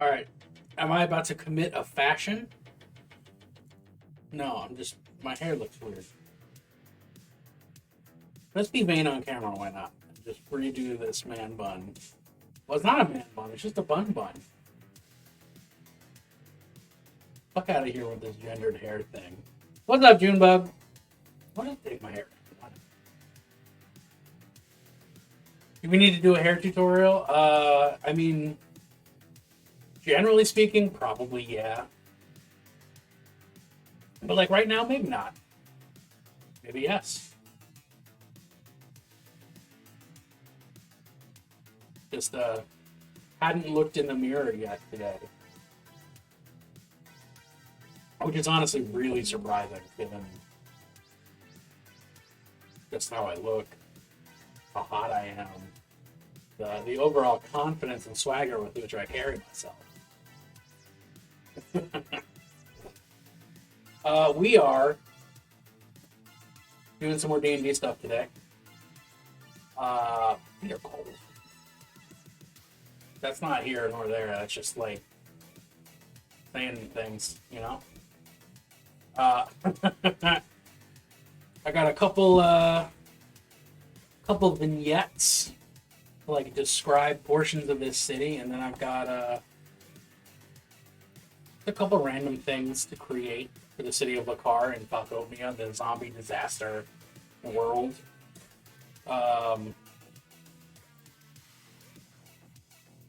All right. Am I about to commit a fashion? No, my hair looks weird. Let's be vain on camera, why not? Just redo this man bun. Well, it's not a man bun, it's just a bun bun. Fuck out of here with this gendered hair thing. What's up, Junebug? Why don't I take my hair? Do we need to do a hair tutorial? I mean, generally speaking, probably yeah. But like right now, maybe not. Maybe yes. Just hadn't looked in the mirror yet today. Which is honestly really surprising given just how I look, how hot I am, the overall confidence and swagger with which I carry myself. We are doing some more D&D stuff today. They're cold. That's not here nor there. That's just like saying things, you know. I got a couple vignettes to like describe portions of this city, and then I've got a couple random things to create for the city of Lekar in Falcomia, the zombie disaster world. Gotta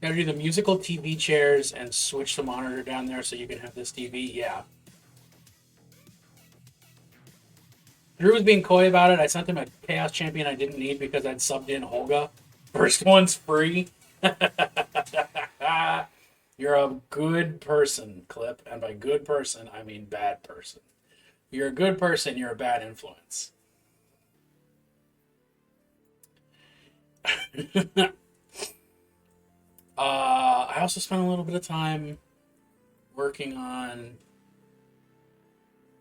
do the musical TV chairs and switch the monitor down there so you can have this TV. Yeah. Drew was being coy about it. I sent him a Chaos Champion I didn't need because I'd subbed in Holga. First one's free. You're a good person, Clip. And by good person, I mean bad person. You're a good person, you're a bad influence. I also spent a little bit of time working on...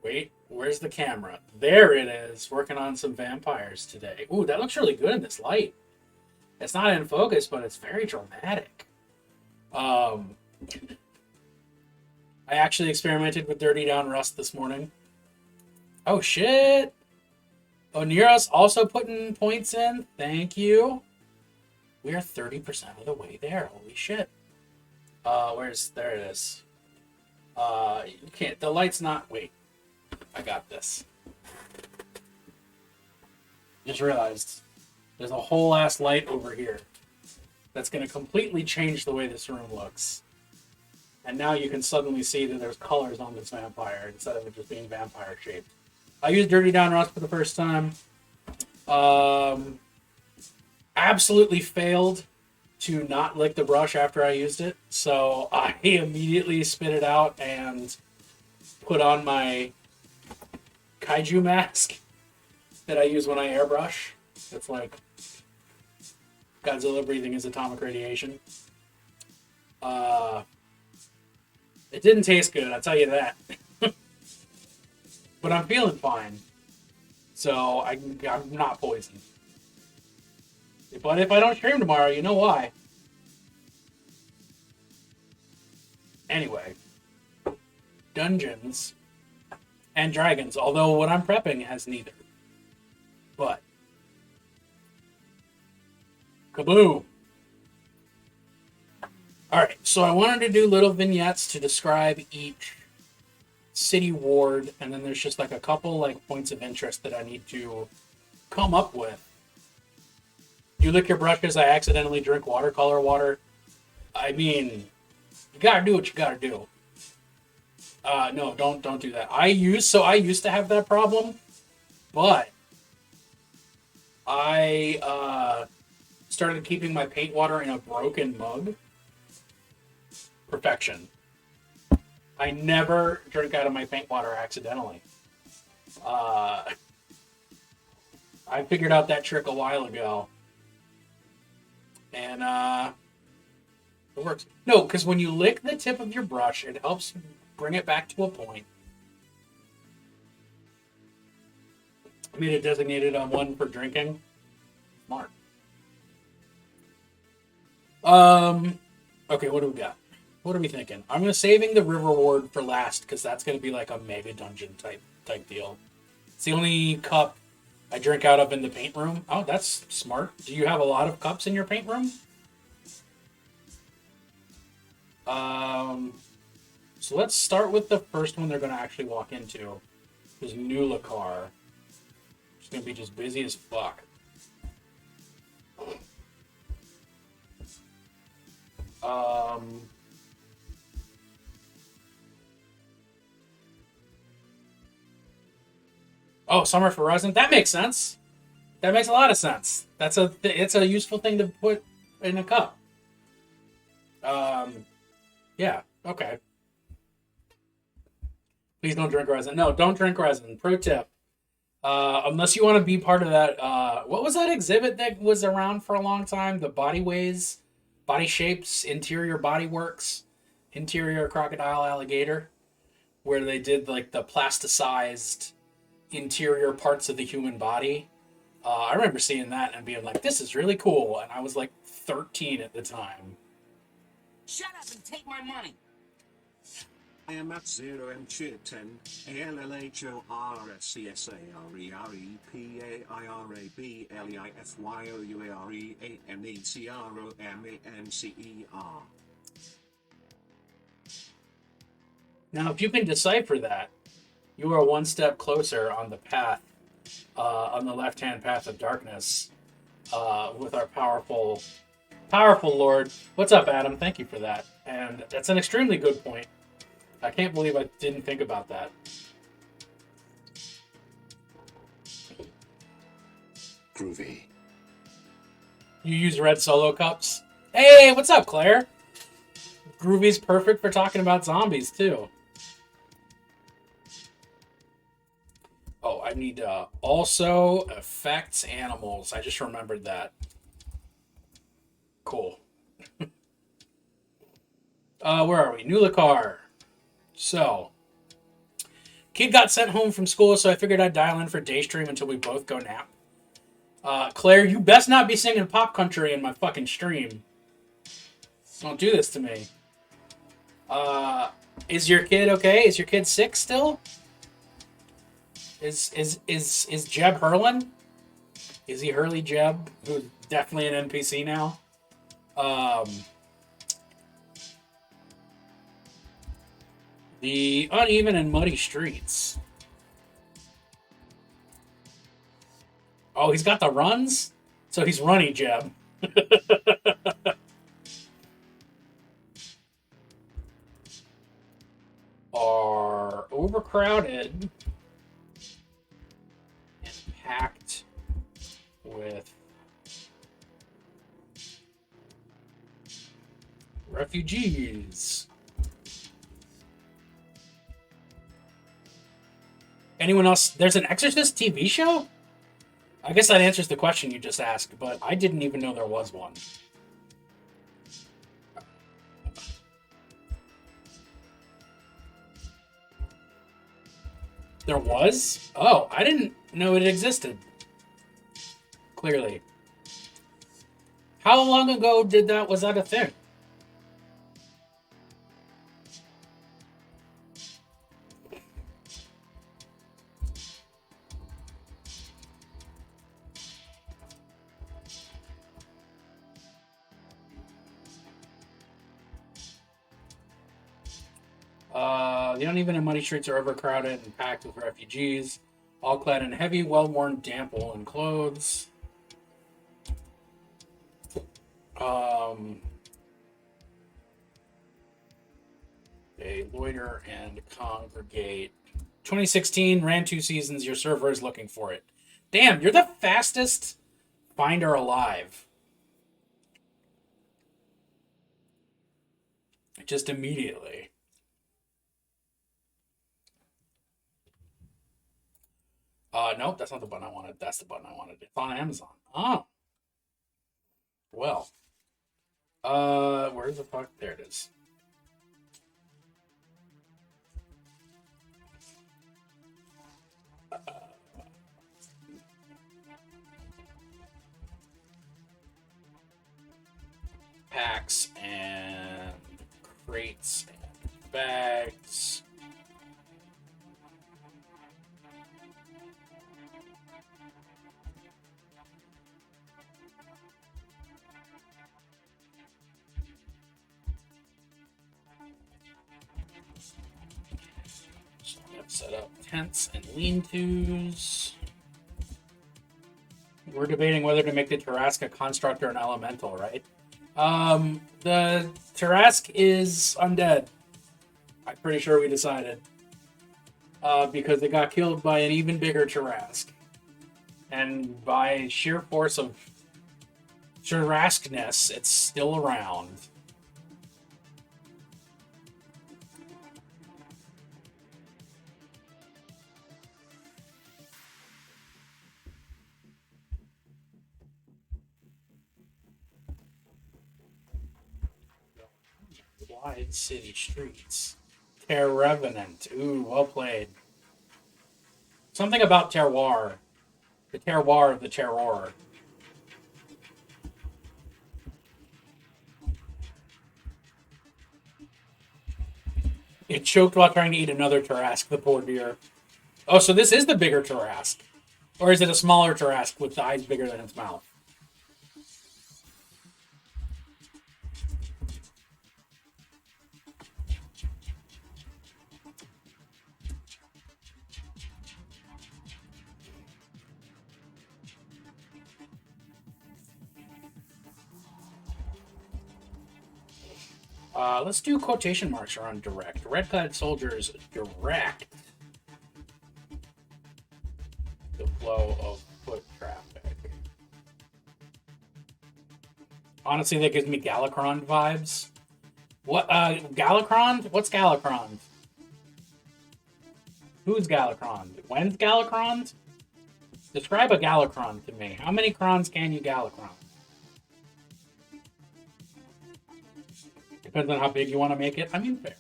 Wait, where's the camera? There it is. Working on some vampires today. Ooh, that looks really good in this light. It's not in focus, but it's very dramatic. I actually experimented with Dirty Down Rust this morning. Oh, shit. Oh, Nero's also putting points in. Thank you. We are 30% of the way there. Holy shit. There it is. You can't, the light's not, wait. I got this. Just realized there's a whole ass light over here that's going to completely change the way this room looks. And now you can suddenly see that there's colors on this vampire instead of it just being vampire shaped. I used Dirty Down Rust for the first time. Absolutely failed to not lick the brush after I used it. So I immediately spit it out and put on my kaiju mask that I use when I airbrush. It's like Godzilla breathing his atomic radiation. It didn't taste good, I'll tell you that. But I'm feeling fine. So I'm not poisoned. But if I don't stream tomorrow, you know why. Anyway. Dungeons and Dragons, although what I'm prepping has neither. But kaboo! Alright, so I wanted to do little vignettes to describe each city ward, and then there's just like a couple like points of interest that I need to come up with. You lick your brush because I accidentally drink watercolor water. I mean, you gotta do what you gotta do. No, don't do that. I used to have that problem, but I started keeping my paint water in a broken mug. Perfection. I never drink out of my paint water accidentally. I figured out that trick a while ago. And it works. No, because when you lick the tip of your brush, it helps bring it back to a point. I made it designated on one for drinking. Smart. Okay, what do we got? What are we thinking? I'm gonna saving the river ward for last because that's gonna be like a mega dungeon type deal. It's the only cup I drink out of in the paint room. Oh, that's smart. Do you have a lot of cups in your paint room? Um, so let's start with the first one they're gonna actually walk into. Is new Lekar. It's gonna be just busy as fuck. Um, oh, Summer for Resin. That makes sense. That makes a lot of sense. It's a useful thing to put in a cup. Um, yeah. Okay. Please don't drink resin. No, don't drink resin. Pro tip. Unless you want to be part of that. What was that exhibit that was around for a long time? The Body Ways, Body Shapes, Interior Body Works, Interior Crocodile Alligator, where they did like the plasticized interior parts of the human body. I remember seeing that and being like, "This is really cool," and I was like 13 at the time. Shut up and take my money. I am at 0 and cheer 10, ALLHORSCSAREREPAIRIPANECROMANCER. Now, if you can decipher that, you are one step closer on the path, on the left-hand path of darkness, with our powerful Lord. What's up, Adam? Thank you for that. And that's an extremely good point. I can't believe I didn't think about that. Groovy. You use red solo cups? Hey, what's up, Claire? Groovy's perfect for talking about zombies, too. Oh, I need also affects animals. I just remembered that. Cool. Where are we? New Lekar. So, kid got sent home from school, so I figured I'd dial in for Daystream until we both go nap. Claire, you best not be singing Pop Country in my fucking stream. Don't do this to me. Is your kid okay? Is your kid sick still? Is Jeb Hurlin? Is he Hurley Jeb? Who's definitely an NPC now. The uneven and muddy streets. Oh, he's got the runs? So he's runny Jeb. Are overcrowded and packed with refugees. Anyone else? There's an Exorcist TV show? I guess that answers the question you just asked, but I didn't even know there was one. There was? Oh, I didn't know it existed. Clearly. How long ago was that a thing? The uneven and muddy streets are overcrowded and packed with refugees, all clad in heavy, well-worn, damp woolen clothes. They loiter and congregate. 2016, ran 2 seasons, your server is looking for it. Damn, you're the fastest finder alive. Just immediately. Nope, that's not the button I wanted. That's the button I wanted. It's on Amazon. Oh. Well. Where's the fuck? There it is. Packs and crates and bags. So I'm gonna set up tents and lean-tos. We're debating whether to make the Tarrasque a construct or an elemental, right? The Tarrasque is undead. I'm pretty sure we decided. Because it got killed by an even bigger Tarrasque. And by sheer force of Tarrasqueness, it's still around. Wide city streets. Revenant. Ooh, well played. Something about terroir. The terroir of the terror. It choked while trying to eat another Tarrasque, the poor dear. Oh, so this is the bigger Tarrasque. Or is it a smaller Tarrasque with the eyes bigger than its mouth? Let's do quotation marks around direct. Red-clad soldiers direct the flow of foot traffic. Honestly, that gives me Galacron vibes. What, Galacron? What's Galacron? Who's Galacron? When's Galacron? Describe a Galacron to me. How many crons can you Galacron? Depends on how big you want to make it. I mean, fair.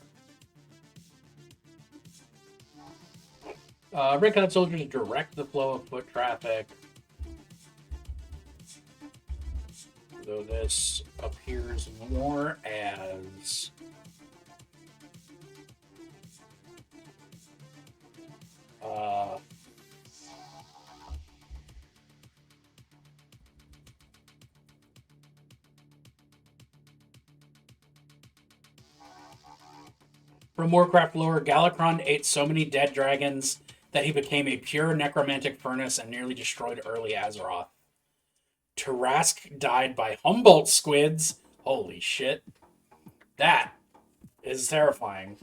Red-clad soldiers direct the flow of foot traffic. Though this appears more as from Warcraft lore, Galacron ate so many dead dragons that he became a pure necromantic furnace and nearly destroyed early Azeroth. Tarrasque died by Humboldt squids. Holy shit. That is terrifying.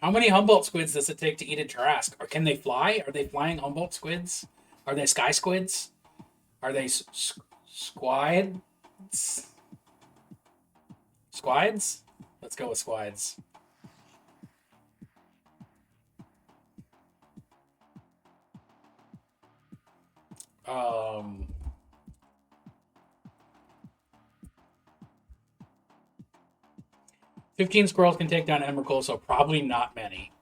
How many Humboldt squids does it take to eat a Tarrasque? Or can they fly? Are they flying Humboldt squids? Are they sky squids? Are they squids? Squids? Let's go with squids. 15 squirrels can take down Emrakul, so probably not many.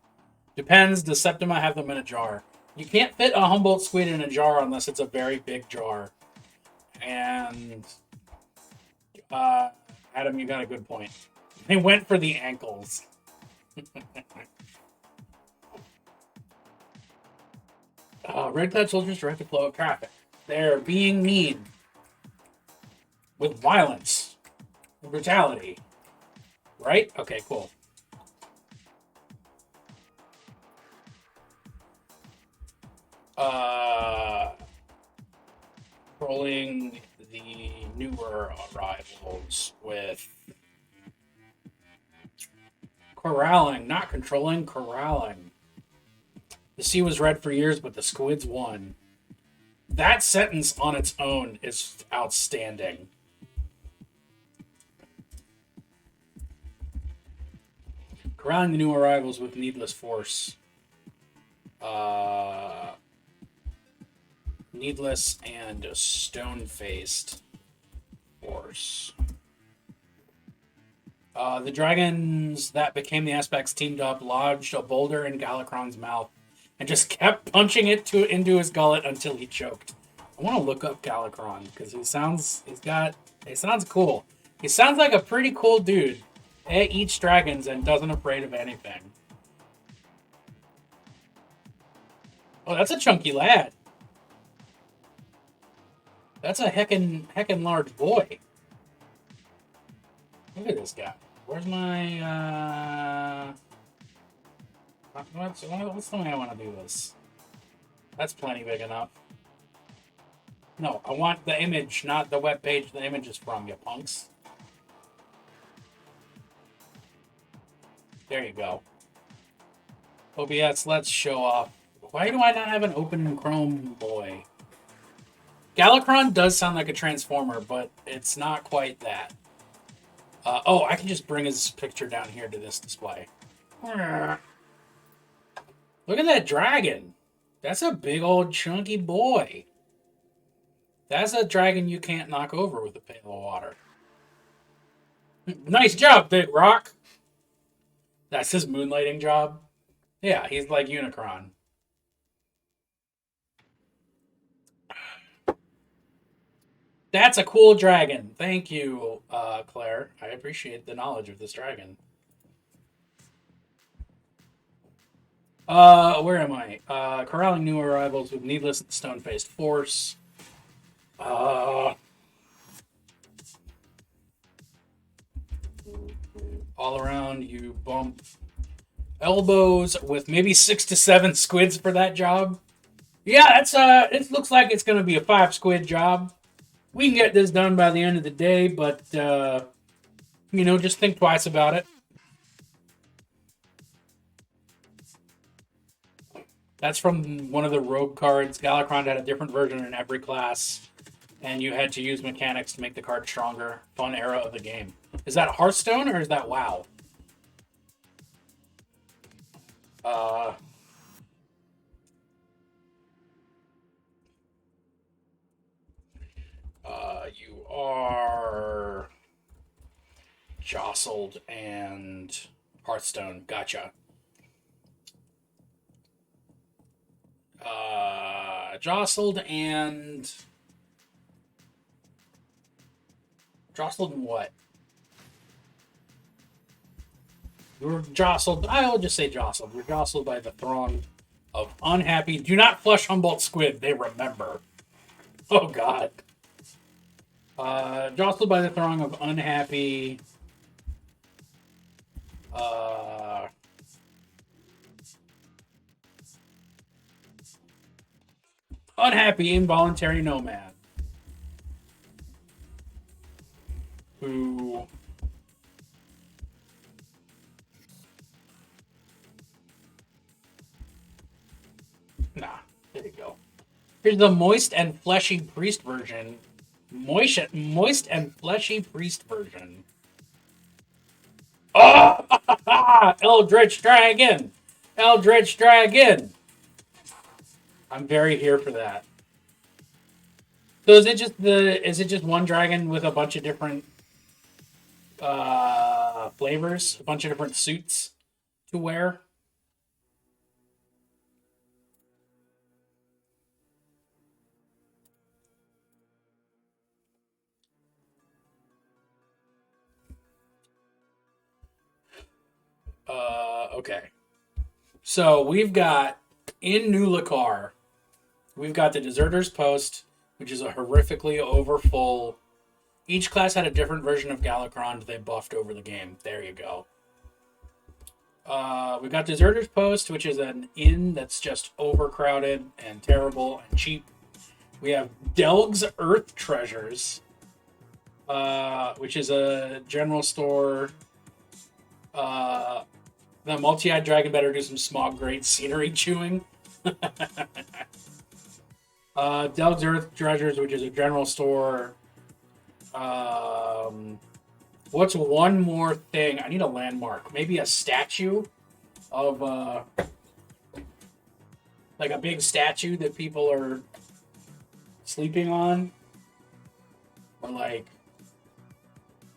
Depends. Does Septima have them in a jar? You can't fit a Humboldt squid in a jar unless it's a very big jar. And Adam, you got a good point. They went for the ankles. Red-clad soldiers direct the flow of traffic. They're being mean. With violence. Brutality. Right? Okay, cool. Controlling the newer arrivals with corralling, not controlling, corralling. The sea was red for years, but the squids won. That sentence on its own is outstanding. Corralling the new arrivals with needless force. Needless and stone-faced force. The dragons that became the aspects teamed up, lodged a boulder in Galacron's mouth, and just kept punching it into his gullet until he choked. I want to look up Galacron because he sounds cool. He sounds like a pretty cool dude. It eats dragons and doesn't afraid of anything. Oh, that's a chunky lad. That's a heckin' large boy. Look at this guy. Where's my what's the way I want to do this? That's plenty big enough. No, I want the image, not the web page the image is from, you punks. There you go. OBS, let's show off. Why do I not have an open Chrome, boy? Galakrond does sound like a transformer, but it's not quite that. Oh, I can just bring his picture down here to this display. Look at that dragon. That's a big old chunky boy. That's a dragon you can't knock over with a pail of water. Nice job, Big Rock. That's his moonlighting job. Yeah, he's like Unicron. That's a cool dragon. Thank you, Claire. I appreciate the knowledge of this dragon. Where am I? Corralling new arrivals with needless stone-faced force. All around, you bump elbows with maybe 6 to 7 squids for that job. Yeah, that's it looks like it's gonna be a 5 squid job. We can get this done by the end of the day, but you know, just think twice about it. That's from one of the rogue cards. Galakrond had a different version in every class, and you had to use mechanics to make the card stronger. Fun era of the game. Is that Hearthstone or is that WoW? You are jostled and Hearthstone. Gotcha. Jostled and what? You're jostled. I will just say jostled. You're jostled by the throng of unhappy. Do not flush Humboldt squid. They remember. Oh God. Jostled by the throng of unhappy. Unhappy involuntary nomad. Who nah, there you go. Here's the moist and fleshy priest version. Moist and fleshy priest version. Oh! Eldritch Dragon! Eldritch Dragon! I'm very here for that. So is it just one dragon with a bunch of different flavors, a bunch of different suits to wear? Okay. So we've got in New Lekar, we've got the Deserter's Post, which is a horrifically overfull. Each class had a different version of Galakrond they buffed over the game. There you go. We've got Deserter's Post, which is an inn that's just overcrowded and terrible and cheap. We have Delg's Earth Treasures, which is a general store. The multi-eyed dragon better do some smog grade scenery chewing. Delg's Earth Treasures, which is a general store. What's one more thing? I need a landmark. Maybe a statue of like a big statue that people are sleeping on. Or like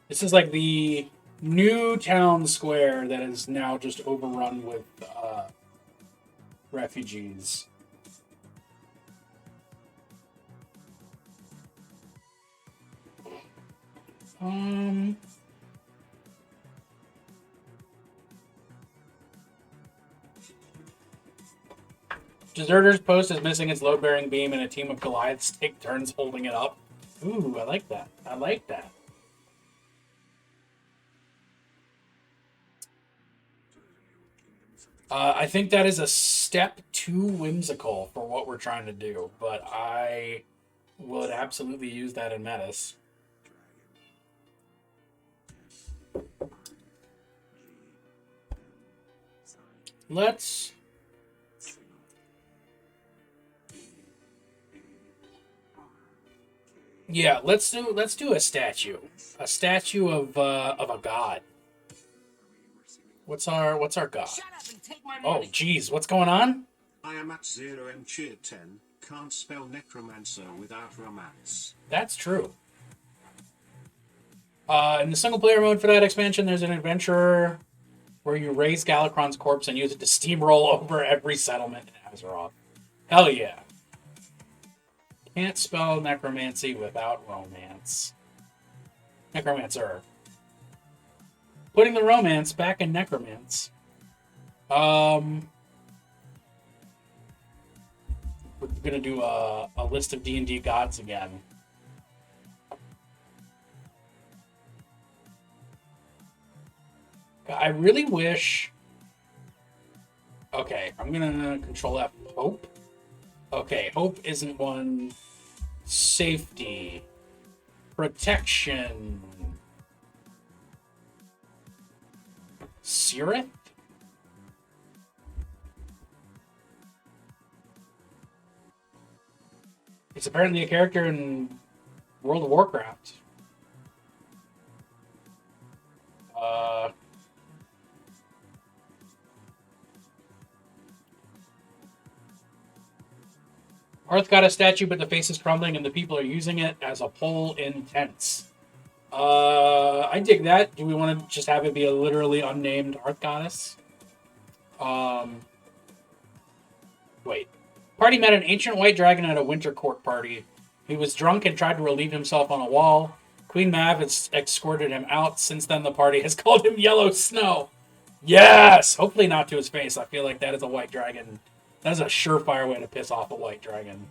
this is like the new town square that is now just overrun with refugees. Deserter's post is missing its load-bearing beam, and a team of Goliaths take turns holding it up. Ooh, I like that. I like that. I think that is a step too whimsical for what we're trying to do, but I would absolutely use that in Metis. Let's... Yeah, let's do a statue. A statue of a god. What's our god? Shut up and take my Oh, money. geez, what's going on? I am at 0 and cheer 10. Can't spell necromancer without romance. That's true. In the single player mode for that expansion, there's an adventurer where you raise Galakron's corpse and use it to steamroll over every settlement in Azeroth. Hell yeah. Can't spell necromancy without romance. Necromancer. Putting the romance back in necromance. We're gonna do a list of D&D gods again. I really wish... Okay, I'm gonna control F. Hope? Okay, hope isn't one. Safety. Protection. Sirith? It's apparently a character in World of Warcraft. Hearth got a statue, but the face is crumbling and the people are using it as a pole in tents. I dig that. Do we want to just have it be a literally unnamed Hearth goddess? Wait. Party met an ancient white dragon at a winter court party. He was drunk and tried to relieve himself on a wall. Queen Mav has escorted him out. Since then, the party has called him Yellow Snow. Yes! Hopefully not to his face. I feel like that is a white dragon. That is a surefire way to piss off a white dragon.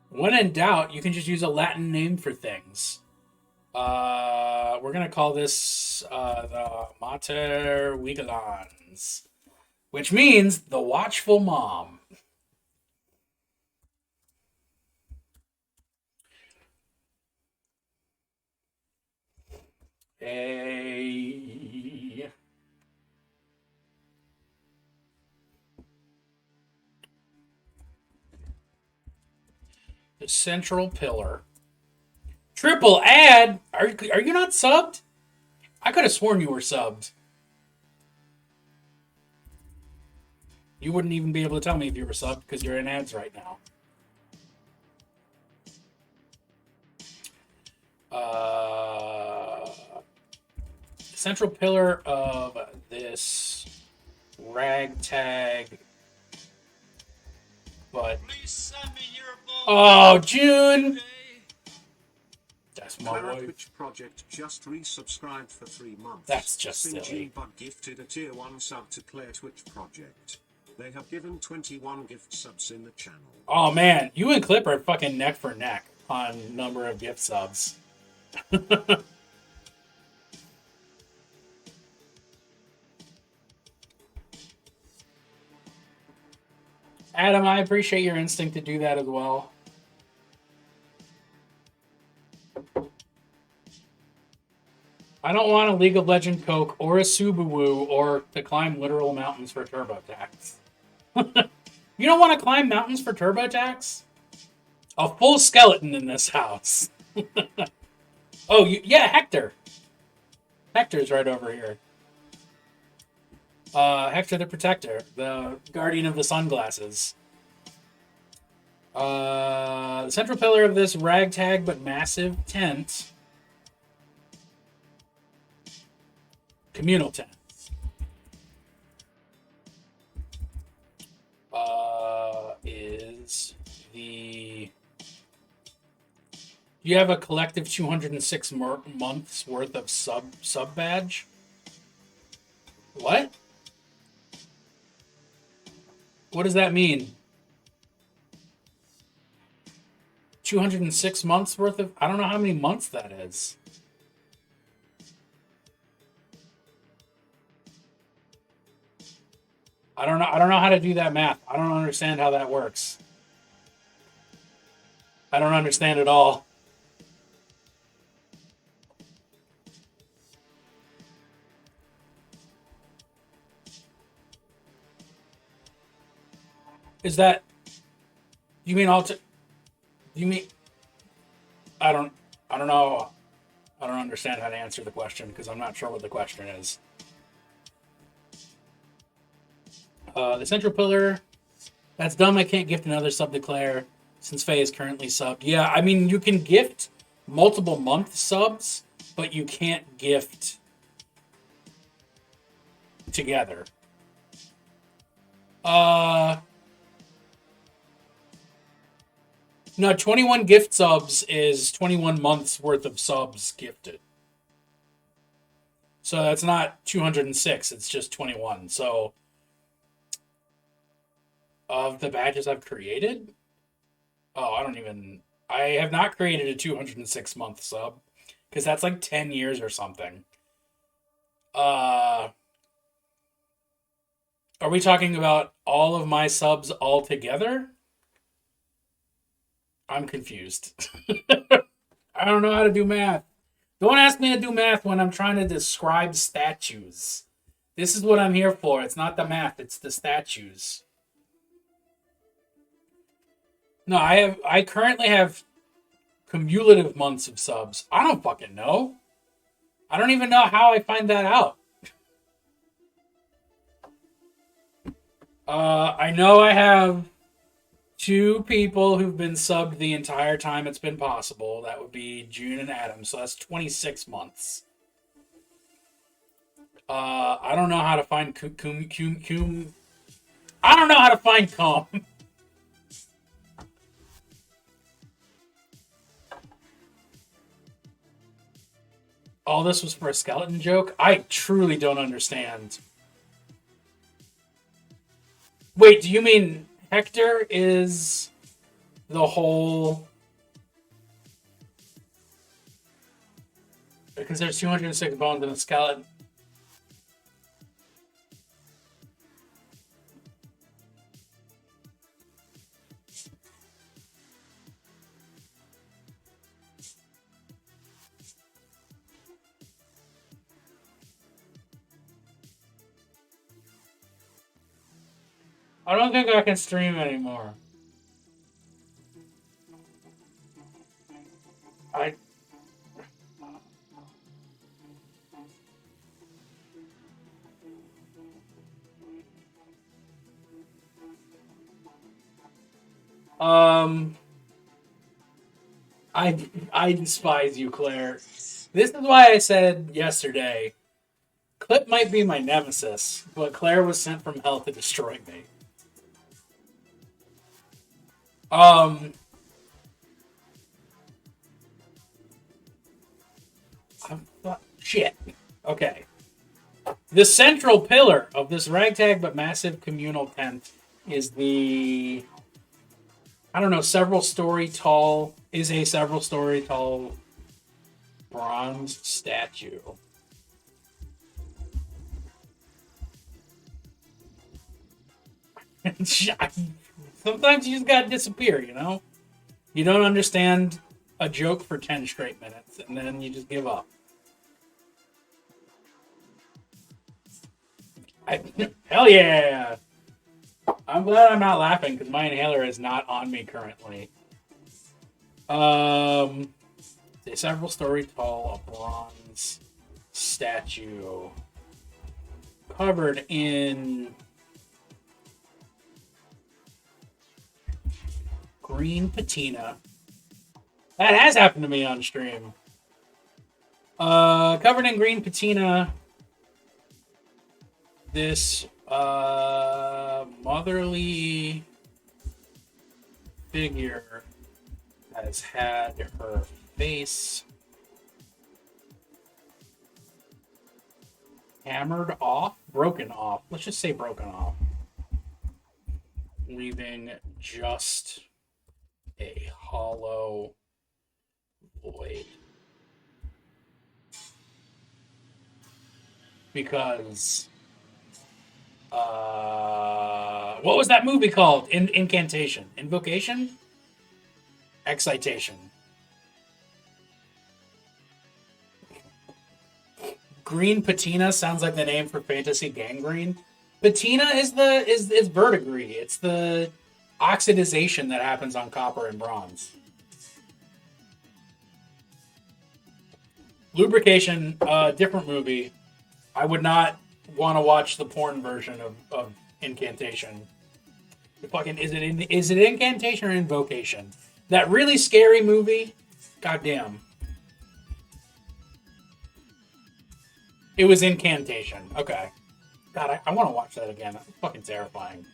When in doubt, you can just use a Latin name for things. We're going to call this the Mater Vigilans, which means the Watchful Mom. The central pillar. Triple ad? Are you not subbed? I could have sworn you were subbed. You wouldn't even be able to tell me if you were subbed because you're in ads right now. Central pillar of this ragtag, but oh, June. That's my Clara wife. Twitch Project just resubscribed for 3 months. That's just silly. But gifted a tier 1 sub to Claire Twitch Project. They have given 21 gift subs in the channel. Oh man, you and Clip are fucking neck for neck on number of gift subs. Adam, I appreciate your instinct to do that as well. I don't want a League of Legends Coke or a Subaru or to climb literal mountains for TurboTax. You don't want to climb mountains for TurboTax? A full skeleton in this house. Oh, yeah, Hector. Hector's right over here. Hector the Protector, the guardian of the sunglasses. The central pillar of this ragtag but massive tent. Communal tent. Is the... You have a collective 206 months worth of sub badge? What? What does that mean? 206 months worth of... I don't know how many months that is. I don't know how to do that math. I don't understand how that works. I don't understand at all. Is that... You mean you mean... I don't know. I don't understand how to answer the question because I'm not sure what the question is. The central pillar. That's dumb. I can't gift another sub to Claire since Faye is currently subbed. Yeah, I mean, you can gift multiple month subs, but you can't gift together. No, 21 gift subs is 21 months worth of subs gifted. So that's not 206, it's just 21. So of the badges I've created, I have not created a 206 month sub because that's like 10 years or something. Are we talking about all of my subs all together? I'm confused. I don't know how to do math. Don't ask me to do math when I'm trying to describe statues. This is what I'm here for. It's not the math, it's the statues. No, I currently have cumulative months of subs. I don't fucking know. I don't even know how I find that out. I know I have 2 people who've been subbed the entire time it's been possible. That would be June and Adam. So that's 26 months. I don't know how to find I don't know how to find cum. All this was for a skeleton joke? I truly don't understand. Wait, do you mean Hector is the whole... Because there's 206 bones in a skeleton. I don't think I can stream anymore. I I despise you, Claire. This is why I said yesterday, Clip might be my nemesis, but Claire was sent from hell to destroy me. Shit. Okay. The central pillar of this ragtag but massive communal tent is the... I don't know, several story tall bronze statue. Sometimes you just gotta disappear, you know? You don't understand a joke for 10 straight minutes, and then you just give up. Hell yeah! I'm glad I'm not laughing, because my inhaler is not on me currently. A several story tall, a bronze statue covered in green patina. That has happened to me on stream. Covered in green patina. This motherly figure has had her face hammered off broken off. Let's just say broken off. Leaving just a hollow void. Because what was that movie called? Incantation. Invocation? Excitation. Green patina sounds like the name for fantasy gangrene. Patina is verdigris. It's the oxidization that happens on copper and bronze. Lubrication, different movie. I would not want to watch the porn version of Incantation. Fucking is it Incantation or Invocation? That really scary movie. Goddamn. It was Incantation. Okay. God, I want to watch that again. That's fucking terrifying.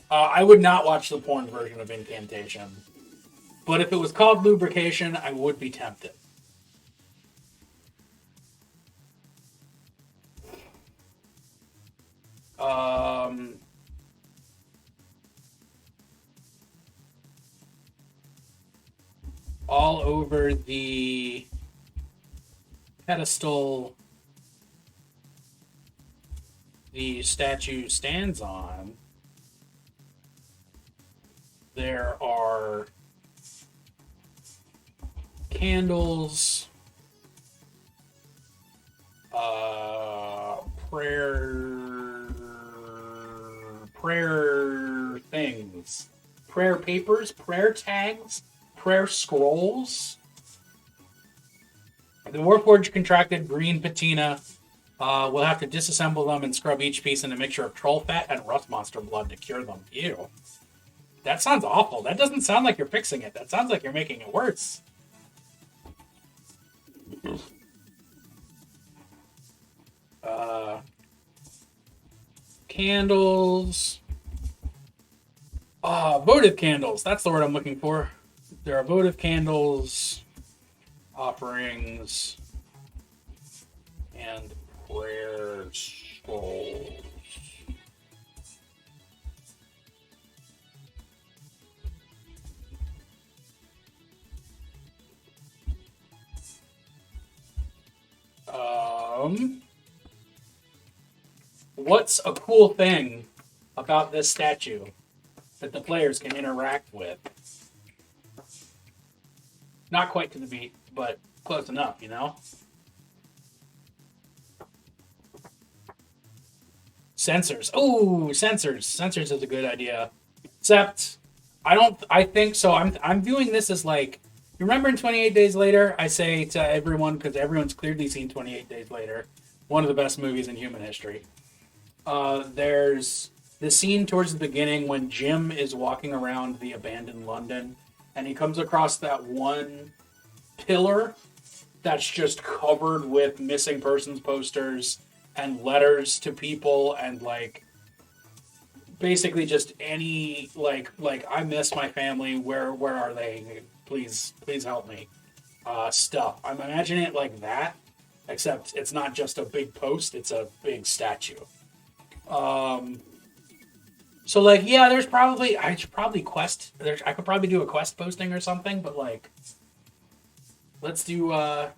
I would not watch the porn version of Incantation. But if it was called Lubrication, I would be tempted. All over the pedestal the statue stands on, there are candles, prayer things, prayer papers, prayer tags, prayer scrolls. The Warforged contracted green patina. We'll have to disassemble them and scrub each piece in a mixture of troll fat and rust monster blood to cure them. Ew. That sounds awful. That doesn't sound like you're fixing it. That sounds like you're making it worse. Candles. Votive candles. That's the word I'm looking for. There are votive candles, offerings, and prayer scrolls. What's a cool thing about this statue that the players can interact with? Not quite to the beat, but close enough, you know? Sensors. Oh, sensors. Sensors is a good idea. Except, I think so. I'm viewing this as like, you remember in 28 Days Later, I say to everyone, because everyone's clearly seen 28 Days Later, one of the best movies in human history. There's the scene towards the beginning when Jim is walking around the abandoned London, and he comes across that one pillar that's just covered with missing persons posters and letters to people and like basically just any like I miss my family, where are they, please help me, stuff. I'm imagining it like that, except it's not just a big post, it's a big statue. So like, yeah, I could probably do a quest posting or something, but like, let's do I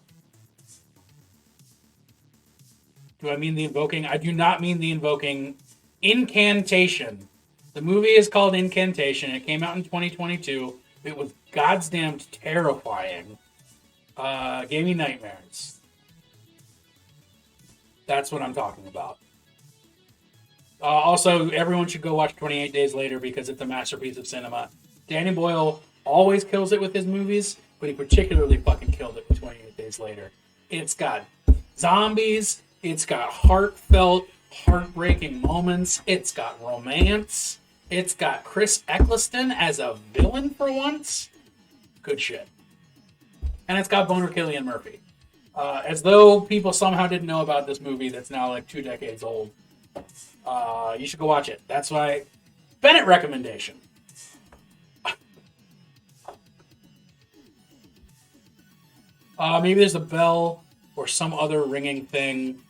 mean the invoking? I do not mean the invoking. Incantation. The movie is called Incantation. It came out in 2022. It was goddamn terrifying. Gave me nightmares. That's what I'm talking about. Also, everyone should go watch 28 Days Later because it's a masterpiece of cinema. Danny Boyle always kills it with his movies, but he particularly fucking killed it with 28 Days Later. It's got zombies. It's got heartfelt, heartbreaking moments. It's got romance. It's got Chris Eccleston as a villain for once. Good shit. And it's got Boner Cillian Murphy. As though people somehow didn't know about this movie that's now like 2 decades old. You should go watch it. That's my Bennett recommendation. Maybe there's a bell or some other ringing thing.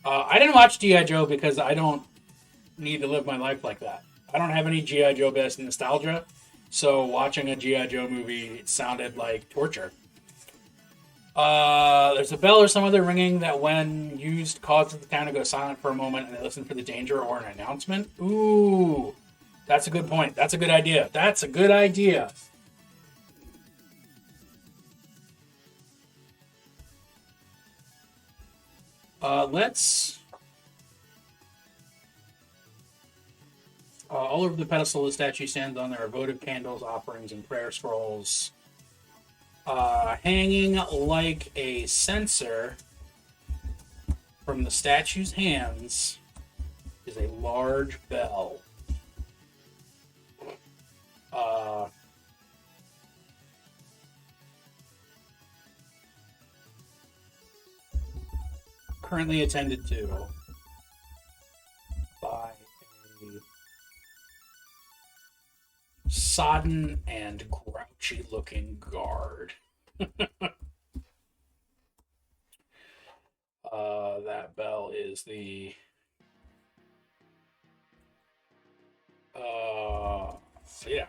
I didn't watch G.I. Joe because I don't need to live my life like that. I don't have any G.I. Joe based nostalgia, so watching a G.I. Joe movie sounded like torture. There's a bell or some other ringing that, when used, causes the town to go silent for a moment and they listen for the danger or an announcement. Ooh, that's a good point. That's a good idea. That's a good idea. Let's. All over the pedestal the statue stands on there are votive candles, offerings, and prayer scrolls. Hanging like a censer from the statue's hands is a large bell. Uh, Currently attended to by a sodden and grouchy looking guard. That bell is the yeah.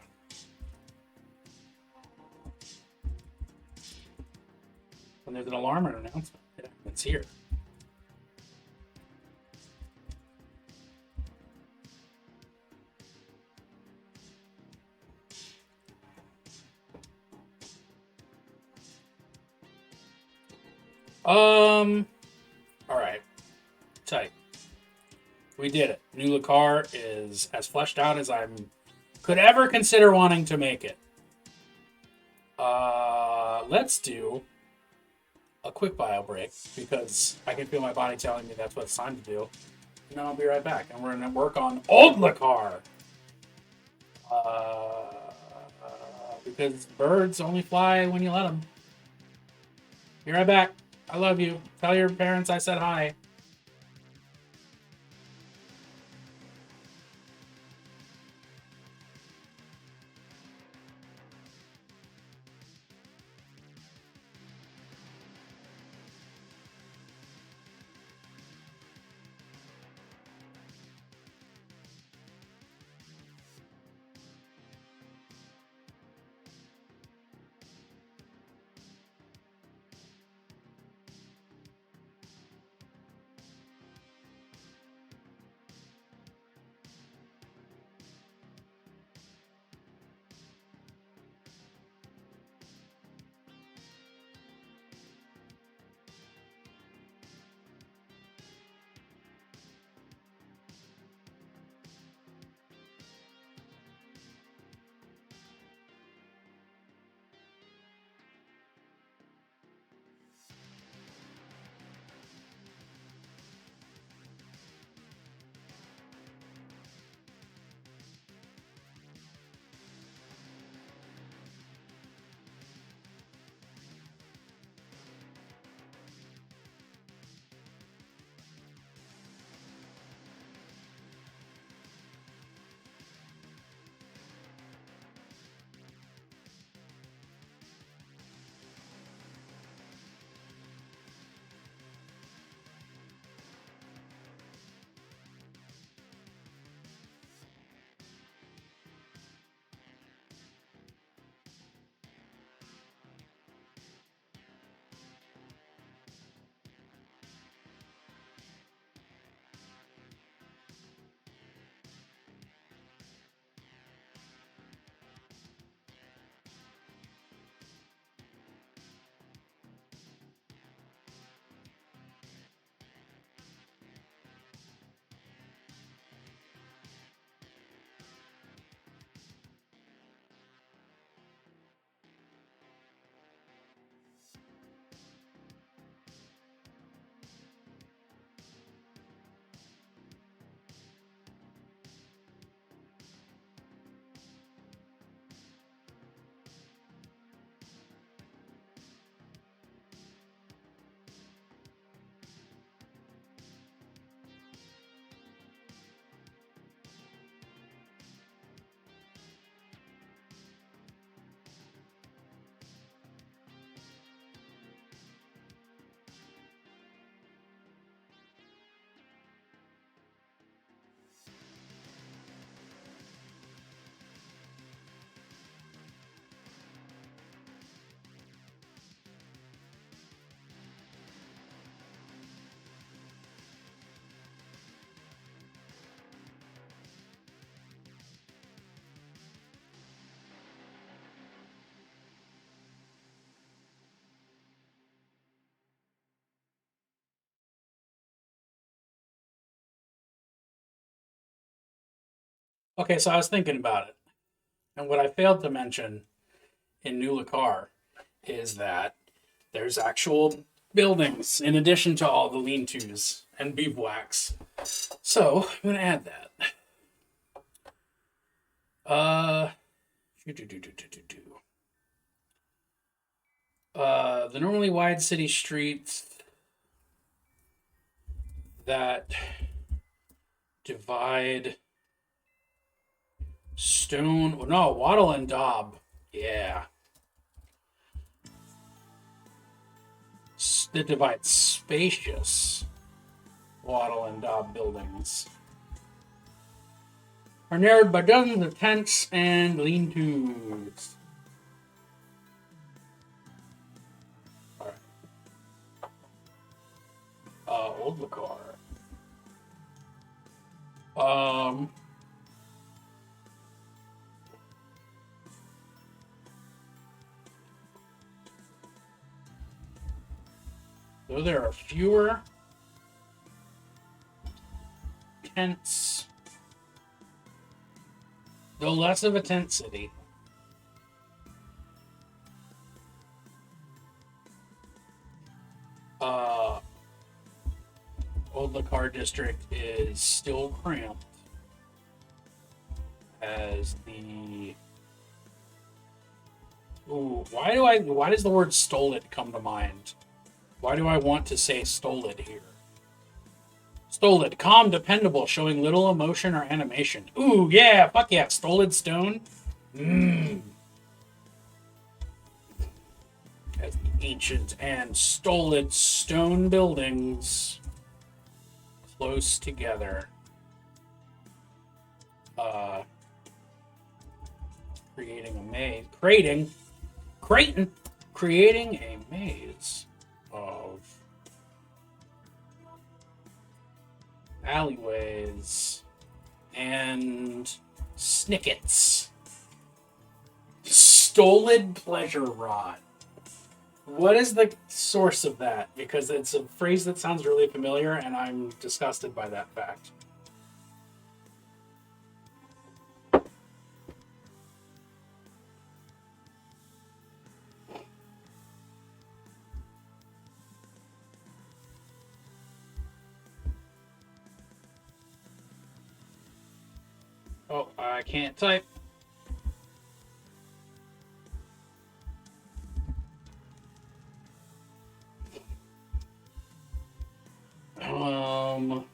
And there's an alarm or an announcement. Yeah, it's here. All right. Tight. We did it. New Lekar is as fleshed out as I could ever consider wanting to make it. Let's do a quick bio break because I can feel my body telling me that's what it's time to do. And then I'll be right back. And we're going to work on Old Lekar. Because birds only fly when you let them. Be right back. I love you. Tell your parents I said hi. Okay, so I was thinking about it, and what I failed to mention in New Lekar is that there's actual buildings in addition to all the lean-tos and bivouacs. So I'm gonna add that. Uh, the normally wide city streets that divide stone. Oh, no, wattle and daub. Yeah. That divide spacious wattle and daub buildings are narrowed by dozens of tents and lean-tos. All right. Old Lekar. Um, though there are fewer tents, though less of a tent city. Uh, Old Lekar district is still cramped as the. Ooh, why does the word stolid come to mind? Why do I want to say stolid here? Stolid, calm, dependable, showing little emotion or animation. Ooh, yeah, fuck yeah, stolid stone. Mmm. As the ancient and stolid stone buildings close together. Creating a maze. Creating a maze of alleyways and snickets. Stolid pleasure rod. What is the source of that? Because it's a phrase that sounds really familiar, and I'm disgusted by that fact. Oh, I can't type. Um,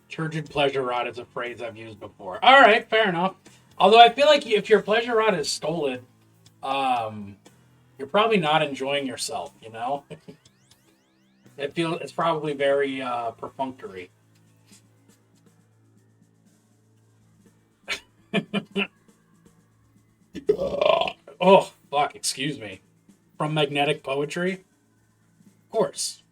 Turgid pleasure rod is a phrase I've used before. All right, fair enough. Although I feel like if your pleasure rod is stolen, you're probably not enjoying yourself. You know, it's probably very perfunctory. Oh fuck! Excuse me. From magnetic poetry, of course.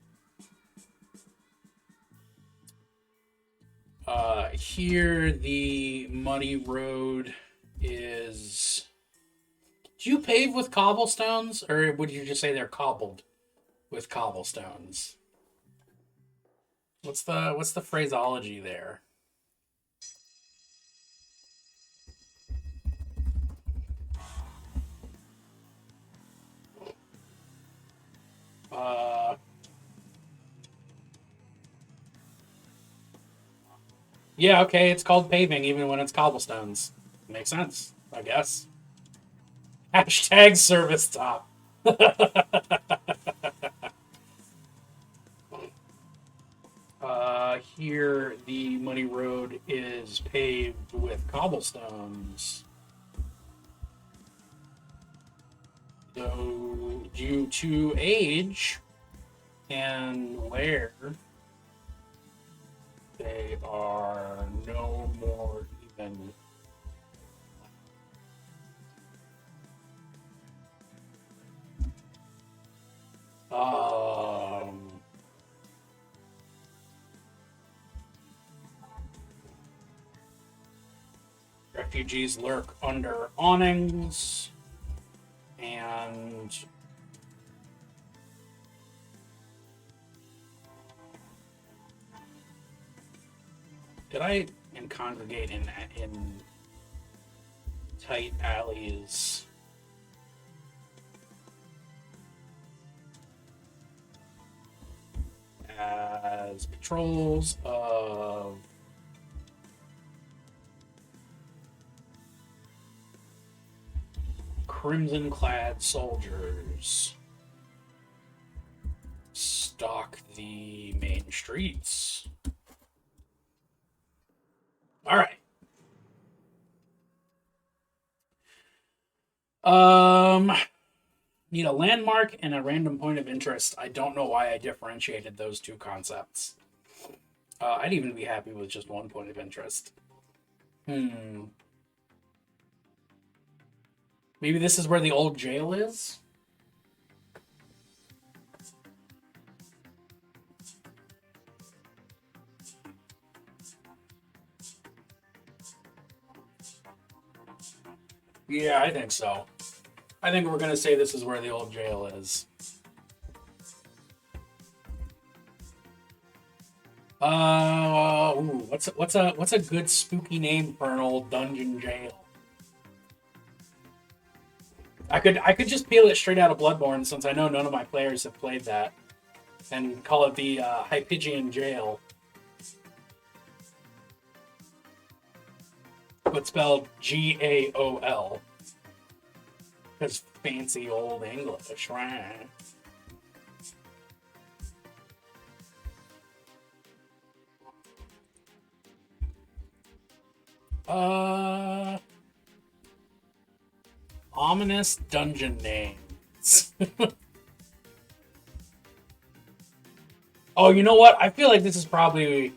Here the muddy road is. Do you pave with cobblestones, or would you just say they're cobbled with cobblestones? What's the phraseology there? Uh, yeah, okay, it's called paving even when it's cobblestones. Makes sense, I guess. Hashtag service top. Here the muddy road is paved with cobblestones. Though due to age and wear, they are no more even. Refugees lurk under awnings and Did I congregate in tight alleys? As patrols of crimson-clad soldiers stalk the main streets. All right. Need a landmark and a random point of interest. I don't know why I differentiated those two concepts. I'd even be happy with just one point of interest. Maybe this is where the old jail is? Yeah, I think so. I think we're gonna say this is where the old jail is. What's a good spooky name for an old dungeon jail? I could just peel it straight out of Bloodborne since I know none of my players have played that, and call it the Hyphaean Jail, but spelled Gaol. Because fancy old English, right? Ominous dungeon names. Oh, you know what? I feel like this is probably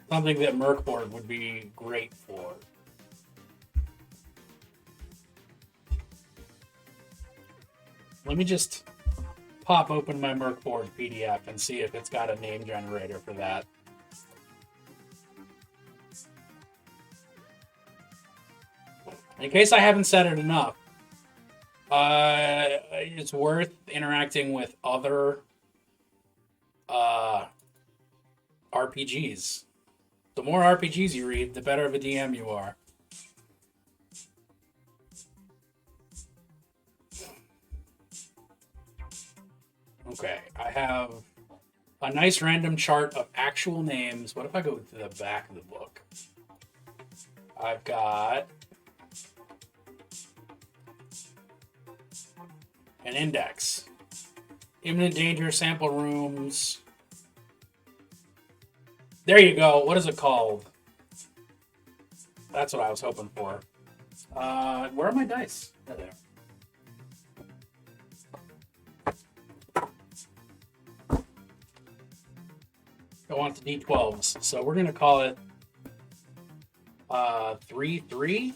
something that Merkboard would be great for. Let me just pop open my Merkboard PDF and see if it's got a name generator for that. In case I haven't said it enough, it's worth interacting with other RPGs. The more RPGs you read, the better of a DM you are. Okay, I have a nice random chart of actual names. What if I go to the back of the book? I've got an index. Imminent danger, sample rooms. There you go. What is it called? That's what I was hoping for. Where are my dice? There they are. I want the D12s, so we're gonna call it 3-3.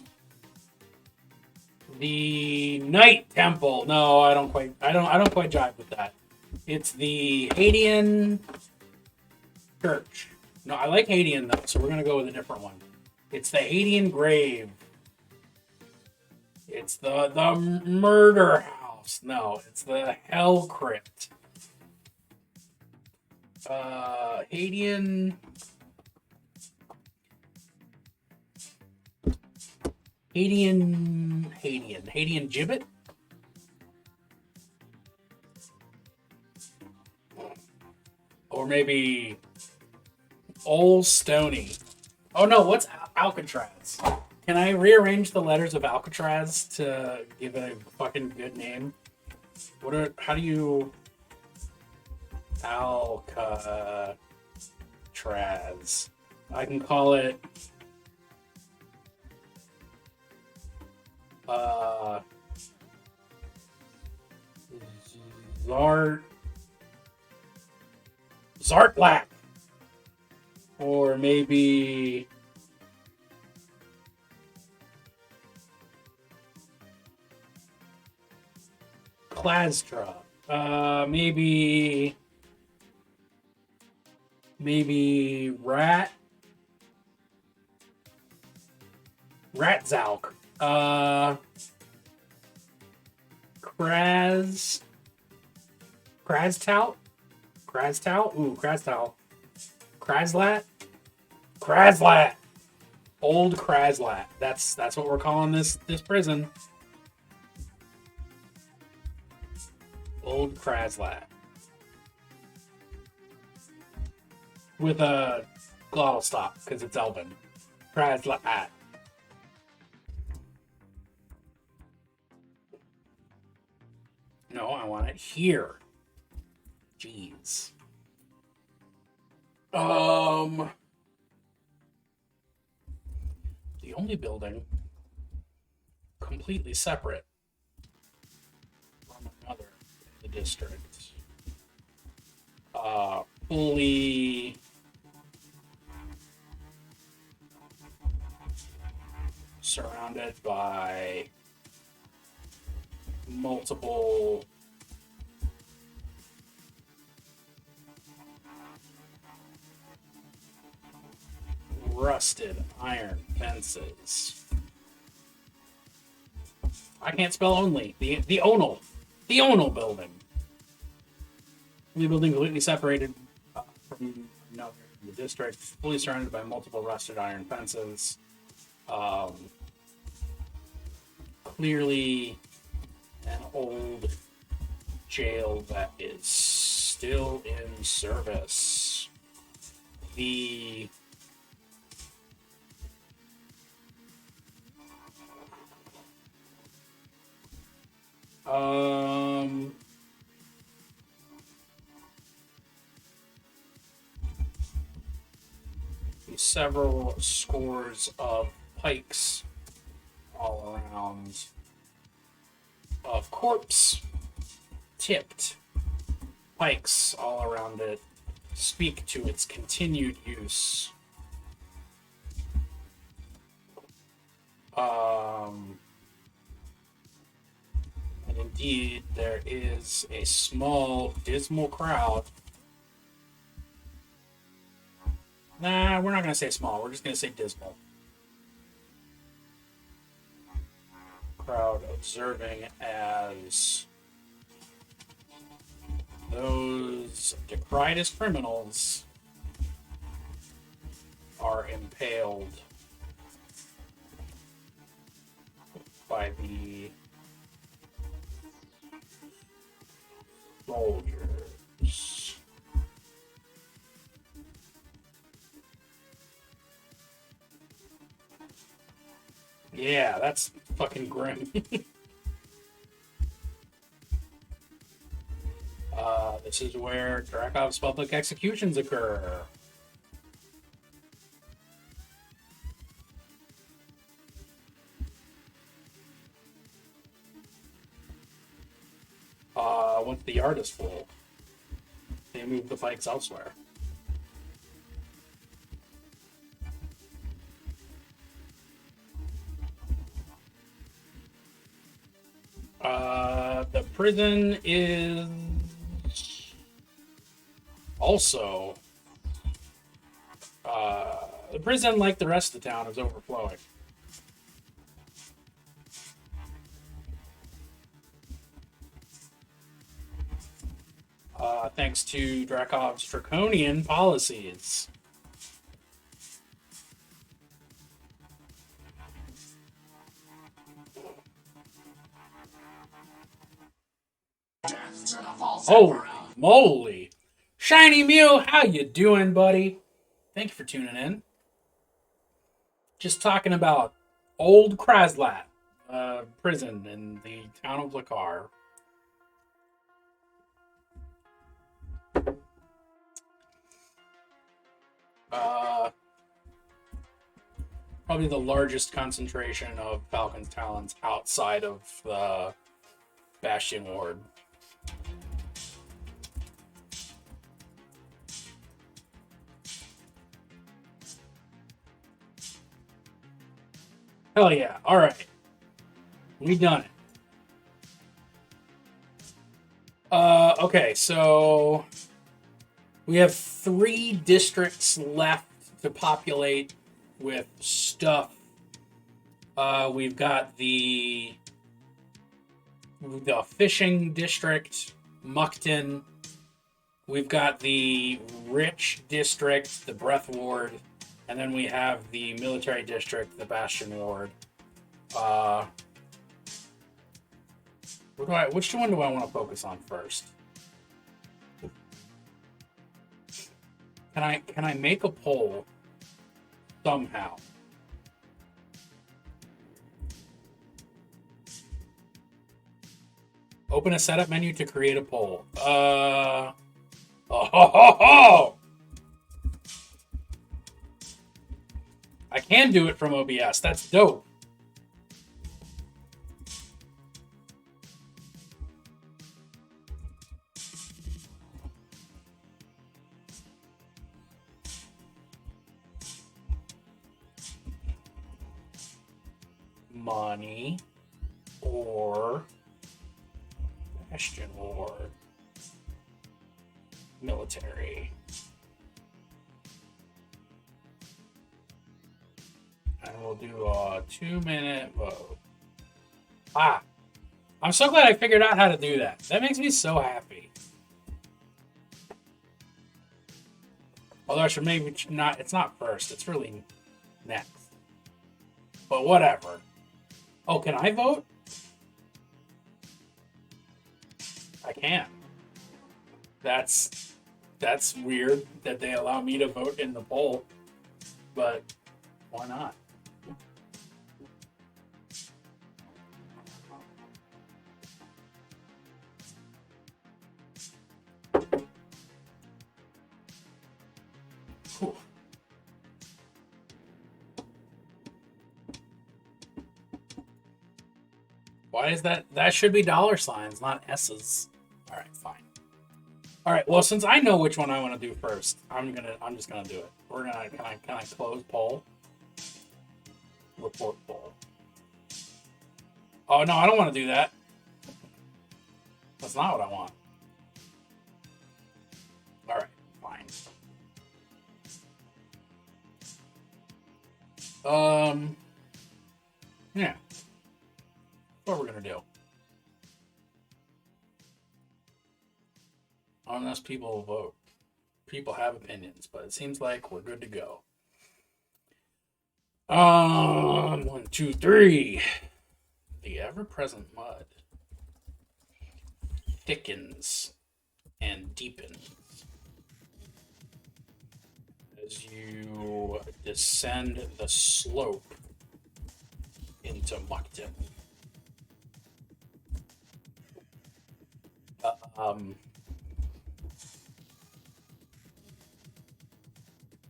The Night Temple. No, I don't quite jive with that. It's the Hadean Church. No, I like Hadean though, so we're gonna go with a different one. It's the Hadean Grave. It's the Murder House. No, it's the Hell Crypt. Hadean Gibbet. Or maybe Old Stony. Oh no, what's Alcatraz? Can I rearrange the letters of Alcatraz to give it a fucking good name? How do you... Alcatraz. I can call it... Zartlack. Or maybe... Clastra. Maybe Ratzalk. Krastout? Ooh, Krastout. Kraslat? Kraslat. Old Kraslat. That's what we're calling this prison. Old Kraslat. With a glottal stop, because it's Elven. Kraslat. No, I want it here. Jeez. The only building completely separate from another in the district. Fully surrounded by multiple rusted iron fences. I can't spell only. The Onal. The Onal building. The building completely separated from the district, fully surrounded by multiple rusted iron fences. Clearly an old jail that is still in service. The several scores of pikes all around, of corpse tipped pikes all around it, speak to its continued use. And indeed, there is a small, dismal crowd. Nah, we're not going to say small. We're just going to say dismal. Crowd observing as those decried criminals are impaled by the soldiers. Yeah, that's fucking grim. This is where Dracov's public executions occur. Once the yard is full, they move the pikes elsewhere. The prison is also the prison, like the rest of the town, is overflowing. Thanks to Drakov's draconian policies. Holy moly! Shiny Mew, how you doing, buddy? Thank you for tuning in. Just talking about Old Kraslat prison in the town of Lekar. Probably the largest concentration of Falcon's talents outside of the Bastion Ward. Hell yeah. Alright. We done it. Okay, so we have 3 districts left to populate with stuff. We've got the fishing district, Muckton. We've got the rich district, the Breath Ward. And then we have the military district, the Bastion Ward. Uh, which one do I want to focus on first? Can I make a poll somehow? Open a setup menu to create a poll. Oh, ho, ho, ho! I can do it from OBS. That's dope. Money or Bastion Ward. Military. And we'll do a 2-minute vote. Ah, I'm so glad I figured out how to do that. That makes me so happy. Although I should maybe not, it's not first, it's really next. But whatever. Oh, can I vote? I can. That's weird that they allow me to vote in the poll. But why not? Whew. Why is that? That should be $signs, not S's. All right, fine. All right. Well, since I know which one I want to do first, I'm just gonna do it. Can I close poll? Report poll. Oh no, I don't want to do that. That's not what I want. All right, fine. Yeah. What we're gonna do? Unless people will vote. People have opinions, but it seems like we're good to go. 1, 2, 3. The ever-present mud thickens and deepens as you descend the slope into Muckton.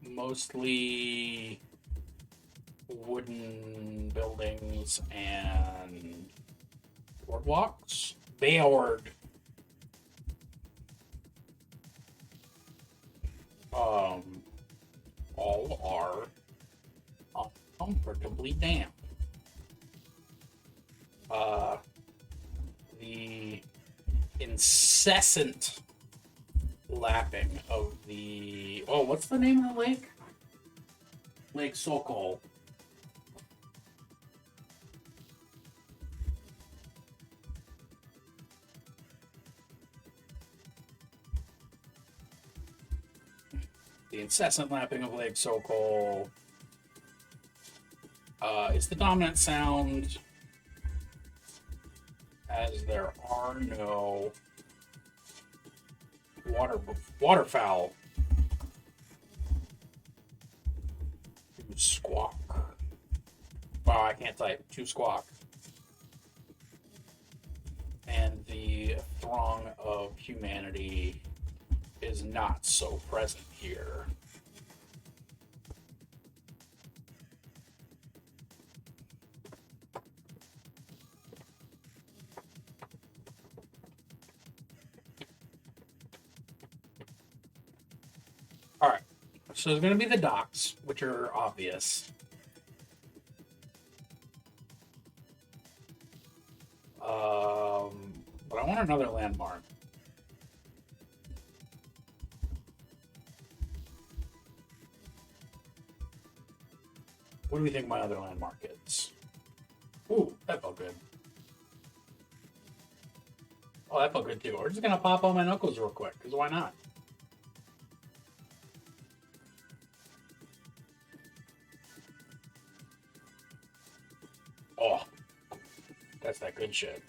Mostly wooden buildings and boardwalks. Bayard. All are uncomfortably damp. The incessant lapping of the... Oh, what's the name of the lake? Lake Sokol. The incessant lapping of Lake Sokol is the dominant sound, as there are no waterfowl to squawk. Wow, I can't type. To squawk. And the throng of humanity is not so present here. All right, so there's going to be the docks, which are obvious. But I want another landmark. What do we think my other landmark is? Ooh, that felt good. Oh, that felt good too. We're just going to pop on my knuckles real quick, because why not? good shit.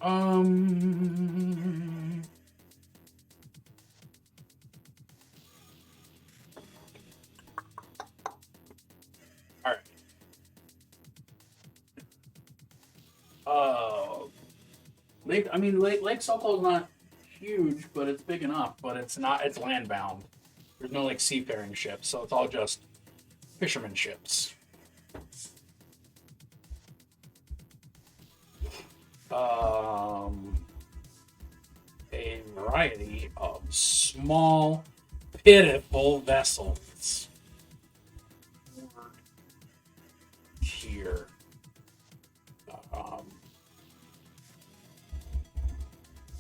All right. Lake Sokol's not huge, but it's big enough. But it's not. It's land bound. There's no like seafaring ships, so it's all just fisherman ships. A variety of small, pitiful vessels. Here.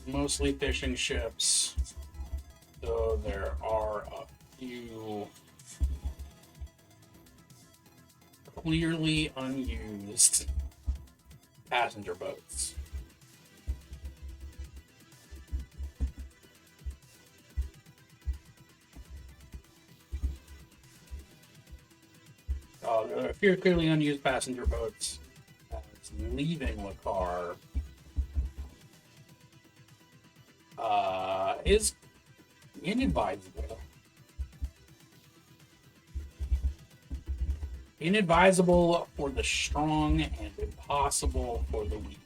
Mostly fishing ships, though there are a few clearly unused passenger boats. There are a few clearly unused passenger boats that's leaving Lekar. Is inadvisable. Inadvisable for the strong and impossible for the weak.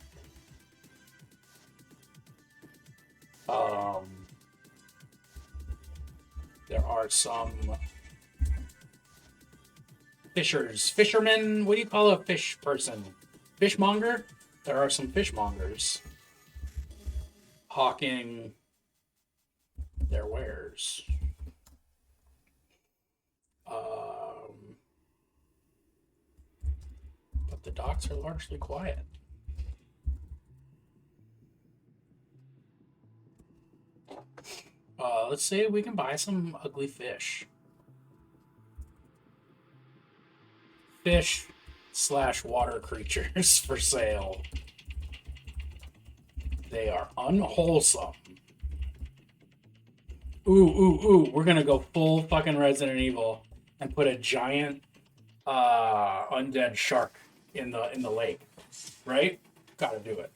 There are some fishermen. What do you call a fish person? Fishmonger? There are some fishmongers hawking their wares. But the docks are largely quiet. Let's say we can buy some ugly fish. Fish/water creatures for sale. They are unwholesome. Ooh. We're gonna go full fucking Resident Evil and put a giant undead shark in the lake. Right? Gotta do it.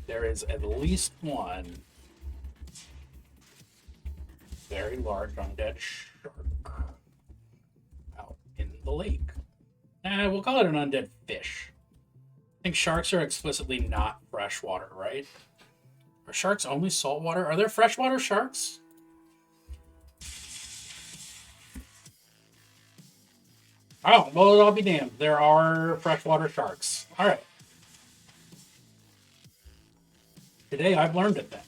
There is at least one very large undead shark out in the lake. We'll call it an undead fish. I think sharks are explicitly not freshwater, right? Are sharks only saltwater? Are there freshwater sharks? Oh, well, I'll be damned. There are freshwater sharks. All right. Today I've learned it then.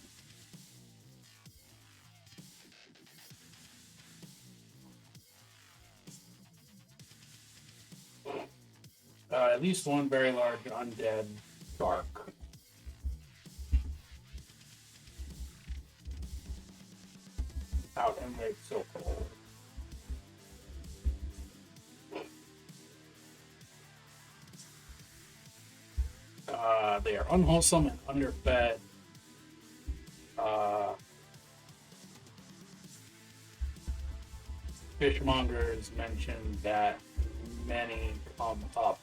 At least one very large undead shark. Out in Lake Sokol. They are unwholesome and underfed. Fishmongers mentioned that many come up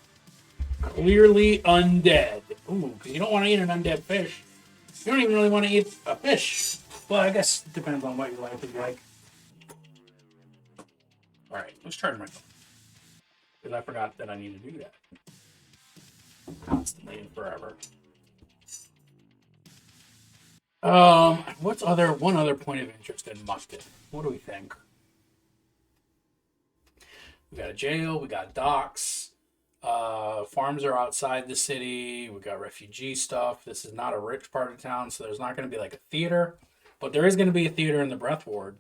clearly undead. Ooh, because you don't want to eat an undead fish. You don't even really want to eat a fish. Well, I guess it depends on what you like. If you like. All right, let's charge my phone because I forgot that I need to do that constantly and forever. What's one other point of interest in Musket? What do we think? We got a jail, we got docks, farms are outside the city, we got refugee stuff. This is not a rich part of town, so there's not going to be like a theater, but there is going to be a theater in the Breath Ward.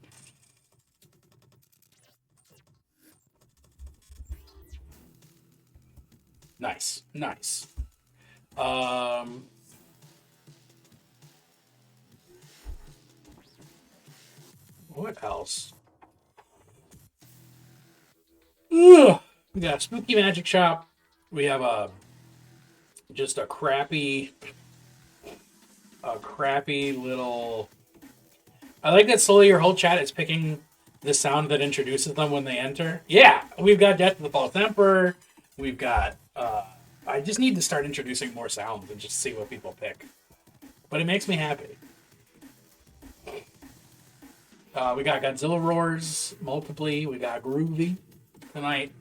Nice. What else? Ugh. We got a spooky magic shop. We have just a crappy a crappy little. I like that slowly your whole chat is picking the sound that introduces them when they enter. Yeah, we've got Death of the False Emperor. We've got. I just need to start introducing more sounds and just see what people pick. But it makes me happy. We got Godzilla Roars multiply. We got Groovy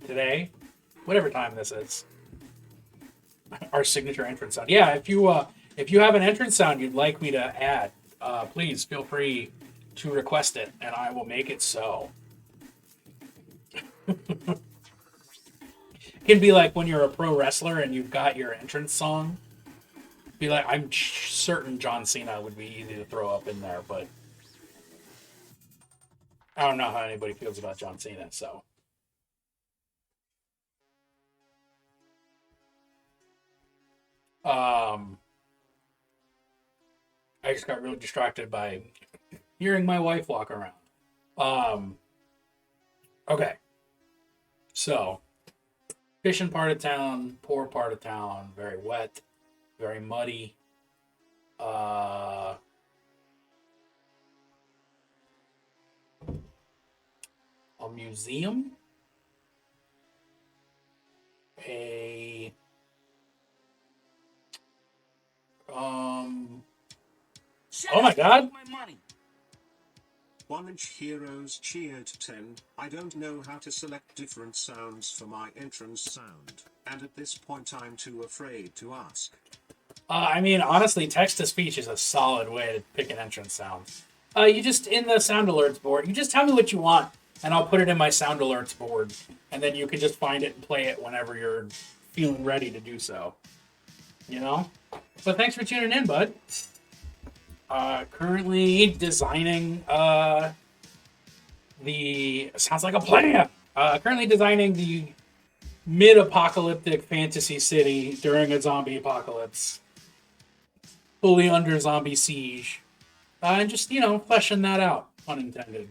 today, whatever time this is. Our signature entrance sound. Yeah, if you have an entrance sound you'd like me to add, please feel free to request it, and I will make it so. It can be like when you're a pro wrestler and you've got your entrance song. Be like, I'm certain John Cena would be easy to throw up in there, but I don't know how anybody feels about John Cena, so. I just got really distracted by hearing my wife walk around. Okay. So, fishing part of town, poor part of town, very wet, very muddy. A museum, Shut oh my up and God. take my money. 1-inch heroes cheered 10. I don't know how to select different sounds for my entrance sound, and at this point I'm too afraid to ask. I mean, honestly, text to speech is a solid way to pick an entrance sound. You just, in the sound alerts board, you just tell me what you want, and I'll put it in my sound alerts board, and then you can just find it and play it whenever you're feeling ready to do so. You know? But thanks for tuning in, bud. Currently designing sounds like a plan. Currently designing the mid-apocalyptic fantasy city during a zombie apocalypse. Fully under zombie siege. And just, fleshing that out, unintended.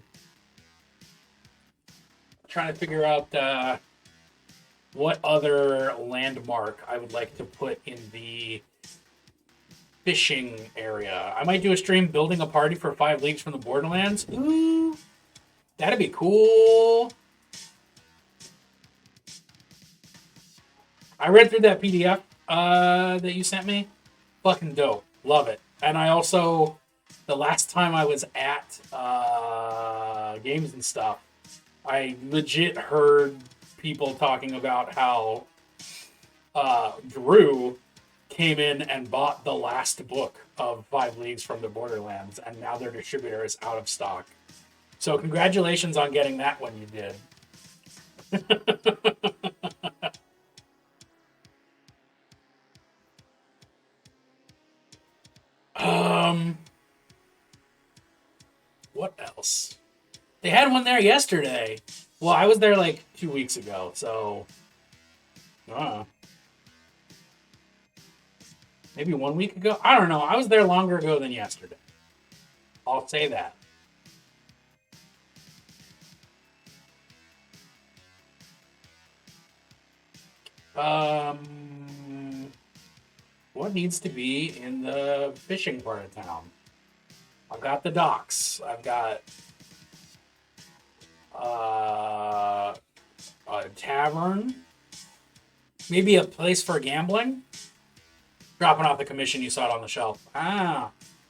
Trying to figure out what other landmark I would like to put in the fishing area. I might do a stream building a party for 5 Leagues from the Borderlands. Ooh, that'd be cool. I read through that PDF that you sent me. Fucking dope. Love it. And I also, the last time I was at Games and Stuff, I legit heard people talking about how Drew came in and bought the last book of 5 Leagues from the Borderlands, and now their distributor is out of stock. So congratulations on getting that one you did. What else? They had one there yesterday. Well, I was there like 2 weeks ago, so maybe 1 week ago. I don't know. I was there longer ago than yesterday. I'll say that. What needs to be in the fishing part of town? I've got the docks. I've got a tavern. Maybe a place for gambling. Dropping off the commission, you saw it on the shelf.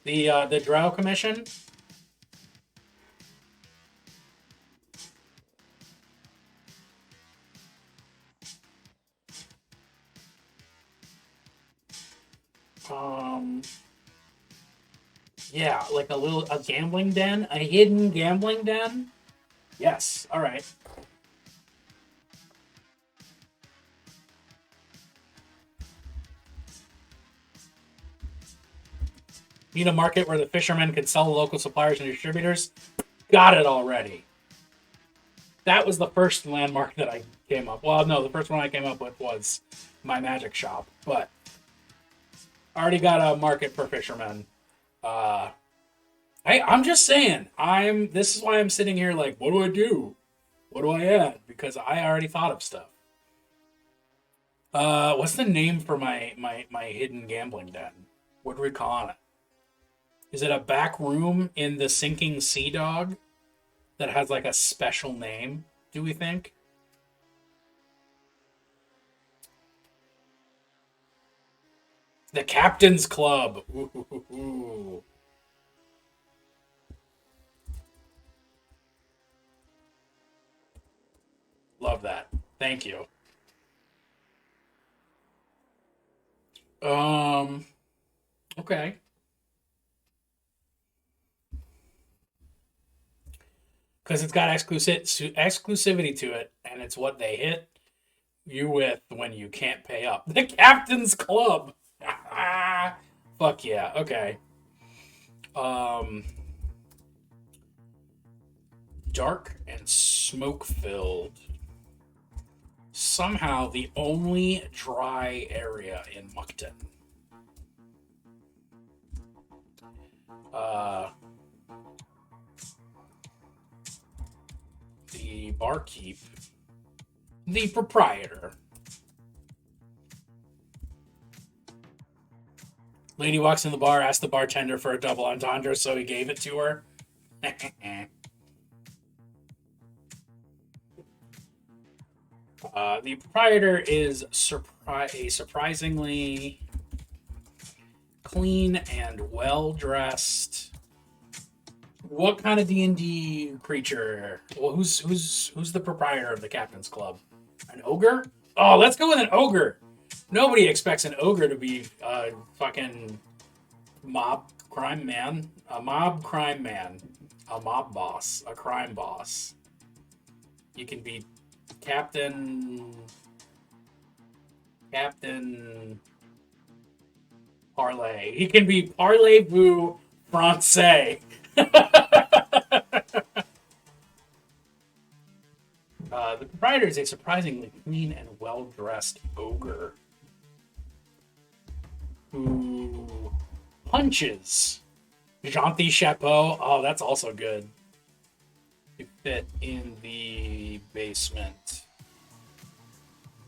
The Drow commission. Yeah, like a gambling den, a hidden gambling den. Yes, all right. Need a market where the fishermen can sell to local suppliers and distributors. Got it already. That was the first landmark that I came up. Well, no, the first one I came up with was my magic shop, but I already got a market for fishermen. Hey, I'm just saying. This is why I'm sitting here like, what do I do? What do I add? Because I already thought of stuff. What's the name for my hidden gambling den? What do we call it? Is it a back room in the sinking Sea Dog that has like a special name, do we think? The Captain's Club. Ooh. Love that. Thank you. Okay. Because it's got exclusivity to it, and it's what they hit you with when you can't pay up. The Captain's Club. Fuck yeah. Okay. Dark and smoke filled. Somehow the only dry area in Mukden. The barkeep, the proprietor. Lady walks in the bar, asks the bartender for a double entendre, so he gave it to her. The proprietor is a surprisingly clean and well-dressed. What kind of D&D creature? Well, who's the proprietor of the Captain's Club? An ogre? Oh, let's go with an ogre. Nobody expects an ogre to be a fucking mob crime man. A mob crime man. A mob boss. A crime boss. You can be Captain Parlay. He can be Parlez-vous Francais. The proprietor is a surprisingly clean and well-dressed ogre who punches. Gentil chapeau. Oh, that's also good. To fit in the basement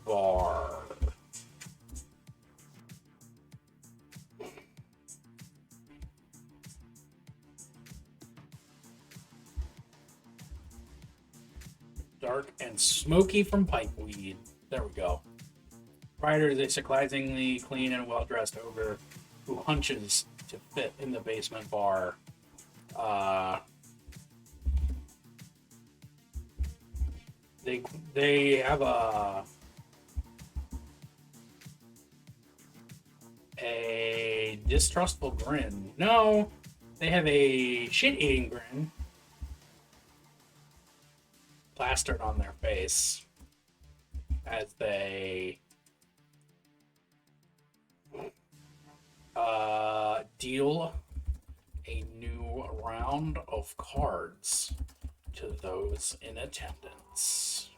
bar. Dark and smoky from pipeweed. There we go. Ryder is a surprisingly clean and well-dressed ogre who hunches to fit in the basement bar. They have a distrustful grin. No, they have a shit-eating grin plastered on their face as they deal a new round of cards to those in attendance.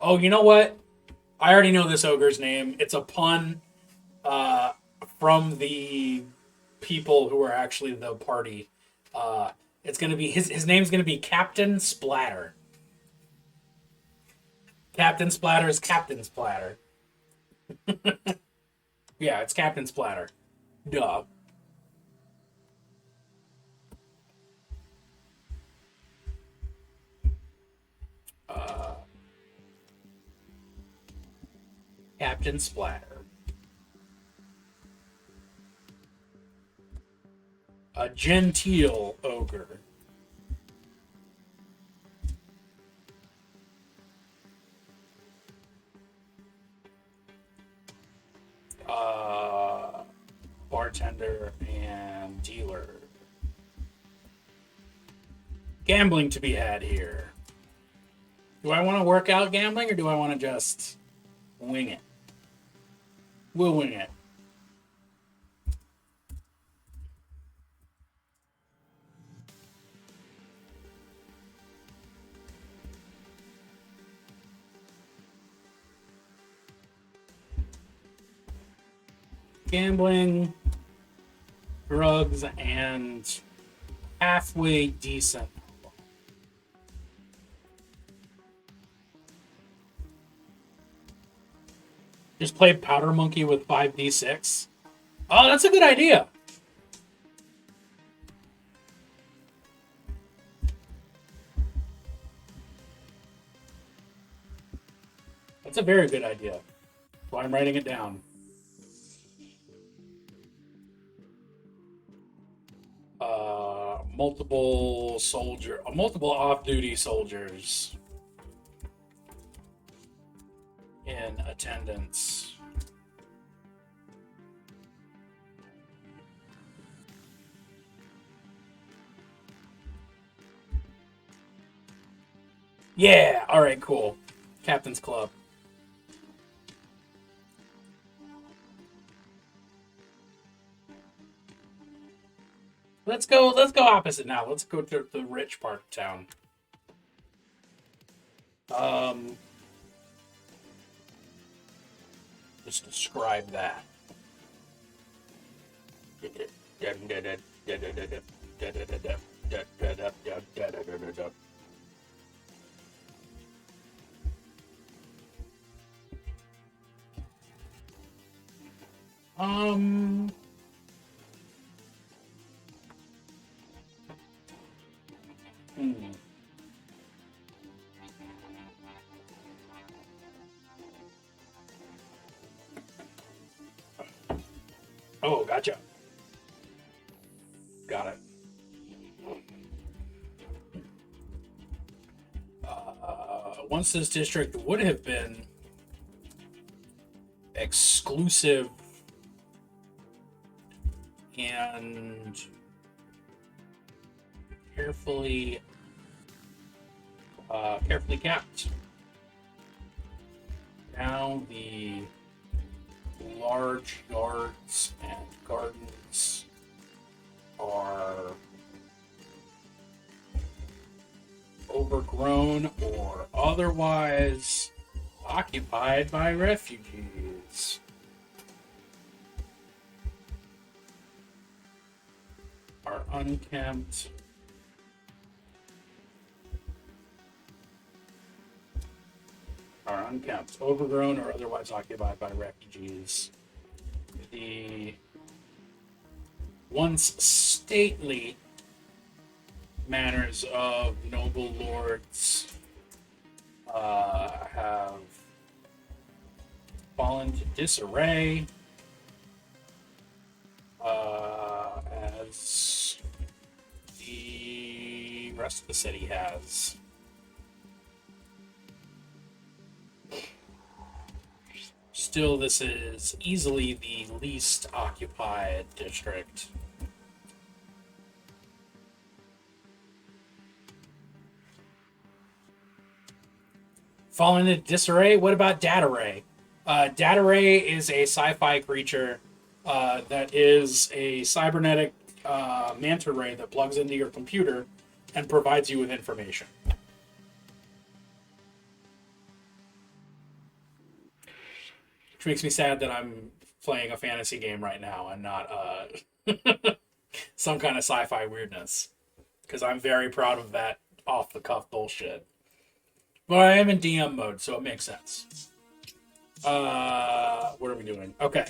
Oh, you know what? I already know this ogre's name. It's a pun from the people who are actually the party. It's gonna be his name's gonna be Captain Splatter. Captain Splatter is Captain Splatter. Yeah, it's Captain Splatter. Duh. Captain Splatter. A genteel ogre. Bartender and dealer. Gambling to be had here. Do I want to work out gambling or do I want to just wing it? We'll wing it. Gambling, drugs, and halfway decent. Just play Powder Monkey with 5d6. Oh, that's a good idea. That's a very good idea. So I'm writing it down. Multiple off-duty soldiers in attendance. Yeah. All right. Cool. Captain's Club. Let's go opposite now. Let's go to the rich part of town. Just describe that. Um. Hmm. Oh, gotcha. Got it. Once this district would have been exclusive and carefully kept. Now the large yards and gardens are overgrown or otherwise occupied by refugees. Are unkempt. Are unkempt, overgrown, or otherwise occupied by refugees. The once stately manners of noble lords have fallen to disarray as the rest of the city has. Still, this is easily the least occupied district. Fallen into disarray? What about Data Ray? Data Ray is a sci-fi creature that is a cybernetic manta ray that plugs into your computer and provides you with information. Which makes me sad that I'm playing a fantasy game right now and not some kind of sci-fi weirdness. Because I'm very proud of that off-the-cuff bullshit. But I am in DM mode, so it makes sense. What are we doing? Okay.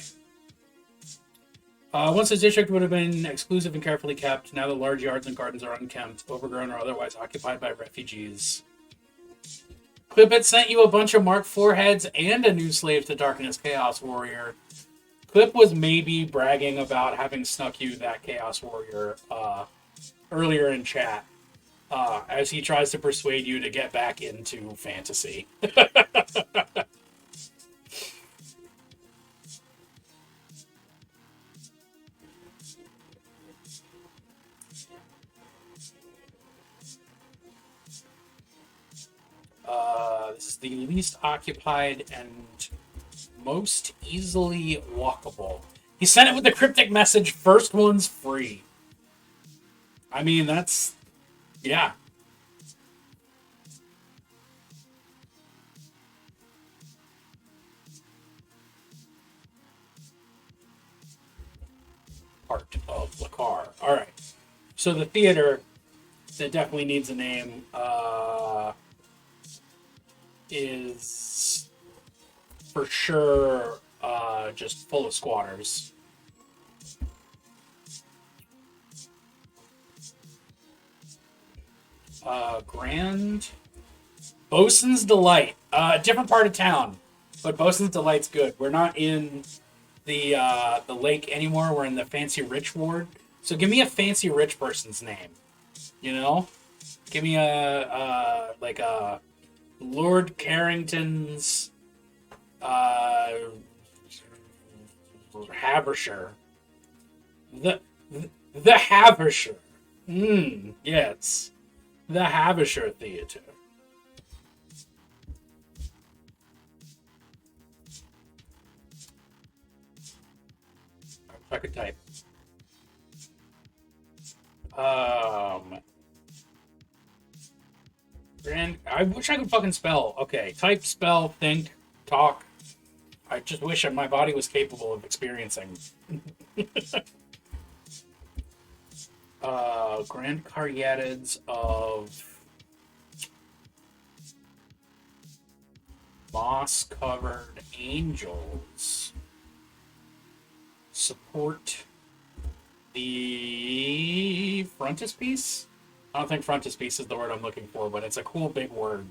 Once the district would have been exclusive and carefully kept, now the large yards and gardens are unkempt, overgrown, or otherwise occupied by refugees. Clipit sent you a bunch of Mark IV heads and a new Slave to Darkness Chaos Warrior. Clip was maybe bragging about having snuck you that Chaos Warrior earlier in chat, as he tries to persuade you to get back into fantasy. This is the least occupied and most easily walkable. He sent it with the cryptic message, first one's free. I mean, that's... yeah. Part of Lekar. Alright. So the theater, that definitely needs a name, is for sure just full of squatters. Grand Bosun's Delight. Different part of town, but Bosun's Delight's good. We're not in the lake anymore. We're in the fancy rich ward. So give me a fancy rich person's name. You know, give me a like a Lord Carrington's Haversher. The the Haversher. Yes. The Haversher Theater. I could type. Grand. I wish I could fucking spell. Okay, type, spell, think, talk. I just wish my body was capable of experiencing. Grand Caryatids of moss-covered angels support the frontispiece? I don't think frontispiece is the word I'm looking for, but it's a cool big word.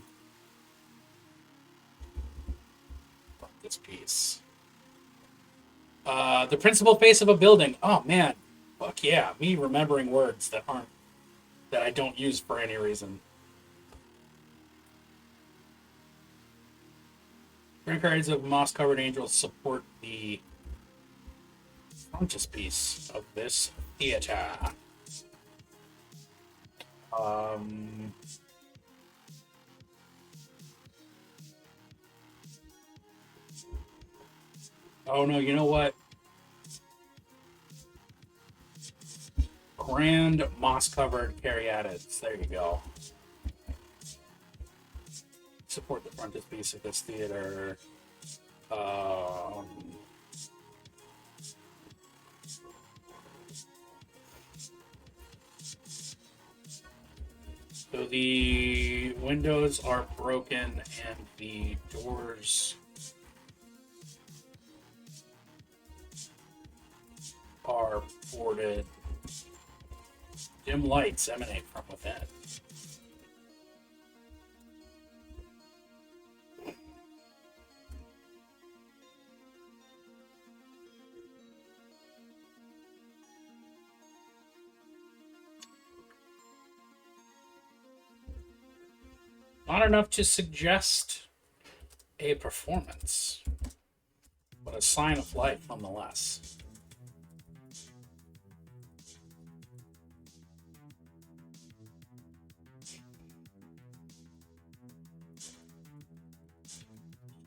Frontispiece. The principal face of a building. Oh man, fuck yeah! Me remembering words that I don't use for any reason. Grand cards of moss-covered angels support the frontispiece of this theater. Oh no, you know what? Grand moss-covered caryatids. There you go. Support the frontispiece of this theater. So the windows are broken and the doors are boarded. Dim lights emanate from within. Not enough to suggest a performance, but a sign of life nonetheless.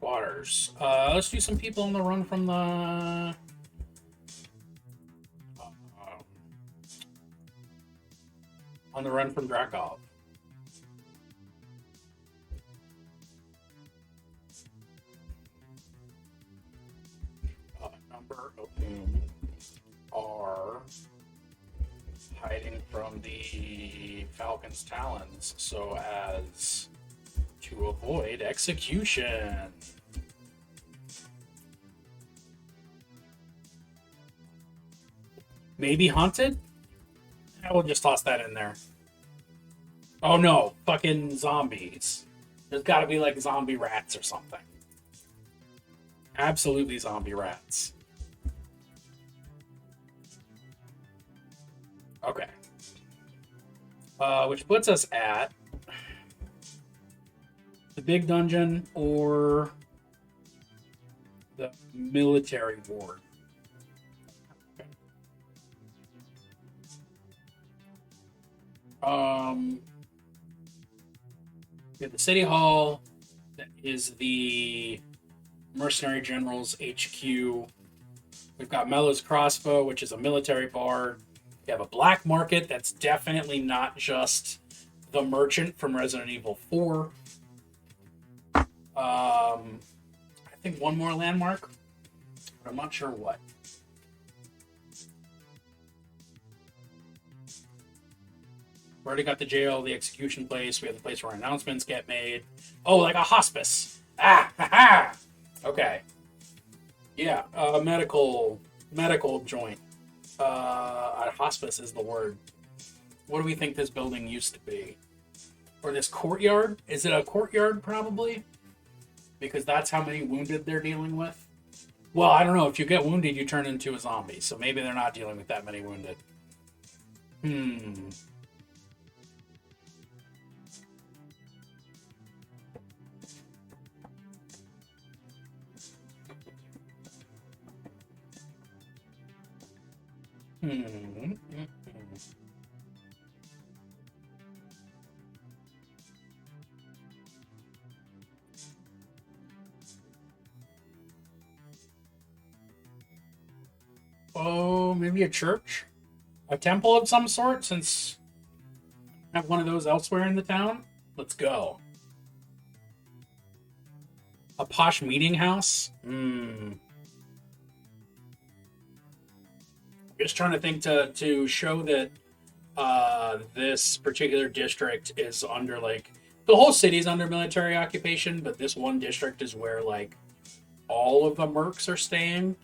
Waters. Let's do some people on the run from the on the run from Drakov. Number of whom are hiding from the Falcon's talons so as to avoid execution. Maybe haunted? I will just toss that in there. Oh no, fucking zombies. There's gotta be like zombie rats or something. Absolutely zombie rats. Okay. Which puts us at the big dungeon or the military ward. We have the city hall. That is the mercenary general's HQ. We've got Mellow's crossbow, which is a military bard. We have a black market that's definitely not just the merchant from Resident Evil 4. I think one more landmark, but I'm not sure what. We already got the jail, the execution place. We have the place where announcements get made. Oh, like a hospice. Ah, ha, ha. Okay. Yeah, medical joint. A hospice is the word. What do we think this building used to be? Or this courtyard? Is it a courtyard, probably? Because that's how many wounded they're dealing with. Well, I don't know. If you get wounded, you turn into a zombie. So maybe they're not dealing with that many wounded. Hmm. Hmm. Oh, maybe a church? A temple of some sort, since I have one of those elsewhere in the town? Let's go. A posh meeting house? Hmm. Just trying to think to show that this particular district is under like the whole city's under military occupation, but this one district is where like all of the mercs are staying.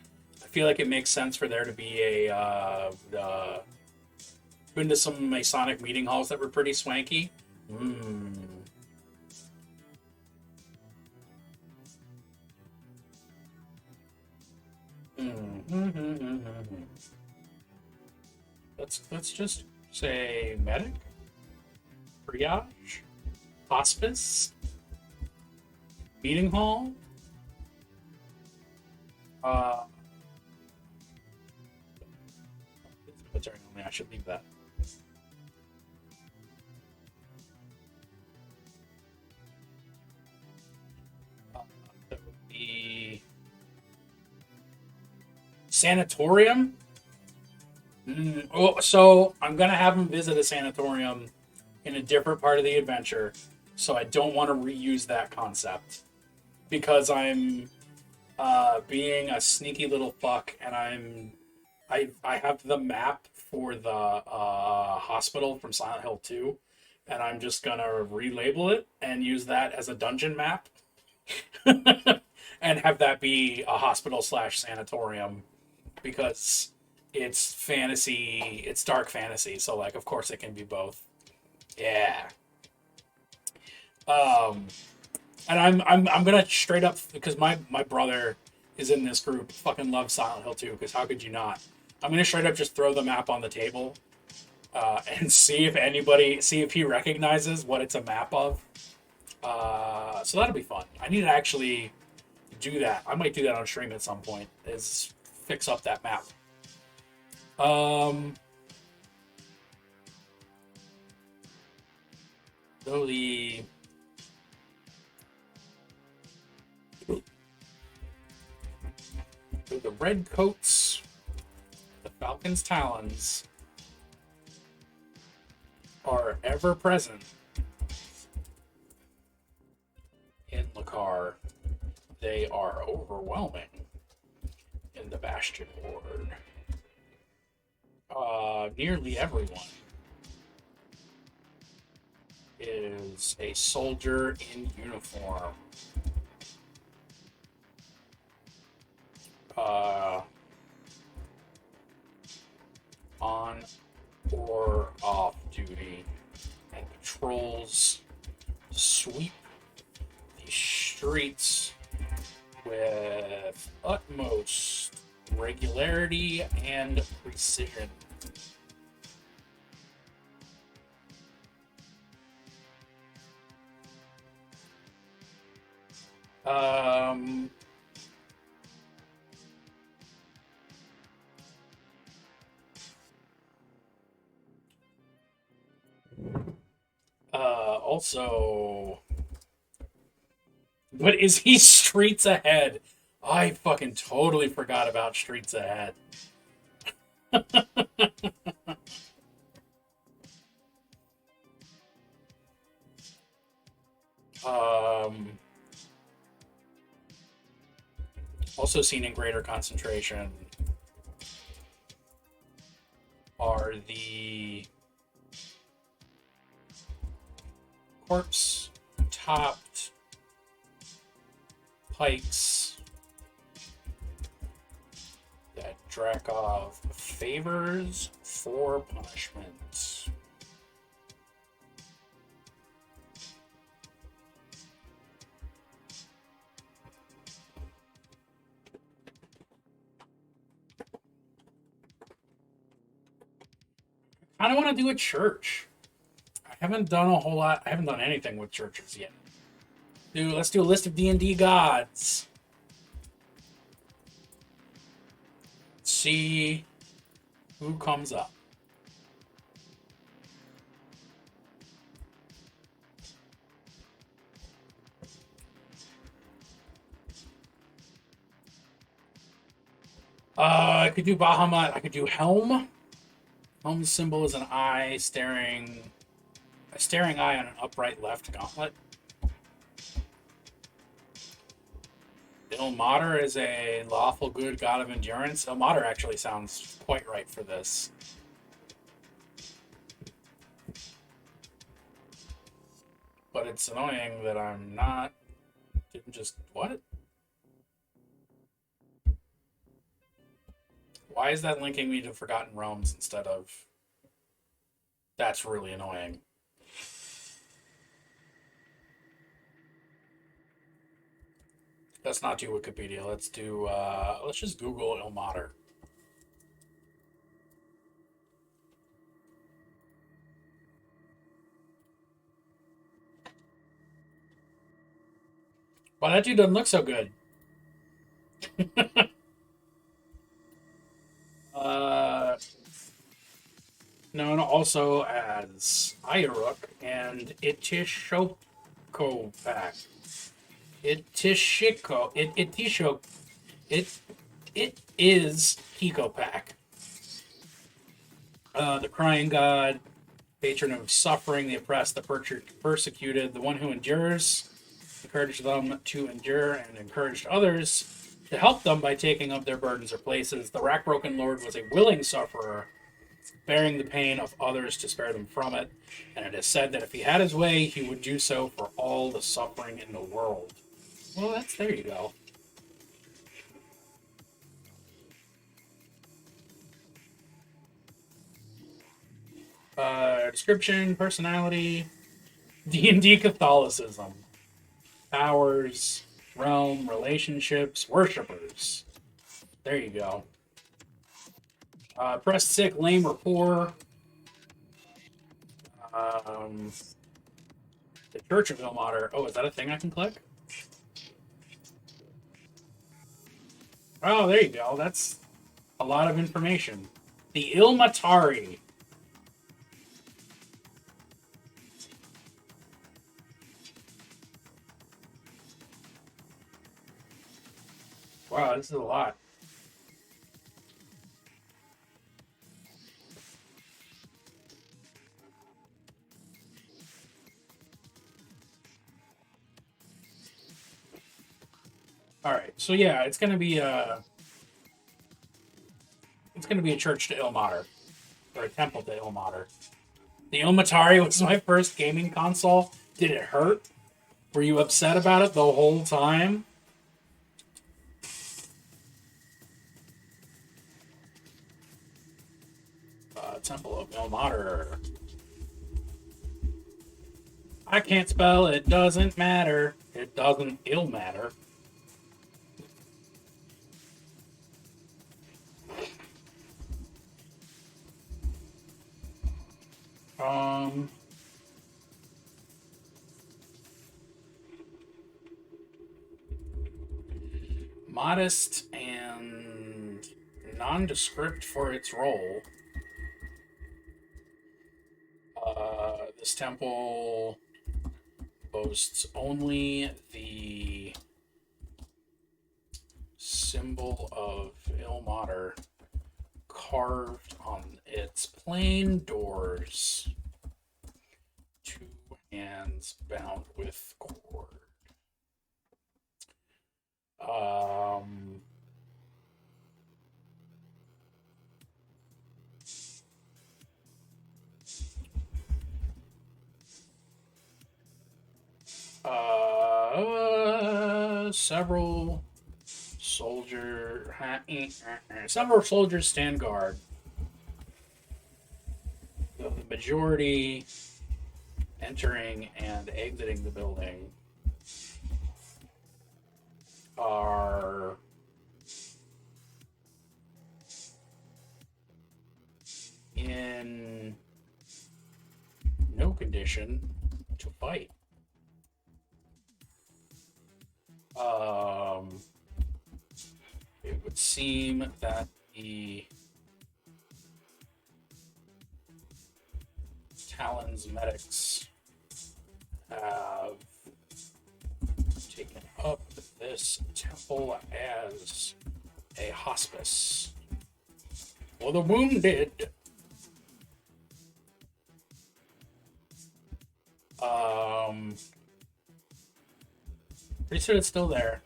I feel like it makes sense for there to be a been to some Masonic meeting halls that were pretty swanky. Mm. Mm. Let's just say medic, triage, hospice, meeting hall. Uh, Military only. I should leave that. That would be sanatorium. Oh, so I'm gonna have him visit a sanatorium in a different part of the adventure, so I don't want to reuse that concept because I'm being a sneaky little fuck, and I have the map for the hospital from Silent Hill 2, and I'm just gonna relabel it and use that as a dungeon map, and have that be a hospital slash sanatorium because it's fantasy, it's dark fantasy, so like of course it can be both. Yeah. Um, and I'm gonna straight up because my brother is in this group. Fucking loves Silent Hill 2 because how could you not? I'm gonna straight up just throw the map on the table and see if he recognizes what it's a map of. So that'll be fun. I need to actually do that. I might do that on stream at some point. Is fix up that map. Um, so the red coats, the Falcon's talons are ever present in Lekar. They are overwhelming in the Bastion Ward. Nearly everyone is a soldier in uniform. On or off duty, and patrols sweep the streets with utmost regularity and precision. Um, also, but is he streets ahead? I fucking totally forgot about streets ahead. Um, also seen in greater concentration are the corpse topped pikes Drakov favors for punishment. I don't want to do a church. I haven't done a whole lot. I haven't done anything with churches yet. Dude, let's do a list of D&D gods. See who comes up. I could do Bahamut. I could do Helm. Helm's symbol is an eye staring, a staring eye on an upright left gauntlet. Ilmater is a lawful good god of endurance. Ilmater actually sounds quite right for this. But it's annoying that I'm not... Didn't just... What? Why is that linking me to Forgotten Realms instead of... That's really annoying. Let's not do Wikipedia. Let's do... let's just Google Ilmater. Well, that dude doesn't look so good. Known also as Ayuruk and Itishoko Pack. It is Hiko Pack. The crying god, patron of suffering, the oppressed, the persecuted, the one who endures, encouraged them to endure and encouraged others to help them by taking up their burdens or places. The rack-broken lord was a willing sufferer, bearing the pain of others to spare them from it, and it is said that if he had his way, he would do so for all the suffering in the world. Well, there you go. Description, personality, D&D Catholicism, powers, realm, relationships, worshippers. There you go. Oppressed, sick, lame, or poor. The Church of Ilmater. Oh, is that a thing I can click? Oh, there you go. That's a lot of information. The Ilmatari. Wow, this is a lot. All right, so yeah, it's gonna be a church to Ilmater, or a temple to Ilmater. The Ilmatari was my first gaming console. Did it hurt? Were you upset about it the whole time? Temple of Ilmater. I can't spell. It doesn't matter. It doesn't ill matter. Modest and nondescript for its role. This temple boasts only the symbol of Ilmater carved on its plain doors. 2 hands bound with cord. Several Soldier. Some of our soldiers stand guard. The majority entering and exiting the building are in no condition to fight. It would seem that the Talon's medics have taken up this temple as a hospice for the wounded. Priesthood is still there.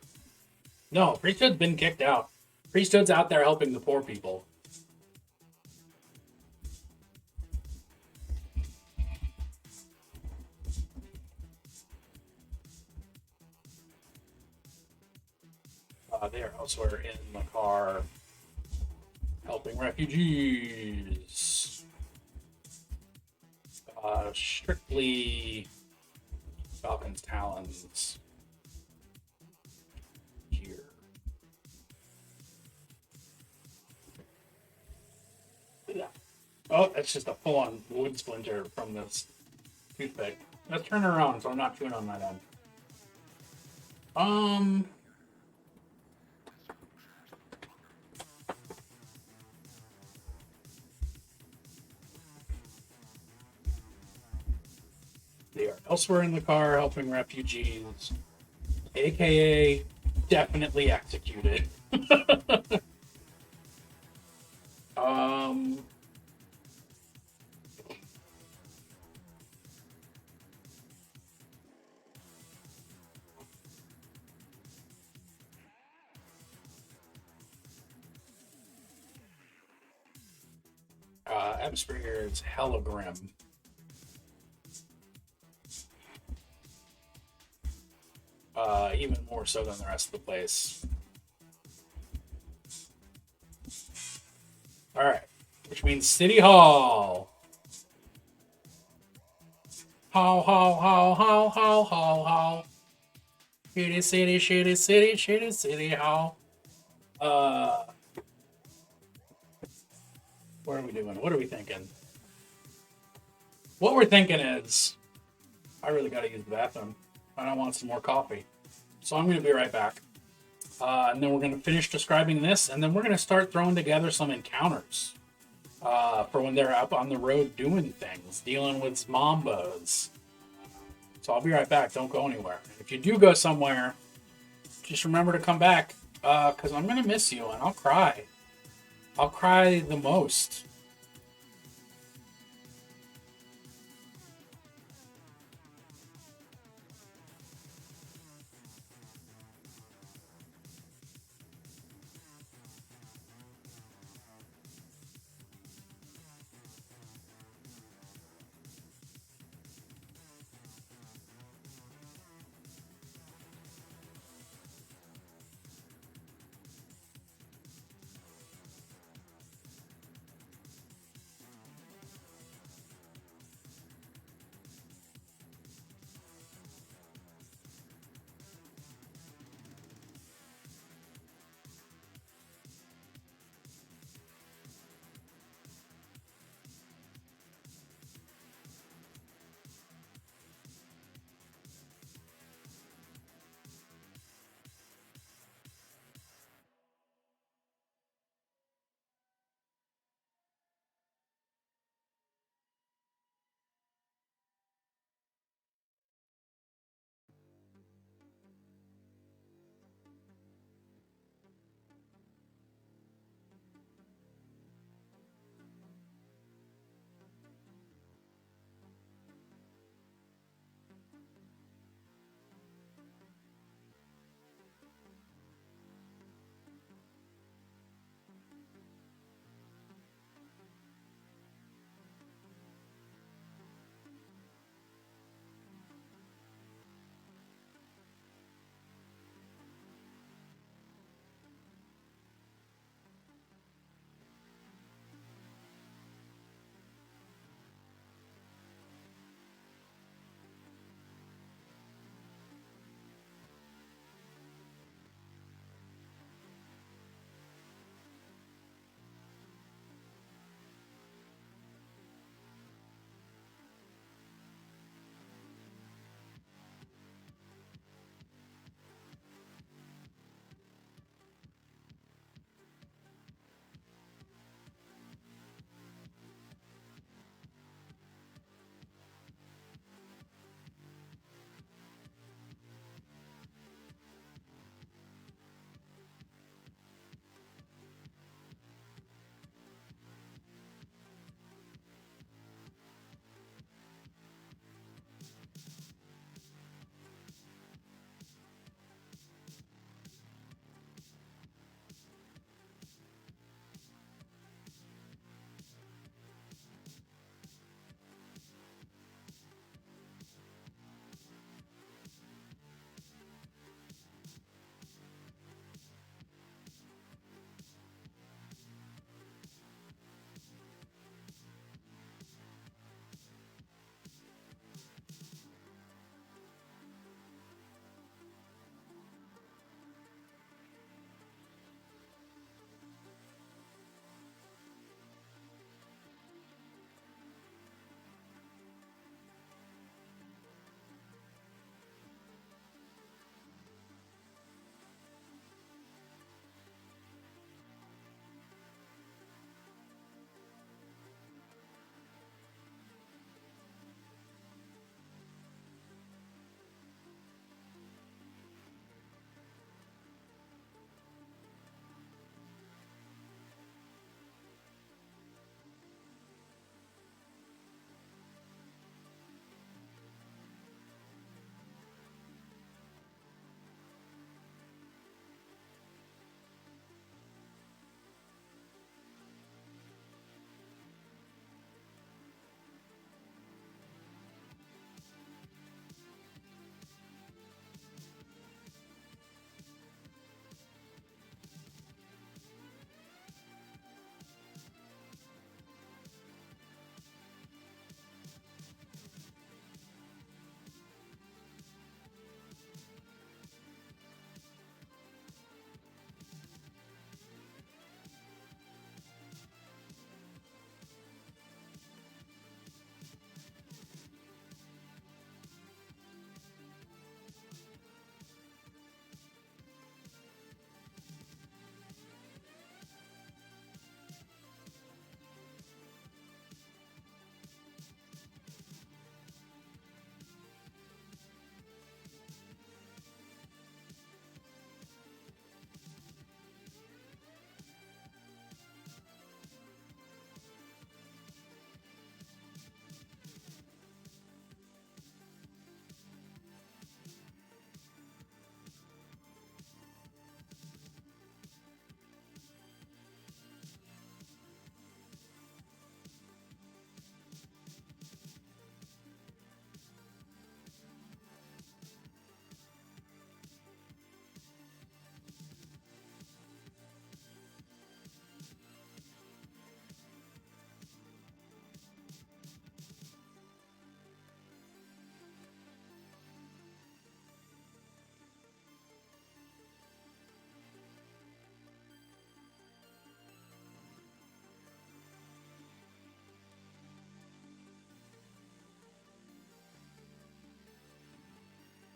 No, Priesthood's been kicked out. Priesthood's out there helping the poor people. They are elsewhere in Lekar helping refugees. Strictly Falcon's Talons here. Yeah. Oh, that's just a full-on wood splinter from this toothpick. Let's turn it around so I'm not chewing on that end. They are elsewhere in the car helping refugees, aka definitely executed. Atmosphere is hella grim. Even more so than the rest of the place. Alright, which means City Hall. Hall. City Hall. What are we doing? What are we thinking? What we're thinking is, I really gotta use the bathroom. I don't want some more coffee. So I'm gonna be right back. And then we're gonna finish describing this, and then we're gonna start throwing together some encounters. For when they're up on the road doing things, dealing with Mambos. So I'll be right back. Don't go anywhere. If you do go somewhere, just remember to come back, because I'm going to miss you, and I'll cry. I'll cry the most.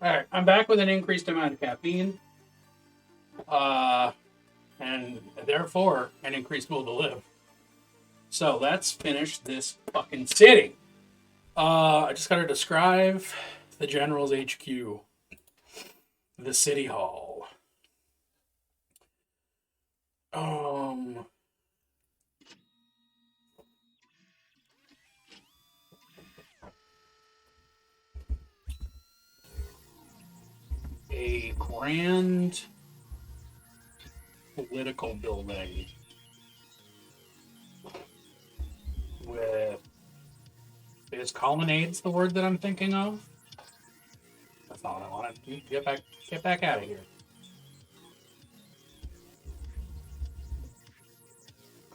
All right, I'm back with an increased amount of caffeine, and therefore an increased will to live. So let's finish this fucking city. I just gotta describe the General's HQ, the City Hall. Um, a grand political building with, is colonnades the word that I'm thinking of? That's not what I wanted. Get back out of here.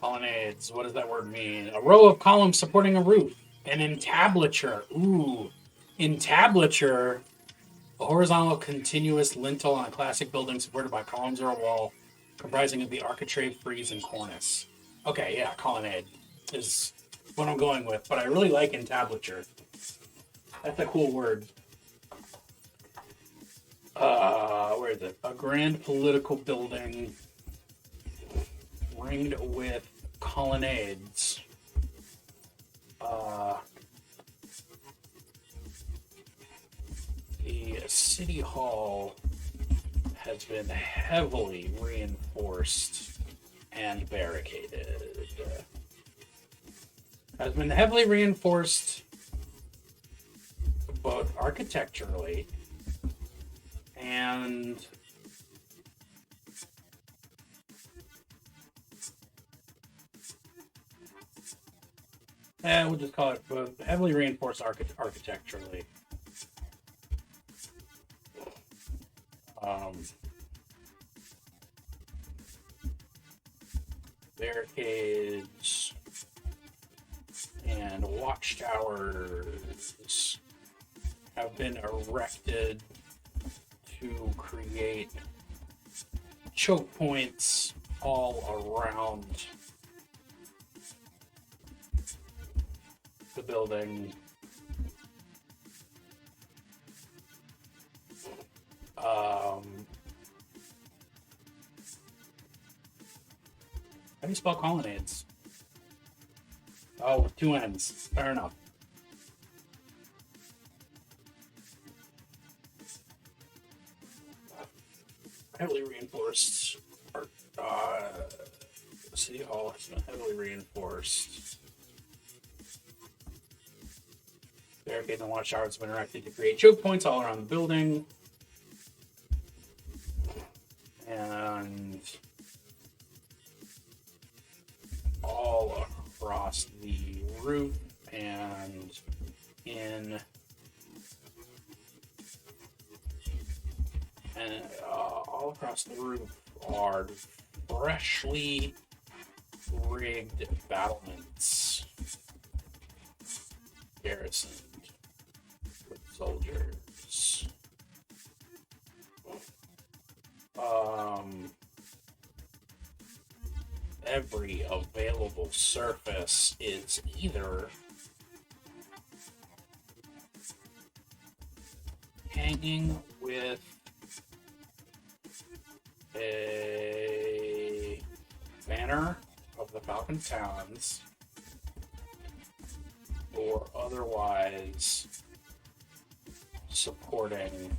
Colonnades. What does that word mean? A row of columns supporting a roof. An entablature. Ooh, entablature. A horizontal continuous lintel on a classic building supported by columns or a wall, comprising of the architrave, frieze, and cornice. Okay, yeah, colonnade is what I'm going with, but I really like entablature. That's a cool word. Where is it? A grand political building ringed with colonnades. The city hall has been heavily reinforced and barricaded. Has been heavily reinforced both architecturally and we'll just call it both heavily reinforced architecturally. Barricades and watchtowers have been erected to create choke points all around the building. How do you spell colonnades? Oh, two N's. Fair enough. Heavily reinforced. City Hall has been heavily reinforced. Barricades and watchtowers have been erected to create choke points all around the building. And all across the roof and in and all across the roof are freshly rigged battlements garrisoned with soldiers. Every available surface is either hanging with a banner of the Falcon Talons or otherwise supporting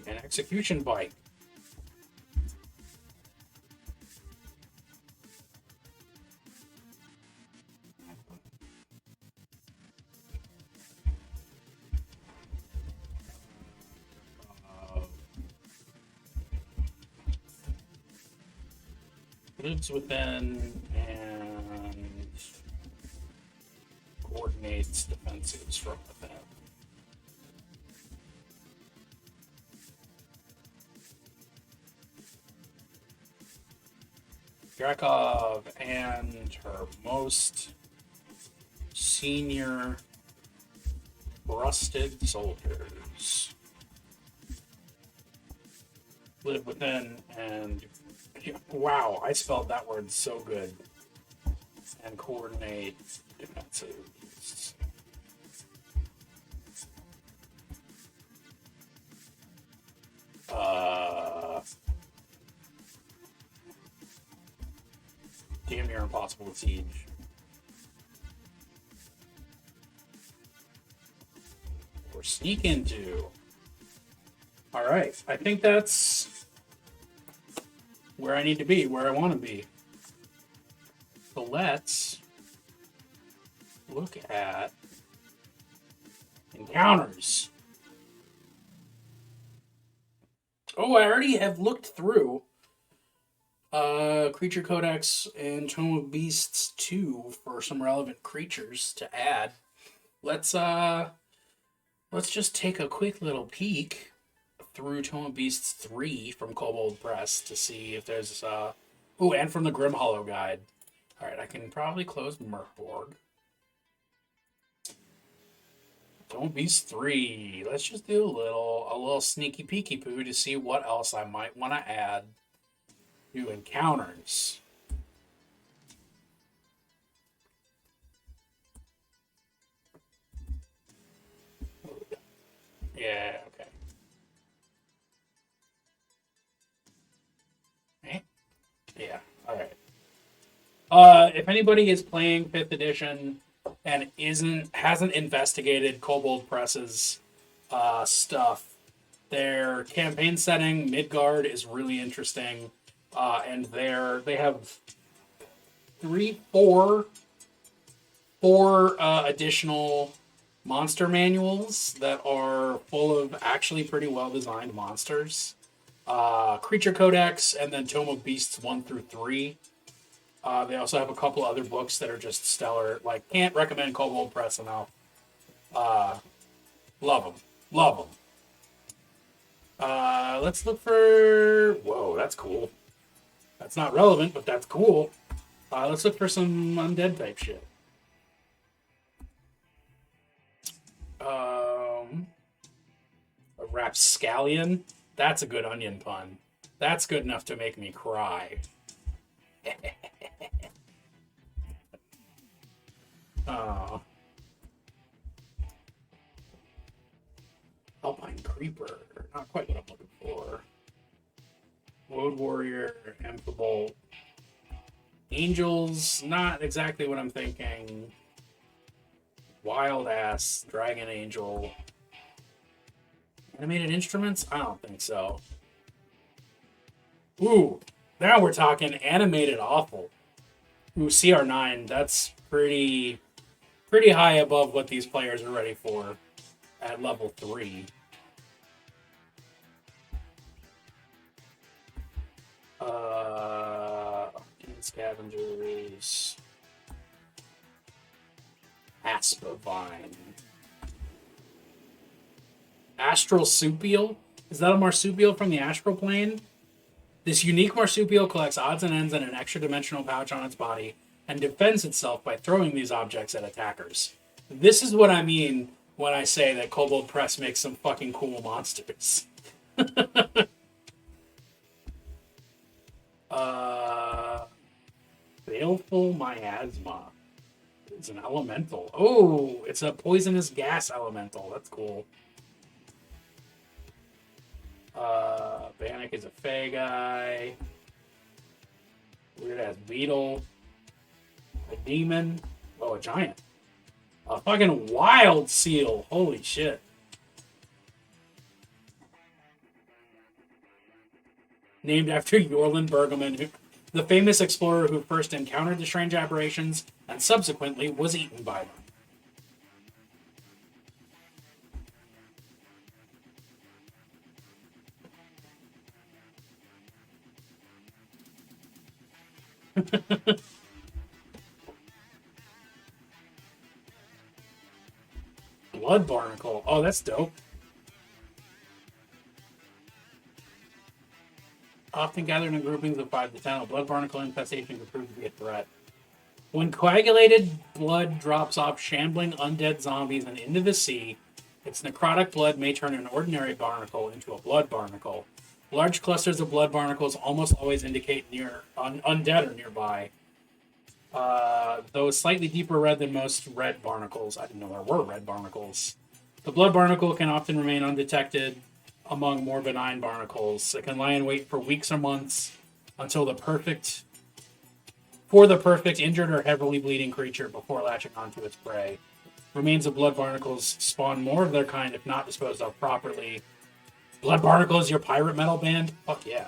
an execution bike. Lives within and coordinates defensives from within. Drakov and her most senior rusted soldiers live within and wow, I spelled that word so good. and coordinate defenses. Damn near impossible to siege. Or sneak into. Alright, I think that's where I need to be, where I want to be. So let's look at encounters. Oh, I already have looked through Creature Codex and Tome of Beasts 2 for some relevant creatures to add. Let's just take a quick little peek through Tome of Beasts 3 from Kobold Press to see if there's oh, and from the Grim Hollow Guide. Alright, I can probably close Merkborg. Tome of Beasts 3. Let's just do a little sneaky peeky poo to see what else I might want to add to encounters. Yeah, okay. Yeah, alright. If anybody is playing 5th edition and hasn't investigated Kobold Press's stuff, their campaign setting, Midgard, is really interesting. And they have four additional monster manuals that are full of actually pretty well designed monsters. Creature Codex, and then Tome of Beasts 1 through 3. They also have a couple other books that are just stellar. Like, can't recommend Kobold Press enough. Love them. Love them. Let's look for... Whoa, that's cool. That's not relevant, but that's cool. Let's look for some undead type shit. A rapscallion. That's a good onion pun. That's good enough to make me cry. Alpine Creeper. Not quite what I'm looking for. Woad Warrior, Amphibolt. Angels, not exactly what I'm thinking. Wild Ass, Dragon Angel. Animated Instruments? I don't think so. Ooh, now we're talking animated awful. Ooh, CR9, that's pretty high above what these players are ready for at level 3. Scavengers. Aspavine. Astral Supial? Is that a marsupial from the astral plane? This unique marsupial collects odds and ends in an extra-dimensional pouch on its body and defends itself by throwing these objects at attackers. This is what I mean when I say that Kobold Press makes some fucking cool monsters. Baleful Miasma. It's an elemental. Oh, it's a poisonous gas elemental. That's cool. Bannock is a Fey guy. Weird ass beetle. A demon. Oh, a giant. A fucking wild seal. Holy shit. Named after Jorlin Bergman, the famous explorer who first encountered the strange aberrations and subsequently was eaten by them. Blood Barnacle. Oh, that's dope. Often gathered in groupings of 5 to 10, a blood barnacle infestation can prove to be a threat. When coagulated blood drops off shambling undead zombies and into the sea, its necrotic blood may turn an ordinary barnacle into a blood barnacle. Large clusters of blood barnacles almost always indicate undead are nearby. Though slightly deeper red than most red barnacles. I didn't know there were red barnacles. The blood barnacle can often remain undetected among more benign barnacles. It can lie in wait for weeks or months until the perfect injured or heavily bleeding creature before latching onto its prey. Remains of blood barnacles spawn more of their kind if not disposed of properly. Blood Barnacle is your pirate metal band? Fuck yeah.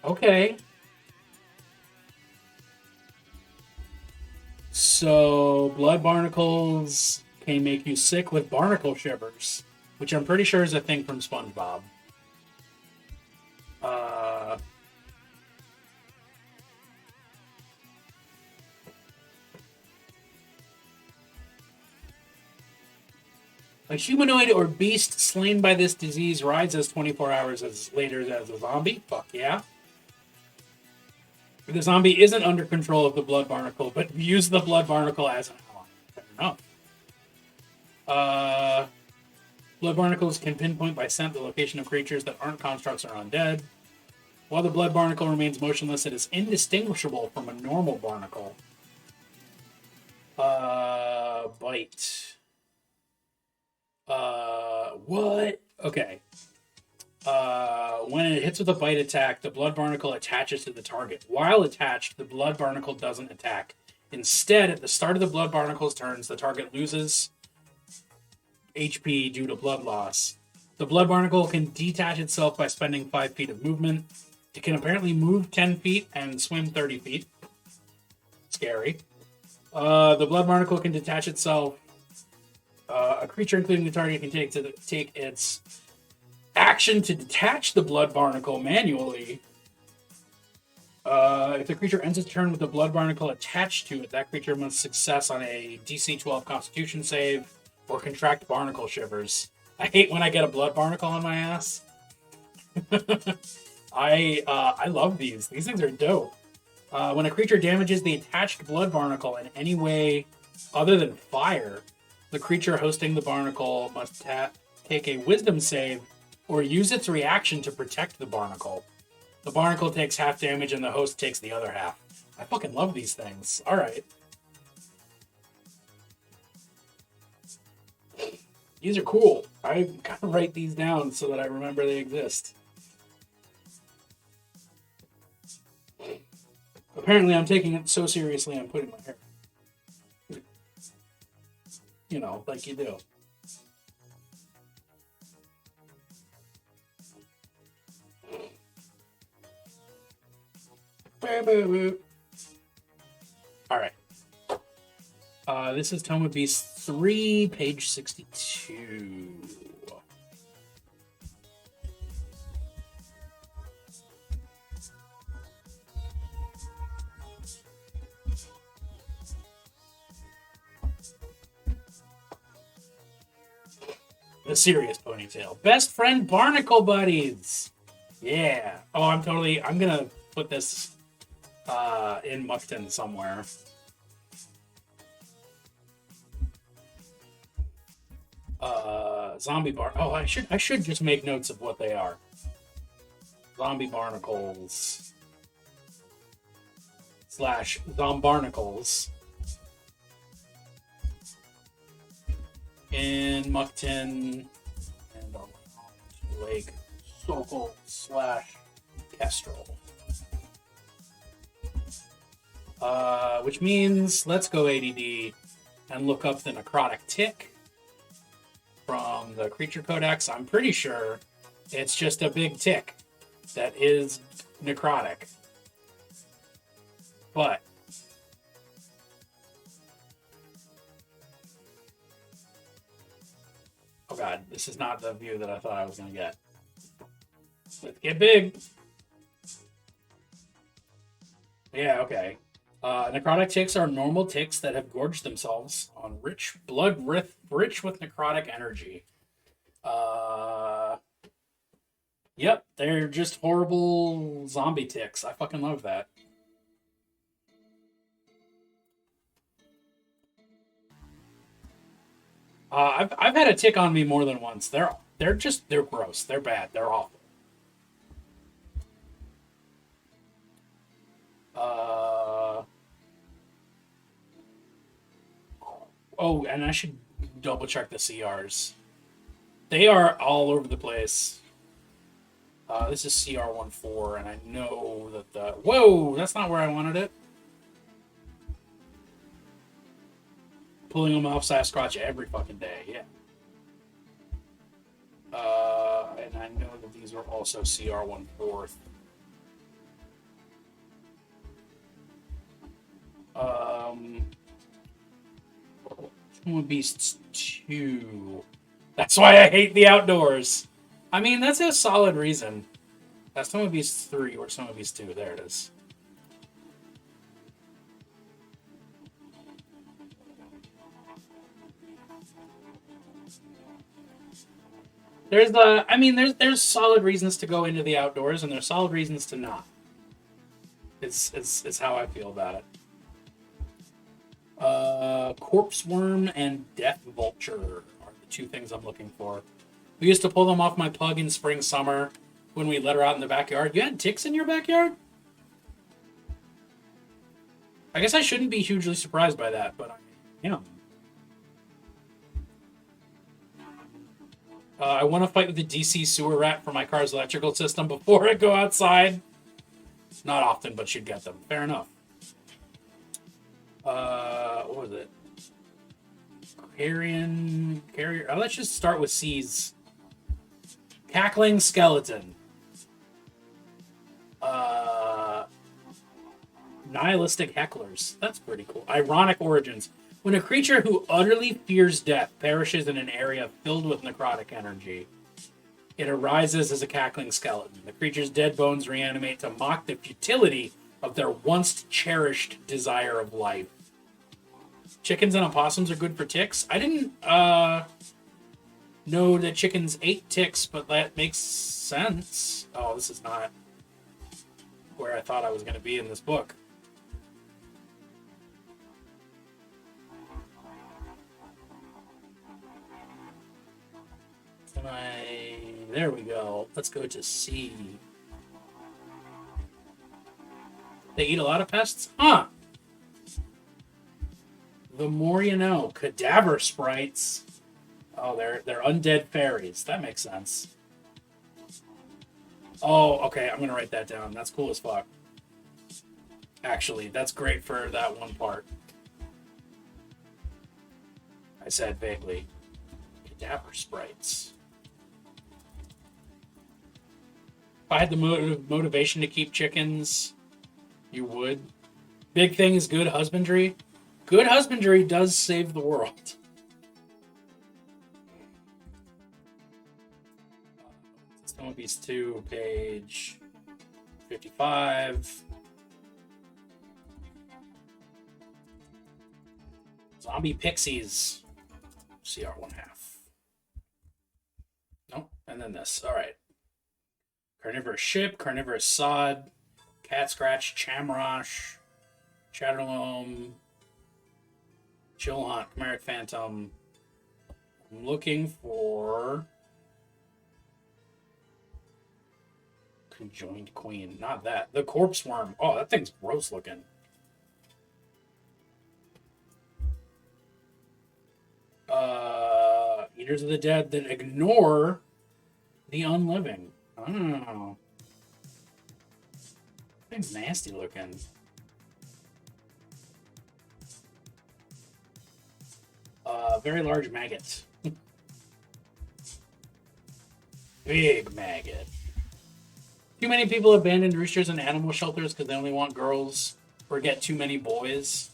Okay. So, blood barnacles can make you sick with barnacle shivers, which I'm pretty sure is a thing from SpongeBob. A humanoid or beast slain by this disease rides as 24 hours as later as a zombie. Fuck yeah. The zombie isn't under control of the blood barnacle, but views the blood barnacle as an ally. Fair enough. Blood barnacles can pinpoint by scent the location of creatures that aren't constructs or undead. While the blood barnacle remains motionless, it is indistinguishable from a normal barnacle. Bite. What? Okay. When it hits with a bite attack, the blood barnacle attaches to the target. While attached, the blood barnacle doesn't attack. Instead, at the start of the blood barnacle's turns, the target loses HP due to blood loss. The blood barnacle can detach itself by spending 5 feet of movement. It can apparently move 10 feet and swim 30 feet. Scary. The blood barnacle can detach itself. A creature, including the target, can take its action to detach the blood barnacle manually. If the creature ends its turn with the blood barnacle attached to it, that creature must success on a DC 12 Constitution save or contract barnacle shivers. I hate when I get a blood barnacle on my ass. I love these. These things are dope. When a creature damages the attached blood barnacle in any way other than fire, the creature hosting the barnacle must take a wisdom save or use its reaction to protect the barnacle. The barnacle takes half damage and the host takes the other half. I fucking love these things. All right. These are cool. I gotta write these down so that I remember they exist. Apparently, I'm taking it so seriously, I'm putting my hair. You know, like you do. All right. This is Tome of Beasts 3, page 62. The serious ponytail. Best friend barnacle buddies. Yeah. Oh, I'm gonna put this in Muckton somewhere. Zombie bar. Oh, I should just make notes of what they are. Zombie barnacles / zombarnacles in Muckton and Lake Sokol / Kestrel. Which means let's go ADD and look up the necrotic tick from the creature codex. I'm pretty sure it's just a big tick that is necrotic. But oh god, this is not the view that I thought I was going to get. Let's get big. Yeah, okay. Necrotic ticks are normal ticks that have gorged themselves on rich with necrotic energy. Yep, they're just horrible zombie ticks. I fucking love that. I've had a tick on me more than once. They're gross. They're bad. They're awful. Oh, and I should double check the CRs. They are all over the place. This is CR14, and I know that the... Whoa! That's not where I wanted it. Pulling them off Sasquatch every fucking day, yeah. And I know that these are also CR14. Beasts 2. That's why I hate the outdoors. I mean, that's a solid reason. That's Stone Beasts 3 or Stone Beasts 2. There it is. There's solid reasons to go into the outdoors, and there's solid reasons to not. It's how I feel about it. Corpse Worm and Death Vulture are the two things I'm looking for. We used to pull them off my pug in spring, summer when we let her out in the backyard. You had ticks in your backyard? I guess I shouldn't be hugely surprised by that, but I am. I want to fight with the DC sewer rat for my car's electrical system before I go outside. Not often, but should get them. Fair enough. What was it? Carrier. Let's just start with C's. Cackling skeleton. Nihilistic hecklers. That's pretty cool. Ironic origins. When a creature who utterly fears death perishes in an area filled with necrotic energy, it arises as a cackling skeleton. The creature's dead bones reanimate to mock the futility of their once cherished desire of life. Chickens and opossums are good for ticks. I didn't know that chickens ate ticks, but that makes sense. Oh, this is not where I thought I was going to be in this book. There we go. Let's go to C. They eat a lot of pests? Huh. The more you know. Cadaver sprites. Oh, they're undead fairies. That makes sense. Oh, okay. I'm going to write that down. That's cool as fuck. Actually, that's great for that one part. I said vaguely. Cadaver sprites. If I had the motivation to keep chickens, you would. Big thing is good husbandry. Good husbandry does save the world. Stone Beast 2, page 55. Zombie pixies. CR1 half. Nope. And then this. All right. Carnivorous ship, carnivorous sod, cat scratch, chamrosh, chatterloam, chillhaunt, chimeric phantom. I'm looking for conjoined queen. Not that. The corpse worm. Oh, that thing's gross looking. Eaters of the dead that ignore the unliving. Oh. Thing's nasty looking. Very large maggot. Big maggot. Too many people abandon roosters in animal shelters because they only want girls or get too many boys.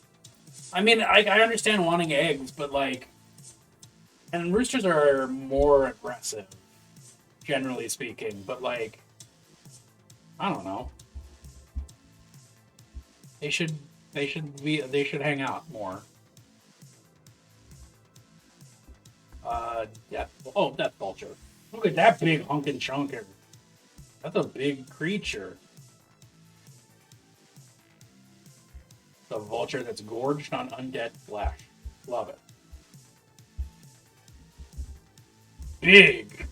I mean, I understand wanting eggs, but like... And roosters are more aggressive, generally speaking, but like... I don't know. They should hang out more. Death Vulture. Look at that big hunkin' chunker. That's a big creature. The vulture that's gorged on undead flesh. Love it. Big!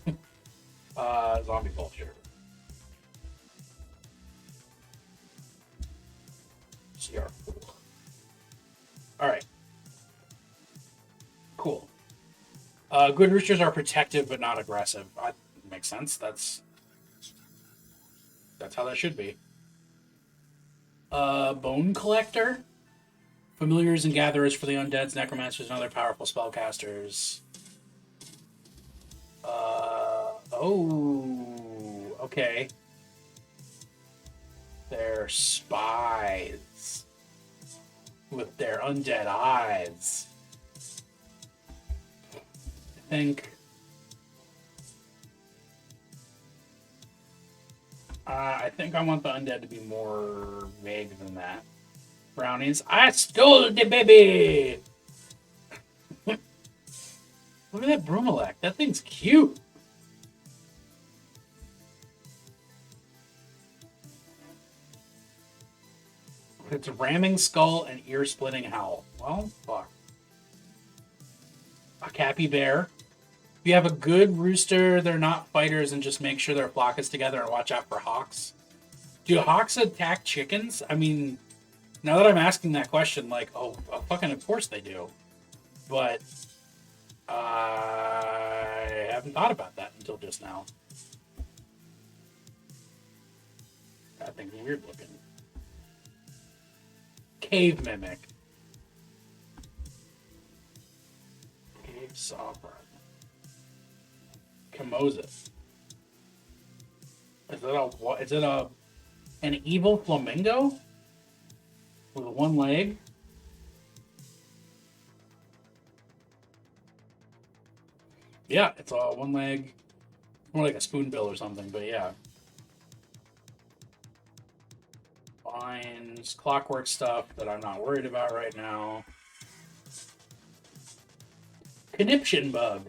Zombie vulture. CR4. Alright. Good roosters are protective but not aggressive. Makes sense. That's how that should be. Bone collector. Familiars and gatherers for the undeads, necromancers, and other powerful spellcasters. Okay. They're spies with their undead eyes. I think I want the undead to be more vague than that. Brownies. I stole the baby! Look at that Brumalek. That thing's cute. It's ramming skull and ear-splitting howl. Well, fuck. A Cappy Bear. If you have a good rooster, they're not fighters, and just make sure their flock is together and watch out for hawks. Do hawks attack chickens? I mean, now that I'm asking that question, like, fucking of course they do. But I haven't thought about that until just now. That thing's weird looking. Cave Mimic. Cave Sovereign. Camozis. Is it an evil flamingo? With one leg? Yeah, it's a one leg. More like a spoonbill or something, but yeah. Vines, clockwork stuff that I'm not worried about right now. Conniption bug.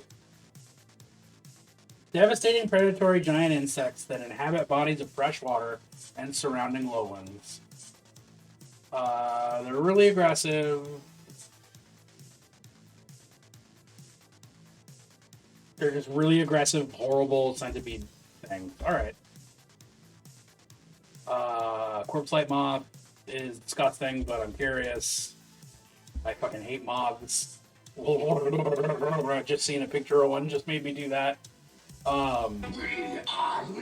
Devastating predatory giant insects that inhabit bodies of fresh water and surrounding lowlands. They're really aggressive. They're just really aggressive, horrible centipede things. Alright. Corpse Light Moth is disgusting, but I'm curious. I fucking hate moths. Just seeing a picture of one just made me do that.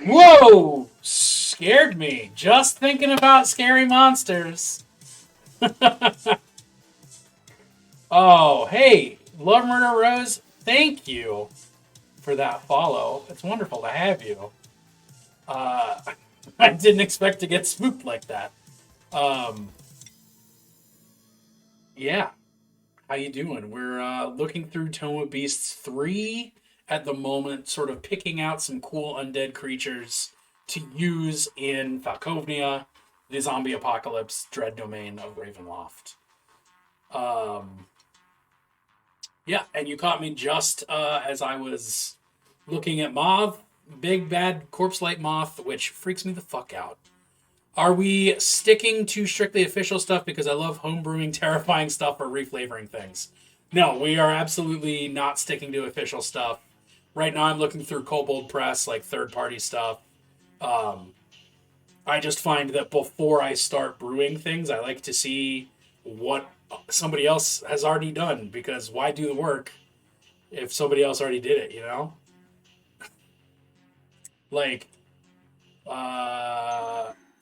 Whoa! Scared me. Just thinking about scary monsters. Oh, hey, Love Murder Rose, thank you for that follow. It's wonderful to have you. I didn't expect to get spooked like that. Yeah. How you doing? We're looking through Tome of Beasts 3 at the moment, sort of picking out some cool undead creatures to use in Falkovnia, the zombie apocalypse dread domain of Ravenloft. Yeah, and you caught me just as I was looking at Moth, big bad corpse light moth, which freaks me the fuck out. Are we sticking to strictly official stuff because I love homebrewing terrifying stuff or reflavoring things? No, we are absolutely not sticking to official stuff. Right now I'm looking through Kobold Press, like third-party stuff. I just find that before I start brewing things, I like to see what somebody else has already done, because why do the work if somebody else already did it, you know? Like,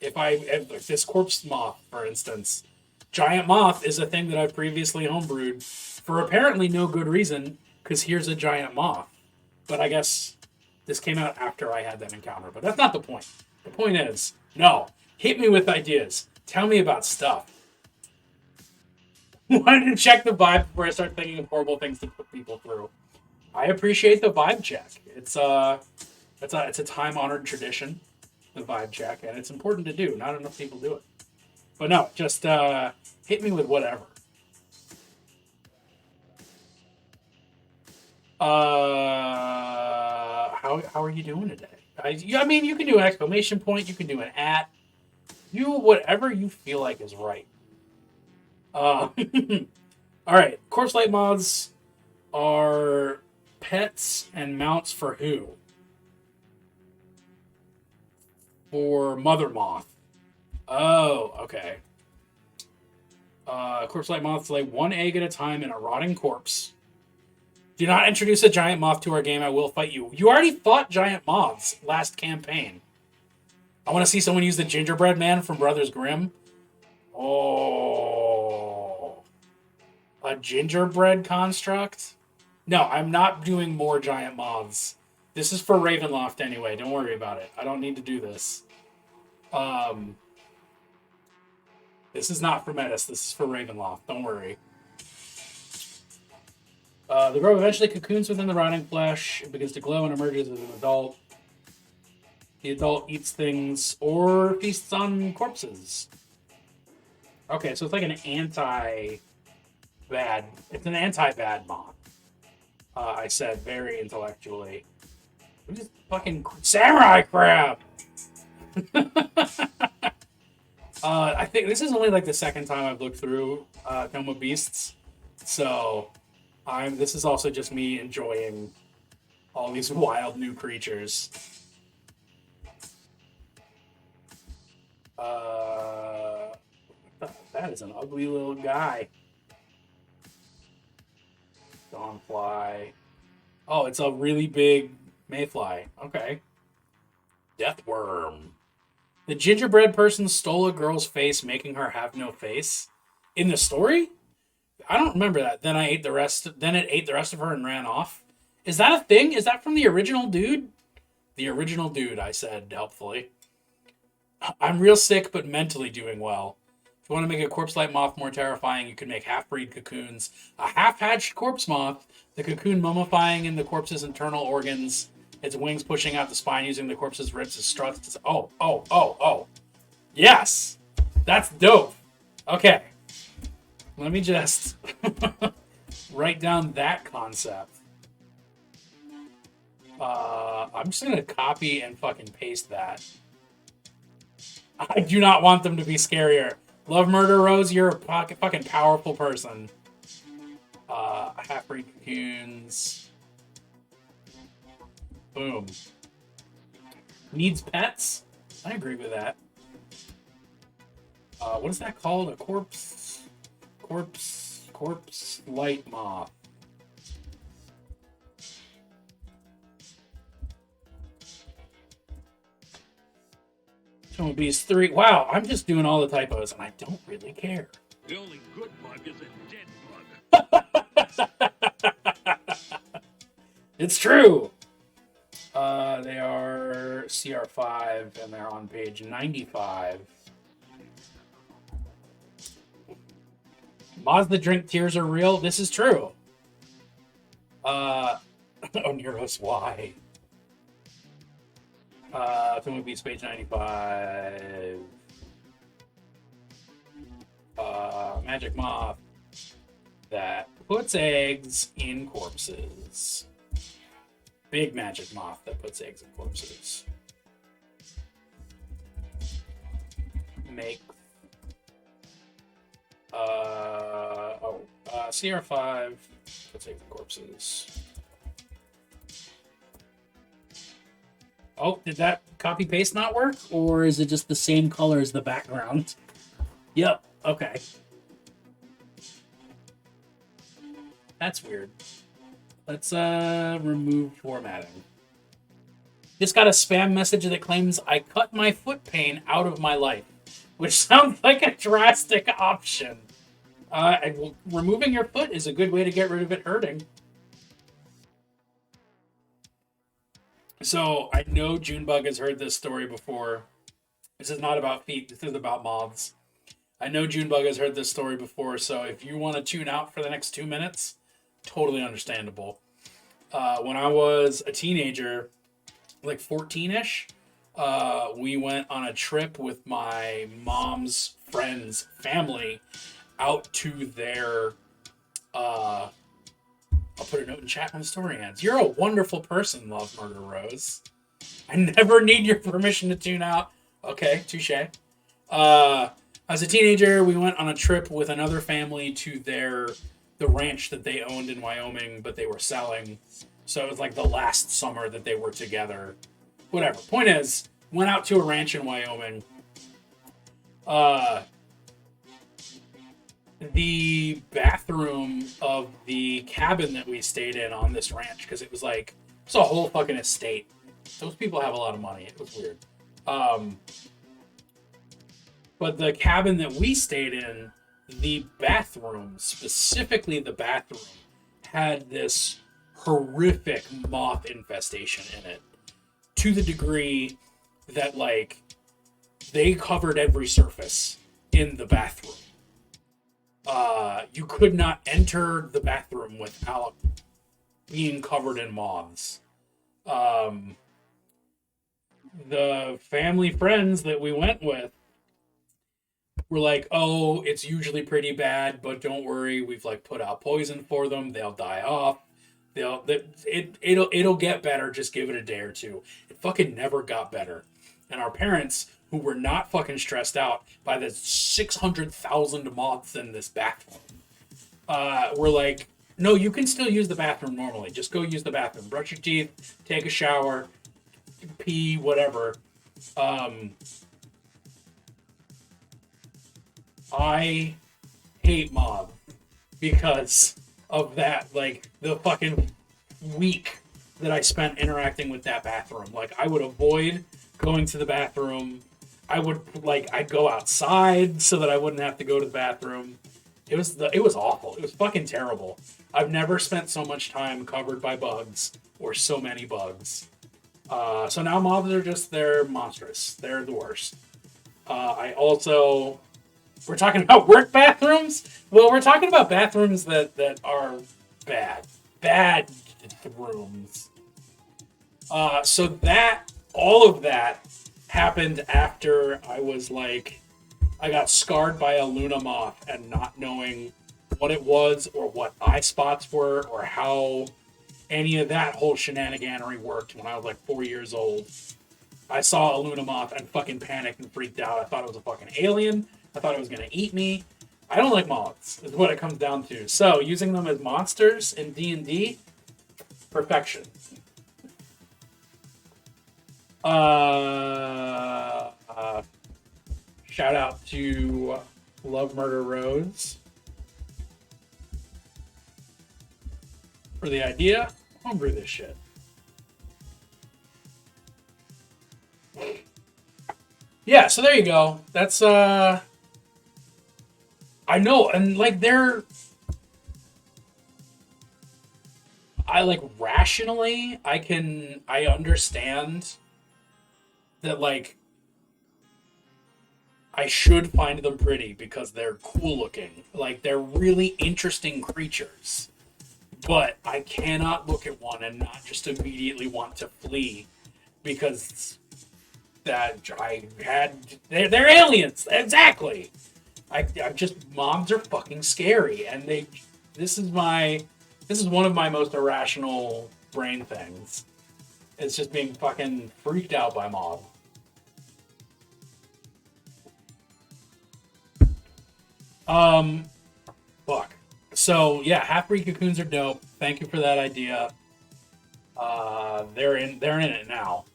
if this corpse moth, for instance, giant moth is a thing that I've previously homebrewed for apparently no good reason, because here's a giant moth. But I guess this came out after I had that encounter. But that's not the point. The point is, no, hit me with ideas. Tell me about stuff. Wanted to check the vibe before I start thinking of horrible things to put people through. I appreciate the vibe check. It's a time-honored tradition, the vibe check, and it's important to do. Not enough people do it. But no, just hit me with whatever. How are you doing today? I mean, you can do an exclamation point. You can do an @ Do whatever you feel like is right. All right. Corpse light moths are pets and mounts for who? For mother moth. Oh, okay. Corpse light moths lay one egg at a time in a rotting corpse. Do not introduce a giant moth to our game. I will fight you. You already fought giant moths last campaign. I want to see someone use the gingerbread man from Brothers Grimm. Oh. A gingerbread construct? No, I'm not doing more giant moths. This is for Ravenloft anyway. Don't worry about it. I don't need to do this. This is not for Metis. This is for Ravenloft. Don't worry. The grove eventually cocoons within the rotting flesh. It begins to glow and emerges as an adult. The adult eats things or feasts on corpses. Okay, so it's like an anti-bad. It's an anti-bad moth. I said very intellectually. What is fucking samurai crab? I think this is only like the second time I've looked through Tome of Beasts, so this is also just me enjoying all these wild new creatures. That is an ugly little guy. Dawnfly. Oh, it's a really big mayfly. Okay. Deathworm. The gingerbread person stole a girl's face, making her have no face. In the story? I don't remember that. Then it ate the rest of her and ran off. Is that a thing? Is that from the original dude? The original dude, I said helpfully. I'm real sick, but mentally doing well. If you want to make a corpse-like moth more terrifying, you could make half-breed cocoons. A half-hatched corpse moth, the cocoon mummifying in the corpse's internal organs, its wings pushing out the spine using the corpse's ribs as struts. Oh. Yes! That's dope. Okay. Let me just write down that concept. I'm just going to copy and fucking paste that. I do not want them to be scarier. Love Murder Rose, you're a fucking powerful person. Half-breed cocoons. Boom. Needs pets? I agree with that. What is that called? A corpse light moth. Tome of Beasts 3. Wow, I'm just doing all the typos and I don't really care. The only good bug is a dead bug. It's true. They are CR5 and they're on page 95. Moths that drink tears are real. This is true. Oneros, why? Tome of Beasts, page 95. Magic moth that puts eggs in corpses. Big magic moth that puts eggs in corpses. Make CR5 puts eggs in corpses. Oh, did that copy paste not work? Or is it just the same color as the background? Yep, okay. That's weird. Let's remove formatting. Just got a spam message that claims I cut my foot pain out of my life, which sounds like a drastic option. Removing your foot is a good way to get rid of it hurting. So I know Junebug has heard this story before. This is not about feet. This is about moths. I know Junebug has heard this story before, so if you want to tune out for the next 2 minutes, totally understandable. When I was a teenager, like 14-ish, we went on a trip with my mom's friend's family out to their... I'll put a note in chat when the story ends. You're a wonderful person, Love Murder Rose. I never need your permission to tune out. Okay, touche. As a teenager, we went on a trip with another family to the ranch that they owned in Wyoming, but they were selling. So it was like the last summer that they were together. Whatever. Point is, went out to a ranch in Wyoming. the bathroom of the cabin that we stayed in on this ranch, because it was like it's a whole fucking estate. Those people have a lot of money. It was weird. Um, but the cabin that we stayed in, the bathroom, specifically the bathroom, had this horrific moth infestation in it, to the degree that like they covered every surface in the bathroom. You could not enter the bathroom without being covered in moths. The family friends that we went with were like, "Oh, it's usually pretty bad, but don't worry, we've like put out poison for them. They'll die off. It'll get better. Just give it a day or two." It fucking never got better, and our parents, who were not fucking stressed out by the 600,000 moths in this bathroom, were like, "No, you can still use the bathroom normally. Just go use the bathroom. Brush your teeth, take a shower, pee, whatever." I hate mob because of that. Like the fucking week that I spent interacting with that bathroom. Like I would avoid going to the bathroom. I'd go outside so that I wouldn't have to go to the bathroom. It was awful. It was fucking terrible. I've never spent so much time covered by bugs or so many bugs. So now mobs are they're monstrous. They're the worst. We're talking about work bathrooms? Well, we're talking about bathrooms that are bad. Bad rooms. So all of that happened after I got scarred by a Luna moth and not knowing what it was or what eye spots were or how any of that whole shenaniganery worked when I was like 4 years old. I saw a Luna moth and fucking panicked and freaked out. I thought it was a fucking alien. I thought it was going to eat me. I don't like moths, is what it comes down to. So, using them as monsters in D&D, perfection. Shout out to Love Murder Rose for the idea. Homebrew this shit. Yeah, so there you go. That's I know, and like rationally I understand that like I should find them pretty because they're cool looking. Like they're really interesting creatures. But I cannot look at one and not just immediately want to flee because they're aliens. Exactly. Mobs are fucking scary, and this is one of my most irrational brain things. It's just being fucking freaked out by mob. Fuck. So yeah, half-breed cocoons are dope. Thank you for that idea. They're in it now.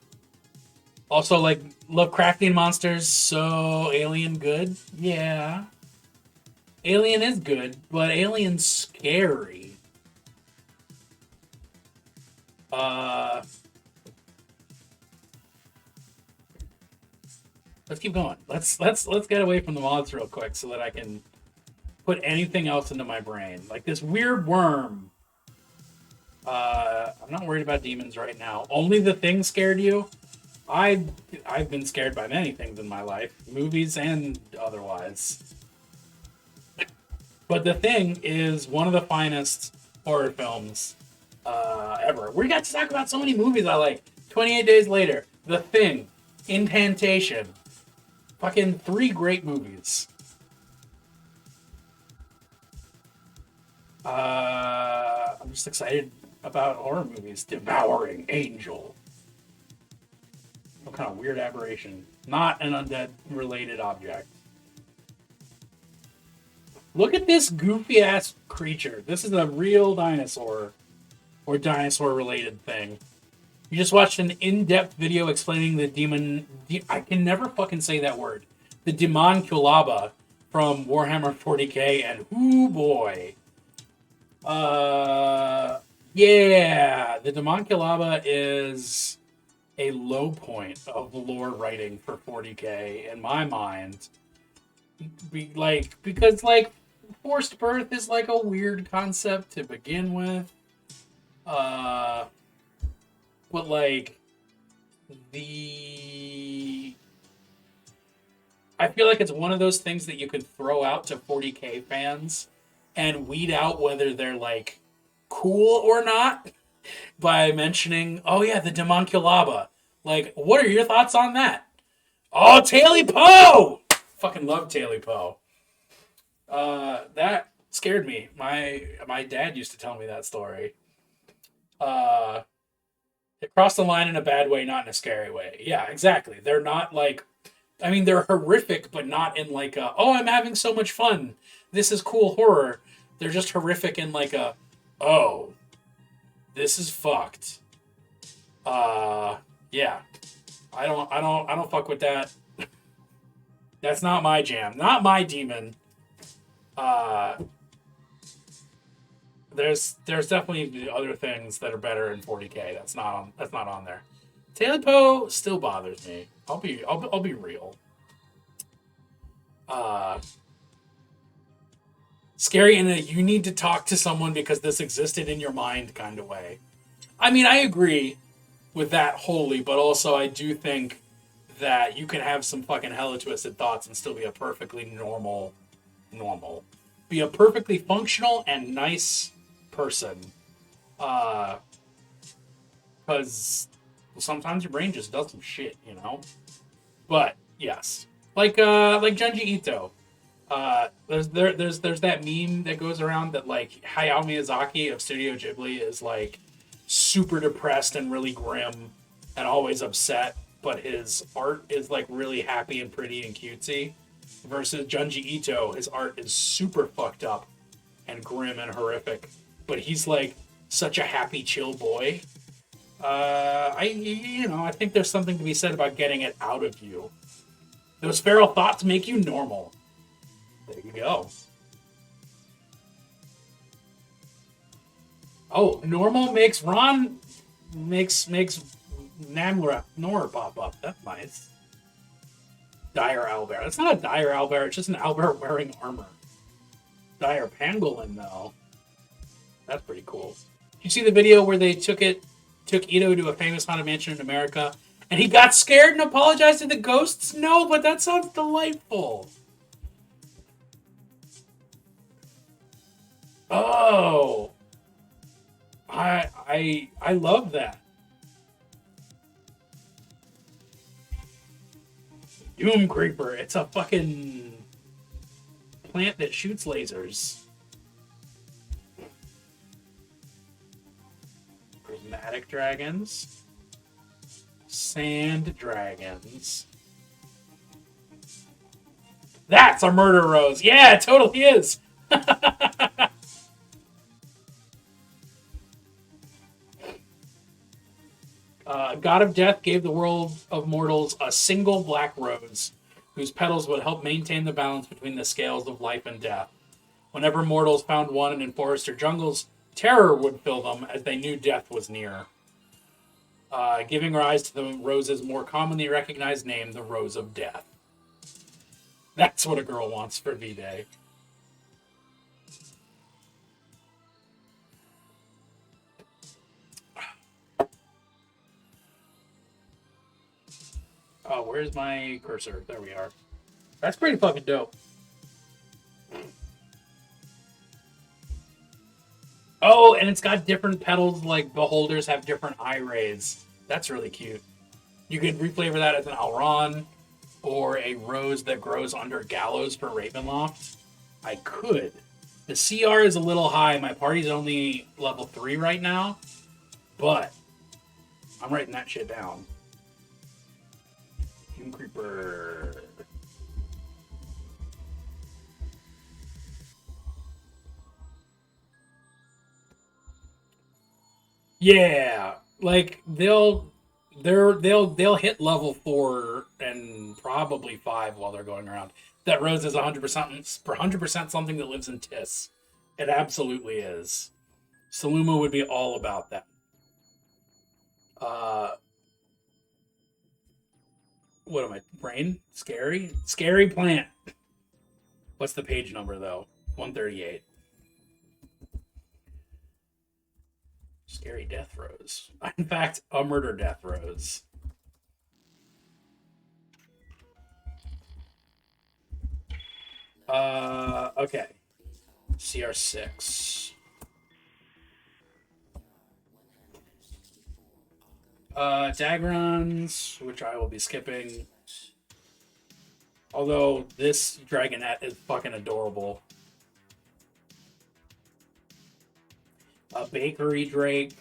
Also, like, Lovecraftian monsters, so Alien good? Yeah. Alien is good, but Alien's scary. Let's keep going. Let's get away from the mods real quick so that I can put anything else into my brain. Like this weird worm. I'm not worried about demons right now. Only the Thing scared you? I've been scared by many things in my life, movies and otherwise. But The Thing is one of the finest horror films ever. We got to talk about so many movies I like. 28 Days Later, The Thing, Incantation. Fucking 3 great movies. I'm just excited about horror movies. Devouring Angel. What kind of weird aberration? Not an undead-related object. Look at this goofy-ass creature. This is a real dinosaur. Or dinosaur-related thing. You just watched an in-depth video explaining the demon... I can never fucking say that word. The Demon Kulaba from Warhammer 40k, and ooh boy. Yeah, the Demonculaba is a low point of lore writing for 40k in my mind. Because forced birth is like a weird concept to begin with. Uh, but the I feel like it's one of those things that you could throw out to 40k fans and weed out whether they're cool or not by mentioning, oh yeah, the Demonculaba. What are your thoughts on that? Oh, Taily Poe! Fucking love Taily Poe. That scared me. My dad used to tell me that story. It crossed the line in a bad way, not in a scary way. Yeah, exactly. They're not they're horrific, but not in oh, I'm having so much fun. This is cool horror. They're just horrific in oh, this is fucked. Yeah. I don't fuck with that. That's not my jam. Not my demon. There's definitely other things that are better in 40k. That's not on there. Taylor Poe still bothers me. I'll be real. Scary in a you need to talk to someone because this existed in your mind kind of way. I mean, I agree with that wholly, but also I do think that you can have some fucking hella twisted thoughts and still be a perfectly normal, be a perfectly functional and nice person. Because sometimes your brain just does some shit, you know. But yes, like Junji Ito. There's that meme that goes around that Hayao Miyazaki of Studio Ghibli is super depressed and really grim and always upset, but his art is really happy and pretty and cutesy. Versus Junji Ito, his art is super fucked up and grim and horrific, but he's such a happy, chill boy. I think there's something to be said about getting it out of you. Those feral thoughts make you normal. There you go. Oh, normal makes Namra Nor pop up. That's nice. Dire owlbear. It's not a dire owlbear. It's just an owlbear wearing armor. Dire pangolin though. That's pretty cool. You see the video where they took Ito to a famous haunted mansion in America, and he got scared and apologized to the ghosts? No, but that sounds delightful. Oh, I love that. Doom Creeper. It's a fucking plant that shoots lasers. Prismatic dragons. Sand dragons. That's a murder rose. Yeah, it totally is. God of Death gave the world of mortals a single black rose, whose petals would help maintain the balance between the scales of life and death. Whenever mortals found one in forests or jungles, terror would fill them as they knew death was near. Giving rise to the rose's more commonly recognized name, the Rose of Death. That's what a girl wants for V-Day. Oh, where's my cursor? There we are. That's pretty fucking dope. Oh, and it's got different petals, beholders have different eye rays. That's really cute. You could reflavor that as an Alron or a rose that grows under gallows for Ravenloft. I could. The CR is a little high. My party's only level 3 right now, but I'm writing that shit down. Doom Creeper. Yeah, they'll hit level 4 and probably 5 while they're going around. that Rose is 100% something that lives in Tis. It absolutely is. Saluma would be all about that. What am I? Brain? Scary? Scary plant. What's the page number, though? 138. Scary death rose. In fact, a murder death rose. Okay. CR6. Dagrons, which I will be skipping. Although this Dragonette is fucking adorable. A Bakery Drake.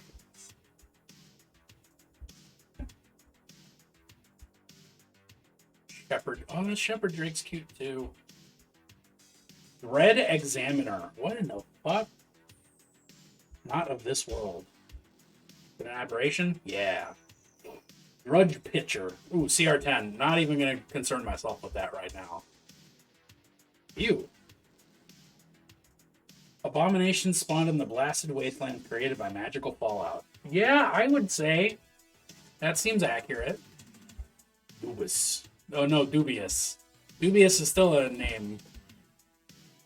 Shepherd. Oh, the Shepherd Drake's cute too. Red Examiner. What in the fuck? Not of this world. An aberration? Yeah. Grudge Pitcher. Ooh, CR10. Not even going to concern myself with that right now. Ew. Abomination spawned in the blasted wasteland created by magical fallout. Yeah, I would say that seems accurate. Dubious. Oh, no, Dubious. Dubious is still a name.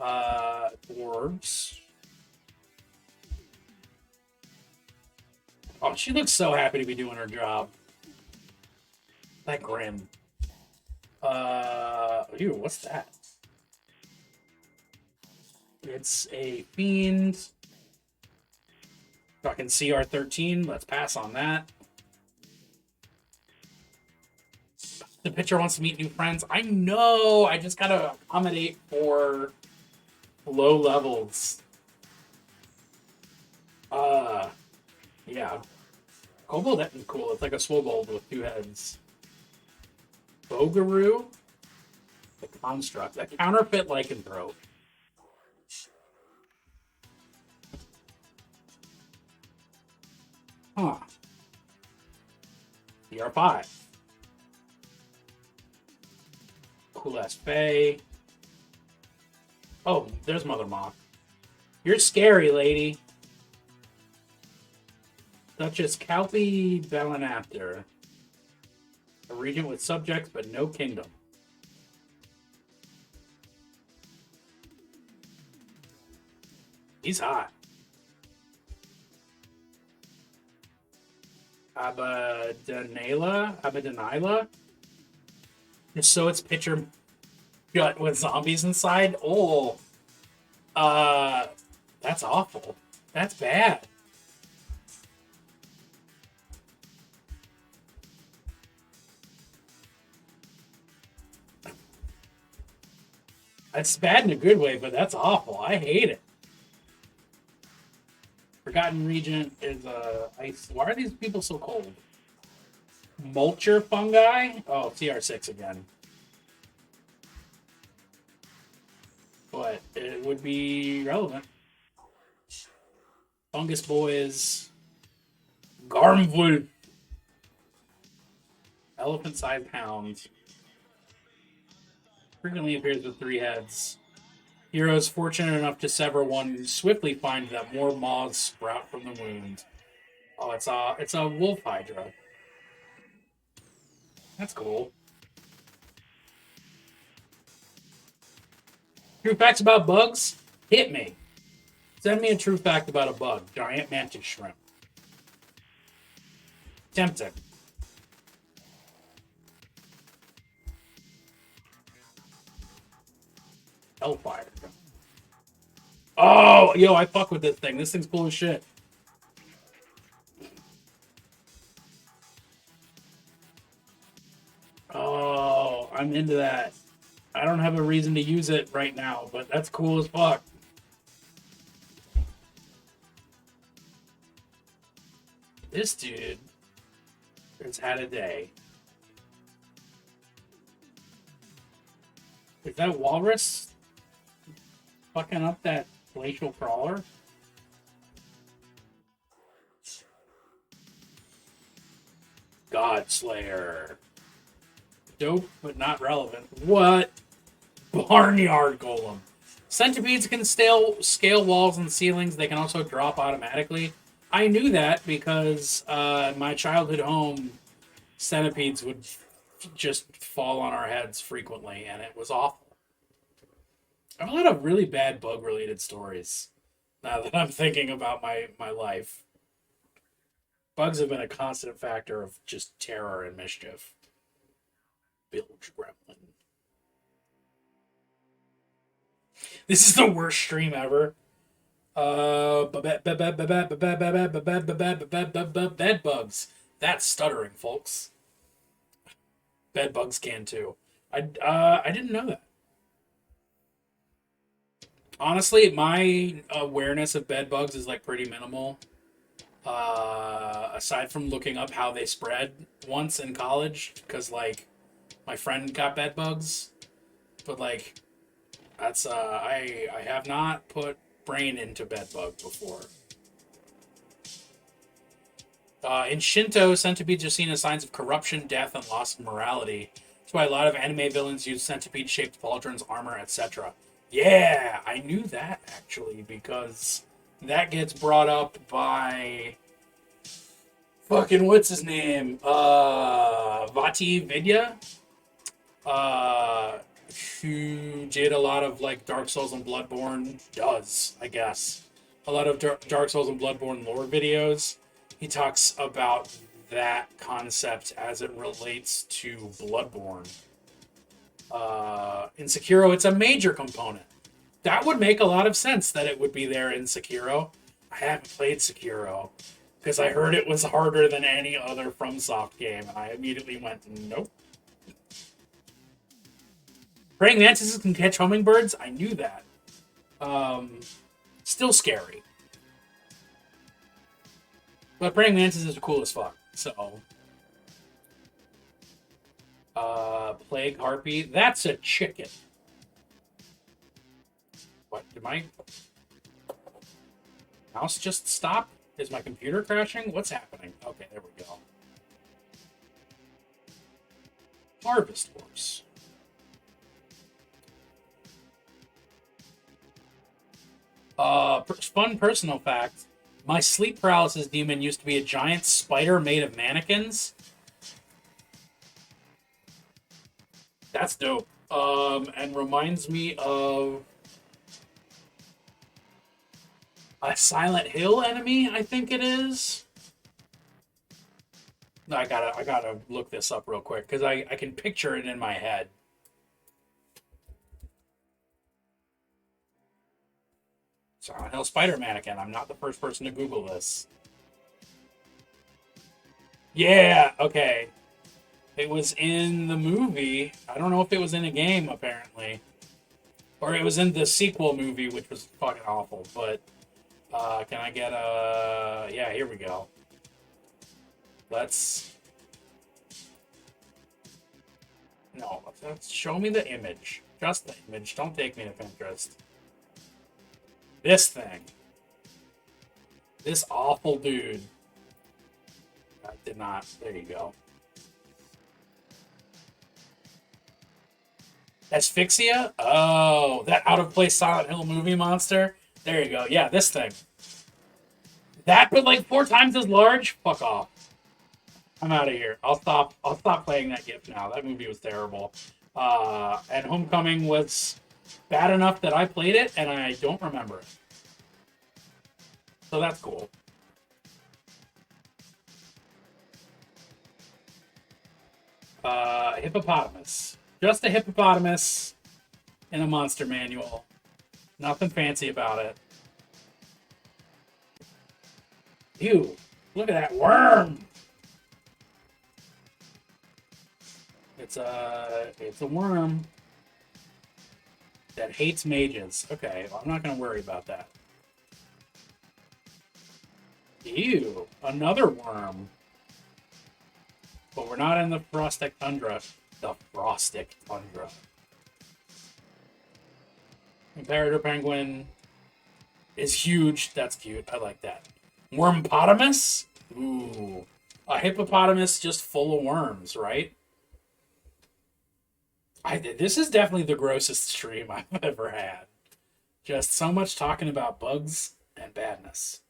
Dwarves. Oh, she looks so happy to be doing her job. That grim. Ew, what's that? It's a fiend. Fucking CR13. Let's pass on that. The pitcher wants to meet new friends. I know. I just gotta accommodate for low levels. Yeah. Kobold is cool. It's like a Swobold with two heads. Bogaroo. The construct. A counterfeit lycanthrope. Huh. CR5. Cool ass Fae. Oh, there's Mother Moth. You're scary, lady. Duchess Calpy Belenapter. A regent with subjects but no kingdom. He's hot. Abadanila? Just so it's picture gut with zombies inside. Oh. That's awful. That's bad. It's bad in a good way, but that's awful. I hate it. Forgotten Regent is ice. Why are these people so cold? Mulcher fungi? Oh, TR6 again. But it would be relevant. Fungus Boys. Garmwolf. Elephant-sized hound. Frequently appears with 3 heads. Heroes fortunate enough to sever one swiftly find that more moths sprout from the wound. Oh, it's a wolf hydra. That's cool. True facts about bugs? Hit me. Send me a true fact about a bug. Giant mantis shrimp. Tempting. Hellfire. Oh, yo, I fuck with this thing. This thing's cool as shit. Oh, I'm into that. I don't have a reason to use it right now, but that's cool as fuck. This dude has had a day. Is that walrus fucking up that glacial crawler? Godslayer. Dope, but not relevant. What? Barnyard golem. Centipedes can scale walls and ceilings. They can also drop automatically. I knew that because in my childhood home, centipedes would just fall on our heads frequently, and it was awful. I have a lot of really bad bug-related stories now that I'm thinking about my life. Bugs have been a constant factor of just terror and mischief. Bilge Gremlin. This is the worst stream ever. Bed bugs. That's stuttering, folks. Bed bugs can too. I didn't know that. Honestly, my awareness of bed bugs is like pretty minimal. Aside from looking up how they spread once in college, because like my friend got bed bugs, but like that's I have not put brain into bed bug before. In Shinto, centipedes are seen as signs of corruption, death, and loss of morality. That's why a lot of anime villains use centipede-shaped pauldrons, armor, etc. Yeah, I knew that actually because that gets brought up by fucking what's his name? Vati Vidya, uh, who did a lot of like Dark Souls and Bloodborne. Does I guess a lot of Dark Souls and Bloodborne lore videos. He talks about that concept as it relates to Bloodborne. In Sekiro, it's a major component. That would make a lot of sense that it would be there in Sekiro. I haven't played Sekiro because I heard it was harder than any other FromSoft game, and I immediately went, nope. Praying mantises can catch hummingbirds? I knew that. Still scary. But praying mantis is cool as fuck. So, plague harpy. That's a chicken. What? Did my mouse just stop? Is my computer crashing? What's happening? Okay, there we go. Harvest horse. Fun personal fact. My sleep paralysis demon used to be a giant spider made of mannequins. That's dope. And reminds me of a Silent Hill enemy, I think it is. No, I gotta look this up real quick because I can picture it in my head. Silent Hill spider mannequin. I'm not the first person to Google this. Yeah, okay. It was in the movie. I don't know if it was in a game, apparently. Or it was in the sequel movie, which was fucking awful. But, can I get a... Yeah, here we go. Let's... No, let's show me the image. Just the image. Don't take me to Pinterest. This thing. This awful dude. That did not... There you go. Asphyxia? Oh, that out-of-place Silent Hill movie monster? There you go. Yeah, this thing. That, but like 4 times as large? Fuck off. I'm out of here. I'll stop playing that GIF now. That movie was terrible. And Homecoming was bad enough that I played it, and I don't remember it. So that's cool. Hippopotamus. Just a hippopotamus in a monster manual. Nothing fancy about it. Ew. Look at that worm. It's a worm that hates mages. Okay, well, I'm not going to worry about that. Ew. Another worm. But we're not in the Frostic Tundra. The Frostic Tundra. Imperator Penguin is huge. That's cute. I like that. Wormpotamus? Ooh. A hippopotamus just full of worms, right? This is definitely the grossest stream I've ever had. Just so much talking about bugs and badness.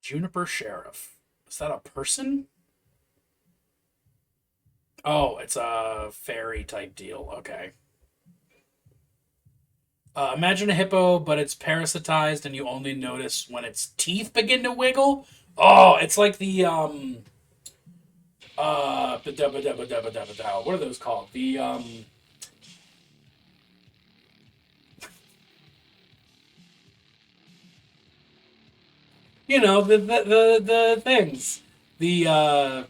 Juniper Sheriff. Is that a person? Oh, it's a fairy type deal. Okay. Imagine a hippo, but it's parasitized, and you only notice when its teeth begin to wiggle. Oh, it's like the what are those called? The you know, the things, the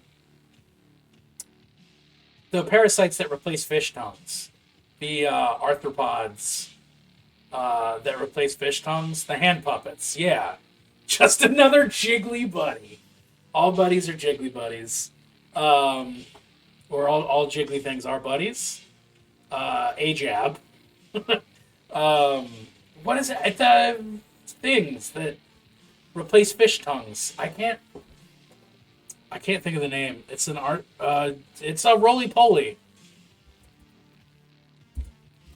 the parasites that replace fish tongues, the arthropods that replace fish tongues, the hand puppets. Yeah, just another jiggly buddy. All buddies are jiggly buddies, or all jiggly things are buddies. A jab. um, what is it? It's things that replace fish tongues. I can't think of the name. It's an art. It's a roly poly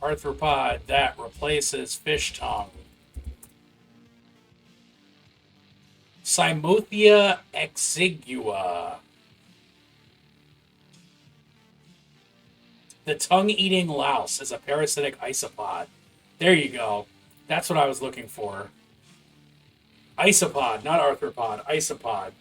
arthropod that replaces fish tongue. Cymothea exigua. The tongue-eating louse is a parasitic isopod. There you go. That's what I was looking for. Isopod, not arthropod. Isopod.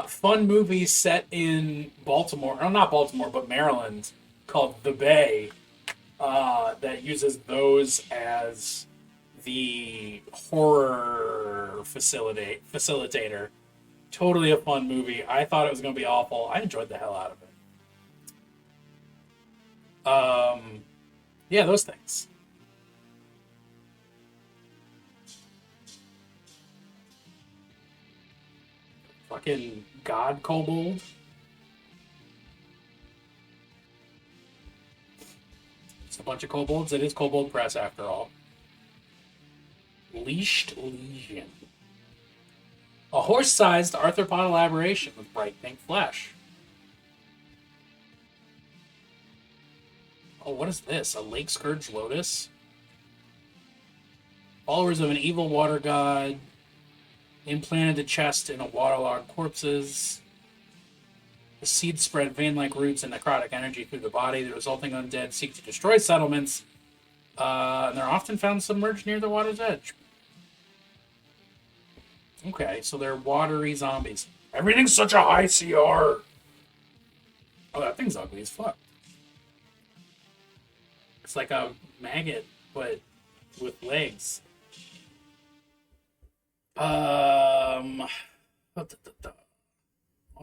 Fun movie set in Baltimore. Oh, not Baltimore, but Maryland, called The Bay. That uses those as the horror facilitator. Totally a fun movie. I thought it was going to be awful. I enjoyed the hell out of it. Yeah, those things. Fucking God Kobold. It's a bunch of kobolds. It is Kobold Press after all. Leashed Legion. A horse-sized arthropod elaboration with bright pink flesh. Oh, what is this? A lake scourge lotus? Followers of an evil water god implanted the chest in a waterlogged corpses. The seeds spread vein-like roots and necrotic energy through the body. The resulting undead seek to destroy settlements. And they're often found submerged near the water's edge. Okay, so they're watery zombies. Everything's such a high CR. Oh, that thing's ugly as fuck. It's like a maggot, but with legs. Oh,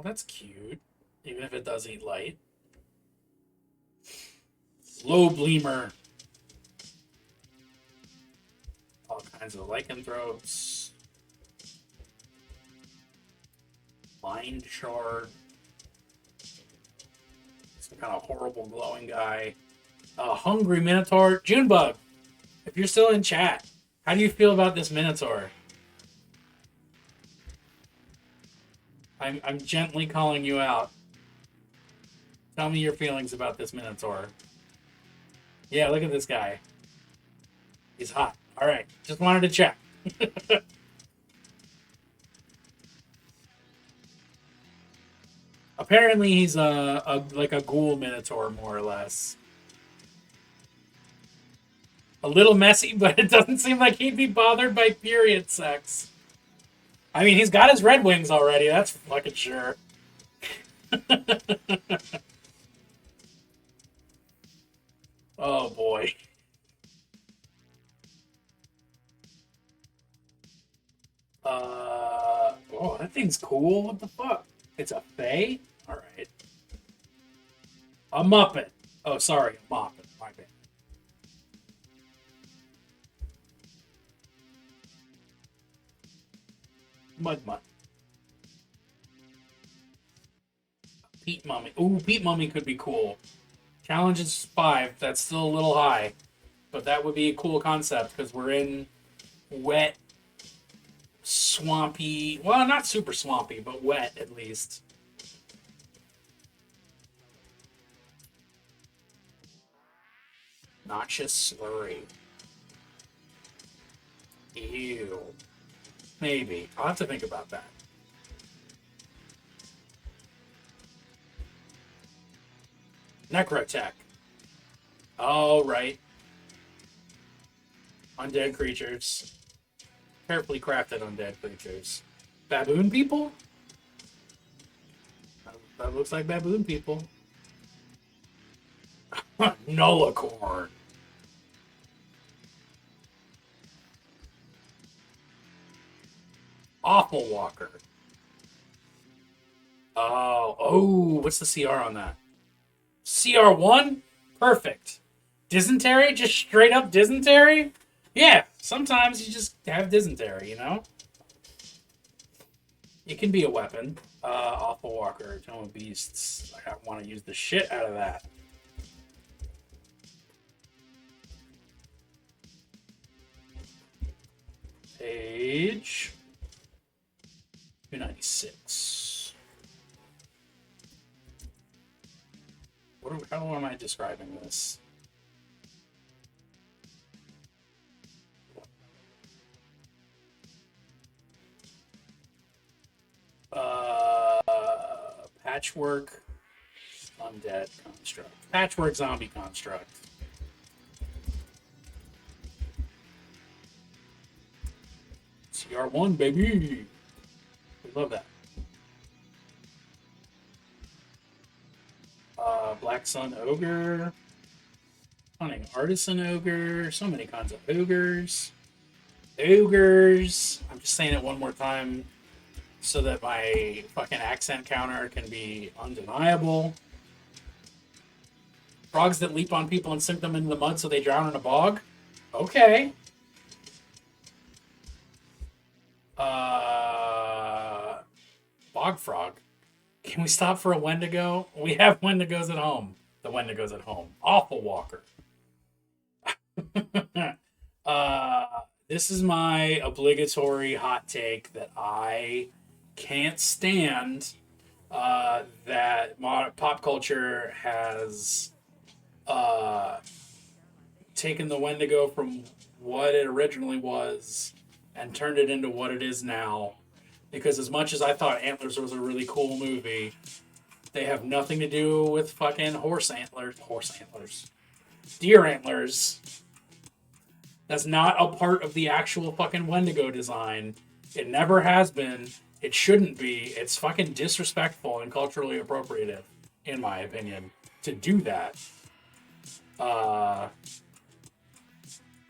that's cute. Even if it does eat light. Low Bleemer. All kinds of lycanthropes. Mind Shard. Some kind of horrible glowing guy. A hungry Minotaur. Junebug, if you're still in chat, how do you feel about this Minotaur? I'm gently calling you out. Tell me your feelings about this Minotaur. Yeah, look at this guy. He's hot. All right, just wanted to check. Apparently, he's like a ghoul Minotaur, more or less. A little messy, but it doesn't seem like he'd be bothered by period sex. I mean, he's got his red wings already, that's fucking sure. Oh, boy. Oh, that thing's cool. What the fuck? It's a fae? Alright. A Muppet. Oh, sorry, a Moppet. My bad. Mud. Peat Mummy. Ooh, Peat Mummy could be cool. Challenge is 5. That's still a little high. But that would be a cool concept, because we're in wet swampy. Well, not super swampy, but wet at least. Noxious slurry. Ew. Maybe. I'll have to think about that. Necrotech. Oh, right. Undead creatures. Carefully crafted undead creatures. Baboon people? That looks like baboon people. Nullicorn. Awful Walker. Oh, what's the CR on that? CR1? Perfect. Dysentery? Just straight up dysentery? Yeah, sometimes you just have dysentery, you know? It can be a weapon. Awful Walker, Tome of Beasts. I want to use the shit out of that. Page 296. How am I describing this? Patchwork undead construct. Patchwork zombie construct. CR1, baby. We love that. Black Sun Ogre. Hunting Artisan Ogre. So many kinds of ogres. Ogres. I'm just saying it one more time so that my fucking accent counter can be undeniable. Frogs that leap on people and sink them into the mud so they drown in a bog. Okay. Bog frog. Can we stop for a Wendigo? We have Wendigos at home. The Wendigos at home. Awful Walker. This is my obligatory hot take that I can't stand that pop culture has taken the Wendigo from what it originally was and turned it into what it is now. Because as much as I thought Antlers was a really cool movie, they have nothing to do with fucking deer antlers. That's not a part of the actual fucking Wendigo design. It never has been. It shouldn't be. It's fucking disrespectful and culturally appropriative, in my opinion, to do that.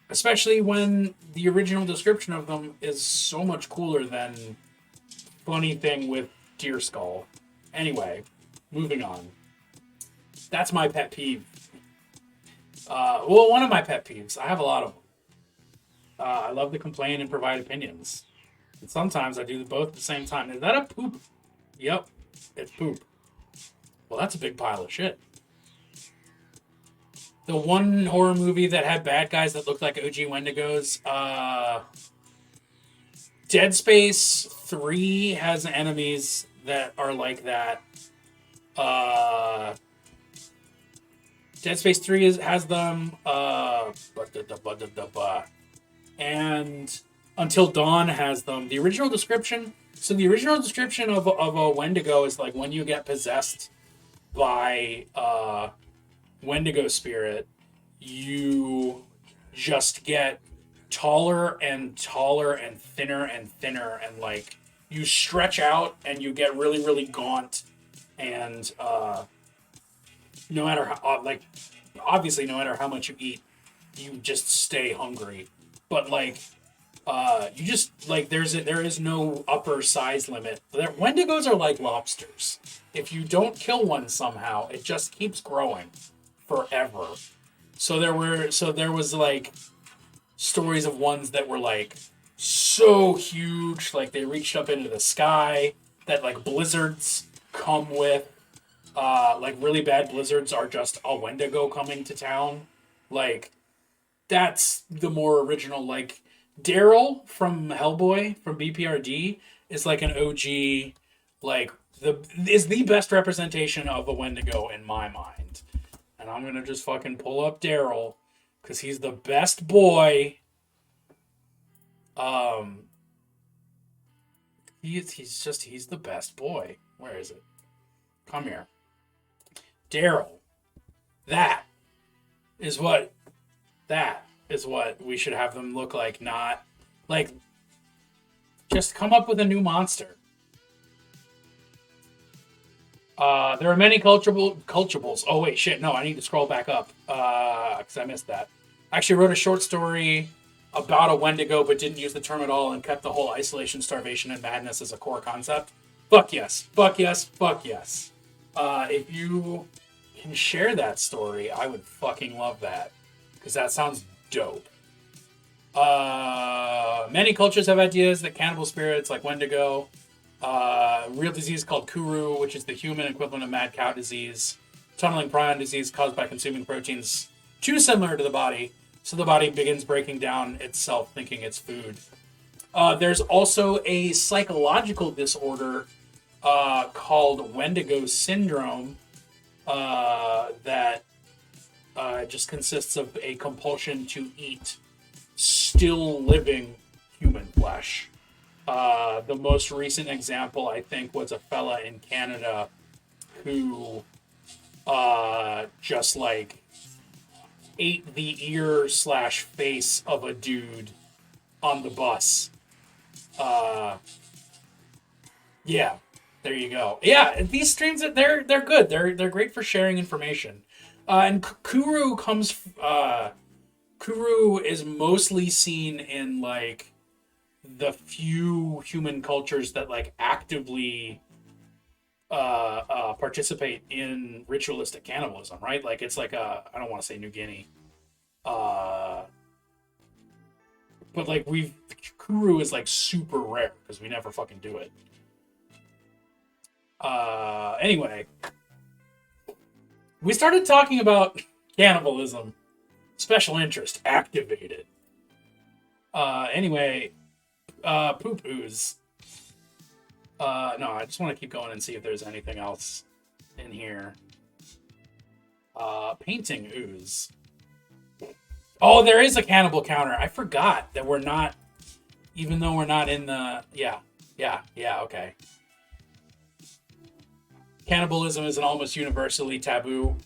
Especially when the original description of them is so much cooler than funny thing with deer skull. Anyway, moving on. That's my pet peeve. Well, one of my pet peeves. I have a lot of them. I love to complain and provide opinions. And sometimes I do both at the same time. Is that a poop? Yep, it's poop. Well, that's a big pile of shit. The one horror movie that had bad guys that looked like OG Wendigos, Dead Space 3 has enemies that are like that. Dead Space 3 has them. And Until Dawn has them. The original description. So the original description of a Wendigo is like when you get possessed by Wendigo spirit, you just get taller and taller and thinner, and like you stretch out and you get really, really gaunt, and no matter how, like, obviously no matter how much you eat, you just stay hungry. But like you just like there is no upper size limit. Wendigos are like lobsters. If you don't kill one somehow, it just keeps growing forever. So there was like stories of ones that were like so huge, like they reached up into the sky, that like blizzards come with. Like really bad blizzards are just a Wendigo coming to town. Like that's the more original. Like Daryl from Hellboy from BPRD is like an OG, like is the best representation of a Wendigo in my mind. And I'm gonna just fucking pull up Daryl because he's the best boy. Um, he's the best boy. Where is it? Come here, Daryl. That is what that is what we should have them look like. Not like just come up with a new monster. There are many culturables. Oh wait, shit. No, I need to scroll back up because I missed that. I actually wrote a short story about a Wendigo, but didn't use the term at all and kept the whole isolation, starvation, and madness as a core concept. Fuck yes. Fuck yes. Fuck yes. If you can share that story, I would fucking love that because that sounds dope. Many cultures have ideas that cannibal spirits like Wendigo. Real disease called Kuru, which is the human equivalent of mad cow disease. Tunneling prion disease caused by consuming proteins too similar to the body, so the body begins breaking down itself, thinking it's food. There's also a psychological disorder called Wendigo syndrome that just consists of a compulsion to eat still living human flesh. The most recent example, I think, was a fella in Canada who just like ate the ear / face of a dude on the bus. Yeah, there you go. Yeah, these streams they're good. They're great for sharing information. And Kuru Kuru is mostly seen in like the few human cultures that like actively participate in ritualistic cannibalism, right? Like it's like I don't want to say New Guinea, but like Kuru is like super rare because we never fucking do it. Anyway, we started talking about cannibalism. Special interest activated. Anyway, poop ooze. No, I just want to keep going and see if there's anything else in here. Painting ooze. Oh, there is a cannibal counter. I forgot that we're not, even though we're not in the, yeah, okay. Cannibalism is an almost universally taboo.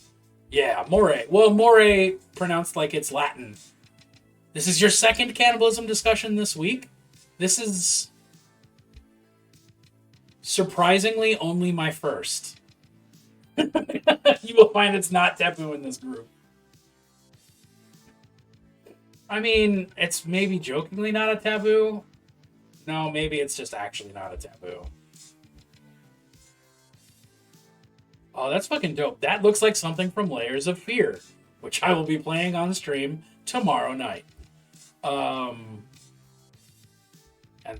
Yeah, more. Well, more pronounced like it's Latin. This is your second cannibalism discussion this week. This is surprisingly only my first. You will find it's not taboo in this group. I mean, it's maybe jokingly not a taboo. No, maybe it's just actually not a taboo. Oh, that's fucking dope. That looks like something from Layers of Fear, which I will be playing on stream tomorrow night. And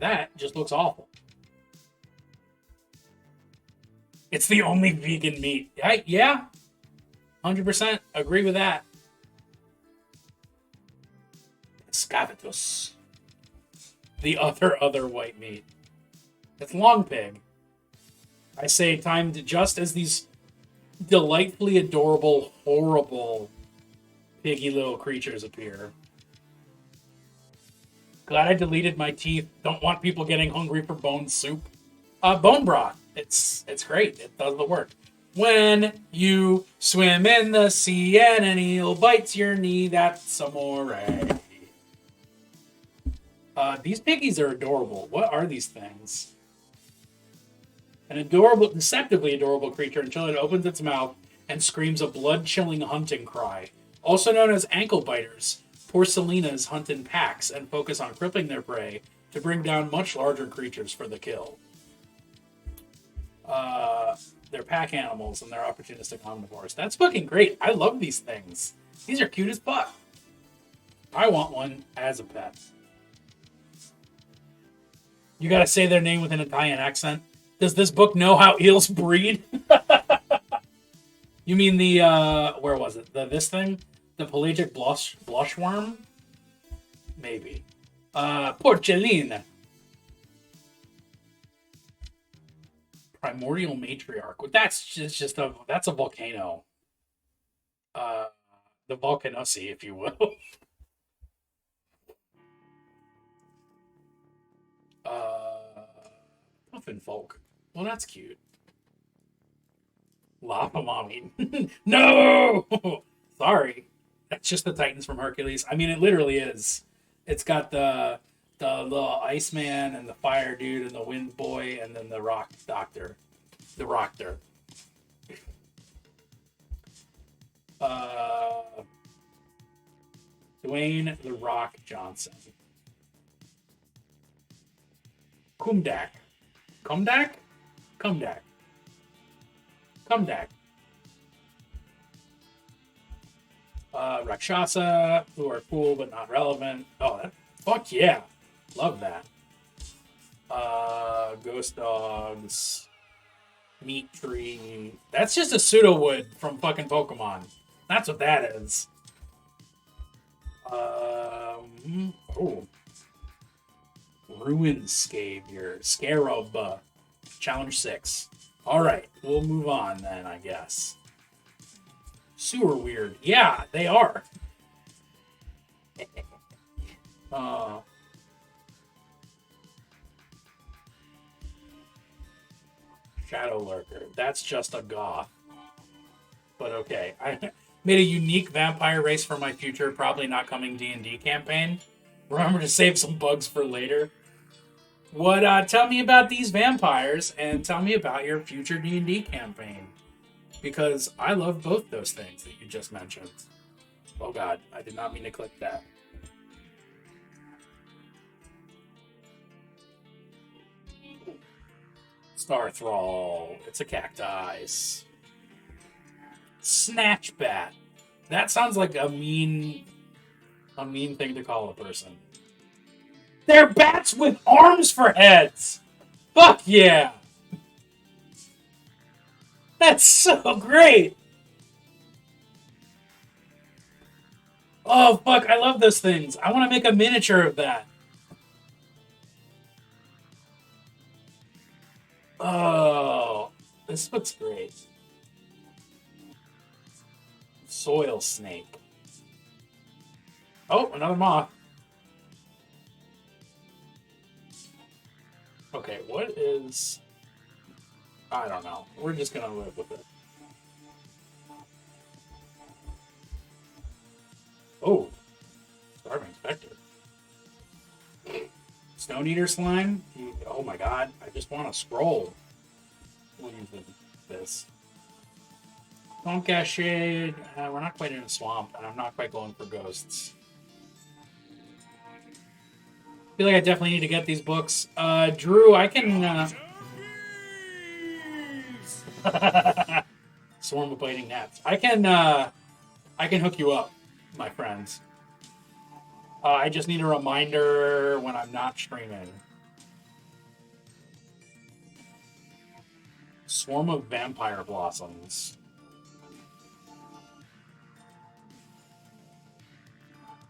that just looks awful. It's the only vegan meat. Yeah, 100% agree with that. Scavitus. The other white meat. It's long pig. I say timed just as these delightfully adorable, horrible, piggy little creatures appear. Glad I deleted my teeth. Don't want people getting hungry for bone soup. Bone broth. It's great. It does the work. When you swim in the sea and an eel bites your knee, that's amore. These piggies are adorable. What are these things? An adorable, deceptively adorable creature until it opens its mouth and screams a blood-chilling hunting cry. Also known as ankle biters, porcelinas hunt in packs and focus on crippling their prey to bring down much larger creatures for the kill. They're pack animals and they're opportunistic omnivores. That's fucking great. I love these things. These are cute as fuck. I want one as a pet. You gotta say their name with an Italian accent. Does this book know how eels breed? You mean the, where was it? This thing? The pelagic blushworm? Maybe. Porcellina. Primordial matriarch. That's a volcano. The Volcanossi, if you will. Puffin folk. Well, that's cute. Lava mommy. No! Sorry. That's just the Titans from Hercules. I mean, it literally is. It's got the little Iceman and the Fire Dude and the Wind Boy and then the Rock Doctor. The Rockter. Dwayne the Rock Johnson. Kumdak. Kumdak? Kumdak. Kumdak. Rakshasa, who are cool but not relevant. Oh, fuck yeah. Love that. Ghost Dogs. Meat Tree. That's just a pseudo-wood from fucking Pokemon. That's what that is. Ruin Scavior. Scarab. Challenge 6. Alright, we'll move on then, I guess. Sewer weird. Yeah, they are. Shadow Lurker. That's just a goth. But okay. I made a unique vampire race for my future, probably not coming D&D campaign. Remember to save some bugs for later. Tell me about these vampires and tell me about your future D&D campaign. Because I love both those things that you just mentioned. Oh god, I did not mean to click that. Star Thrall. It's a cacti. Snatchbat. That sounds like a mean thing to call a person. They're bats with arms for heads! Fuck yeah! That's so great! Oh, fuck, I love those things. I want to make a miniature of that. Oh, this looks great. Soil snake. Oh, another moth. Okay, what is... I don't know. We're just gonna live with it. Oh, Starving Spectre. Stone Eater Slime? Oh my god, I just want to scroll. We'll use this. Tonka Shade. We're not quite in a swamp, and I'm not quite going for ghosts. I feel like I definitely need to get these books. Drew, I can... Swarm of Biting Gnats. I can hook you up, my friends. I just need a reminder when I'm not streaming. Swarm of Vampire Blossoms.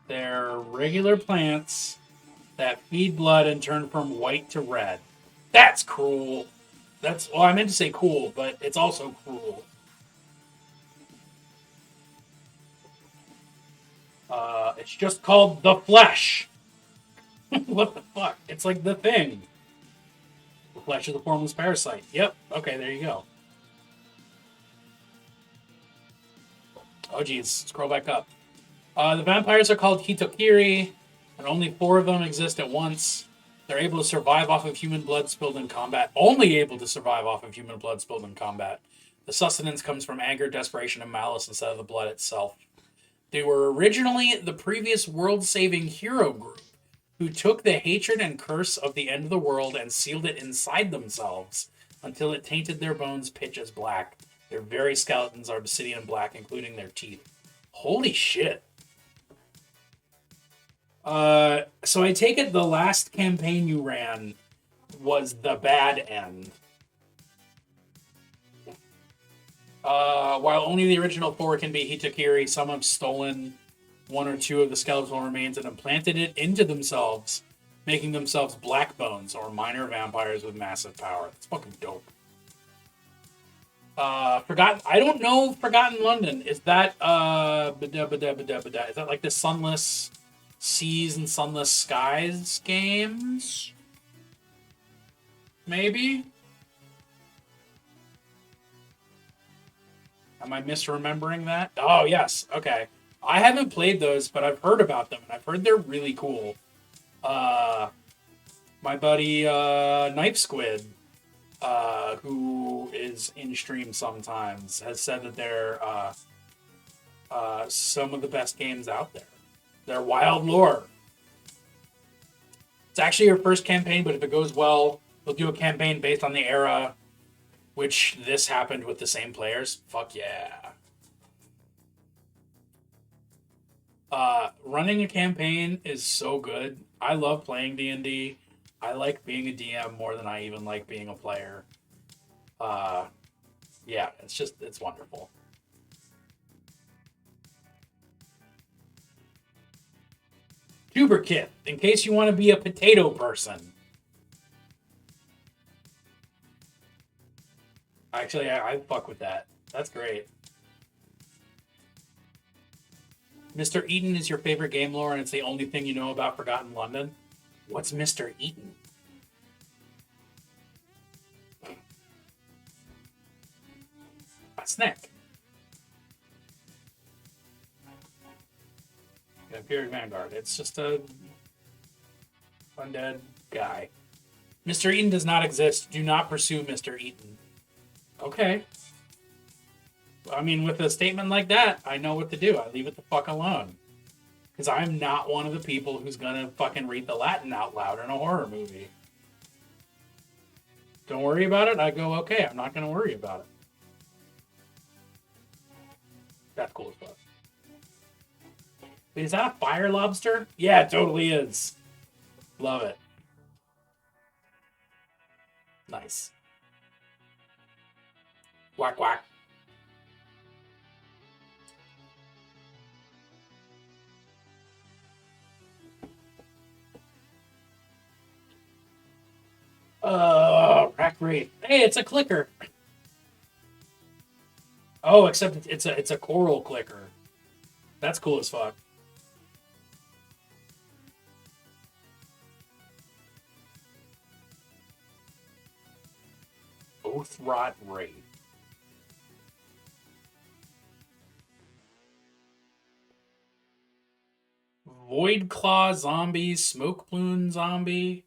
They're regular plants that feed blood and turn from white to red. That's cruel. Well, I meant to say cool, but it's also cruel. It's just called The Flesh. What the fuck? It's like The Thing. The flesh is a formless parasite. Yep. Okay, there you go. Oh, geez. Scroll back up. The vampires are called Hitokiri, and only 4 of them exist at once. They're able to survive off of human blood spilled in combat. Only able to survive off of human blood spilled in combat. The sustenance comes from anger, desperation, and malice instead of the blood itself. They were originally the previous world-saving hero group who took the hatred and curse of the end of the world and sealed it inside themselves until it tainted their bones pitch as black. Their very skeletons are obsidian black, including their teeth. Holy shit. So I take it the last campaign you ran was the bad end. While only the original 4 can be Hitokiri, some have stolen 1 or 2 of the skeletal remains and implanted it into themselves making themselves black bones or minor vampires with massive power. That's fucking dope. Forgotten. I don't know. Forgotten London. Is that Is that like the Sunless Seas and Sunless Skies games? Maybe. Am I misremembering that? Oh yes. Okay. I haven't played those, but I've heard about them, and I've heard they're really cool. My buddy Knife Squid, who is in stream sometimes, has said that they're some of the best games out there. They're wild lore. It's actually your first campaign, but if it goes well, they'll do a campaign based on the era, which this happened with the same players. Fuck yeah. Running a campaign is so good. I love playing D&D. I like being a DM more than I even like being a player. Yeah, it's wonderful. Tuber Kit, in case you want to be a potato person. Actually, I fuck with that. That's great. Mr. Eaton is your favorite game lore, and it's the only thing you know about Forgotten London. What's Mr. Eaton? A snack. Yeah, Imperial Vanguard. It's just a undead guy. Mr. Eaton does not exist. Do not pursue Mr. Eaton. Okay. I mean, with a statement like that, I know what to do. I leave it the fuck alone. Because I'm not one of the people who's gonna fucking read the Latin out loud in a horror movie. Don't worry about it. I go, okay, I'm not gonna worry about it. That's cool as fuck. Wait, is that a fire lobster? Yeah, it totally is. Love it. Nice. Quack, quack. Rack rate. Hey, it's a clicker. Oh, except it's a coral clicker. That's cool as fuck. Oath Rot Raid. Void Claw zombie, Smoke Plume zombie.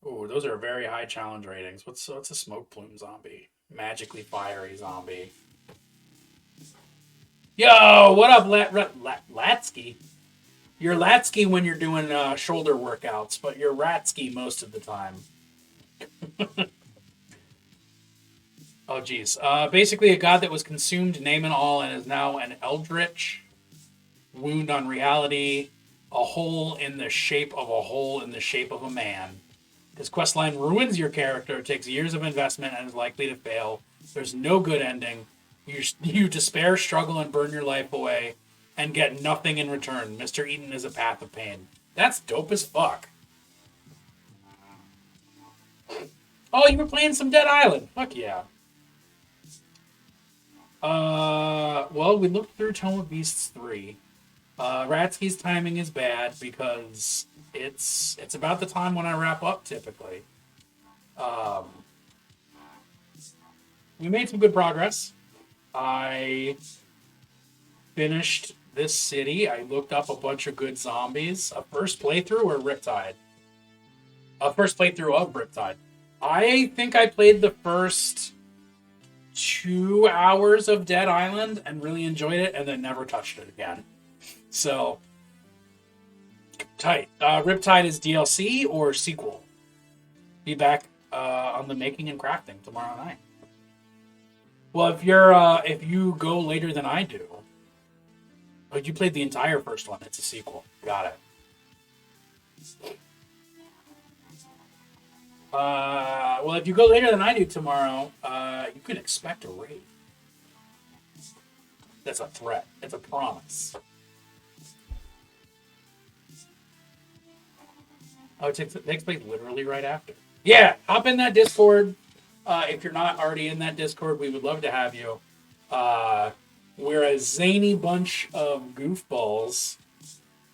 Oh, those are very high challenge ratings. What's a Smoke Plume zombie? Magically fiery zombie. Yo, what up, Latsky? You're Latsky when you're doing shoulder workouts, but you're Ratsky most of the time. Oh, geez. Basically, a god that was consumed, name and all, and is now an eldritch wound on reality, a hole in the shape of a hole in the shape of a man. This questline ruins your character, takes years of investment, and is likely to fail. There's no good ending. You despair, struggle, and burn your life away, and get nothing in return. Mr. Eden is a path of pain. That's dope as fuck. Oh, you were playing some Dead Island. Fuck yeah. Well, we looked through Tome of Beasts 3. Ratsky's timing is bad because it's about the time when I wrap up typically. We made some good progress. I finished this city. I looked up a bunch of good zombies. A first playthrough or Riptide? A first playthrough of Riptide. I think I played the first 2 hours of Dead Island and really enjoyed it and then never touched it again. So, tight. Riptide is DLC or sequel. Be back on the making and crafting tomorrow night. Well, if you go later than I do, but you played the entire first one, it's a sequel. Got it. Well, if you go later than I do tomorrow, you can expect a raid. That's a threat. It's a promise. Oh, it takes place literally right after. Yeah, hop in that Discord. If you're not already in that Discord, we would love to have you. We're a zany bunch of goofballs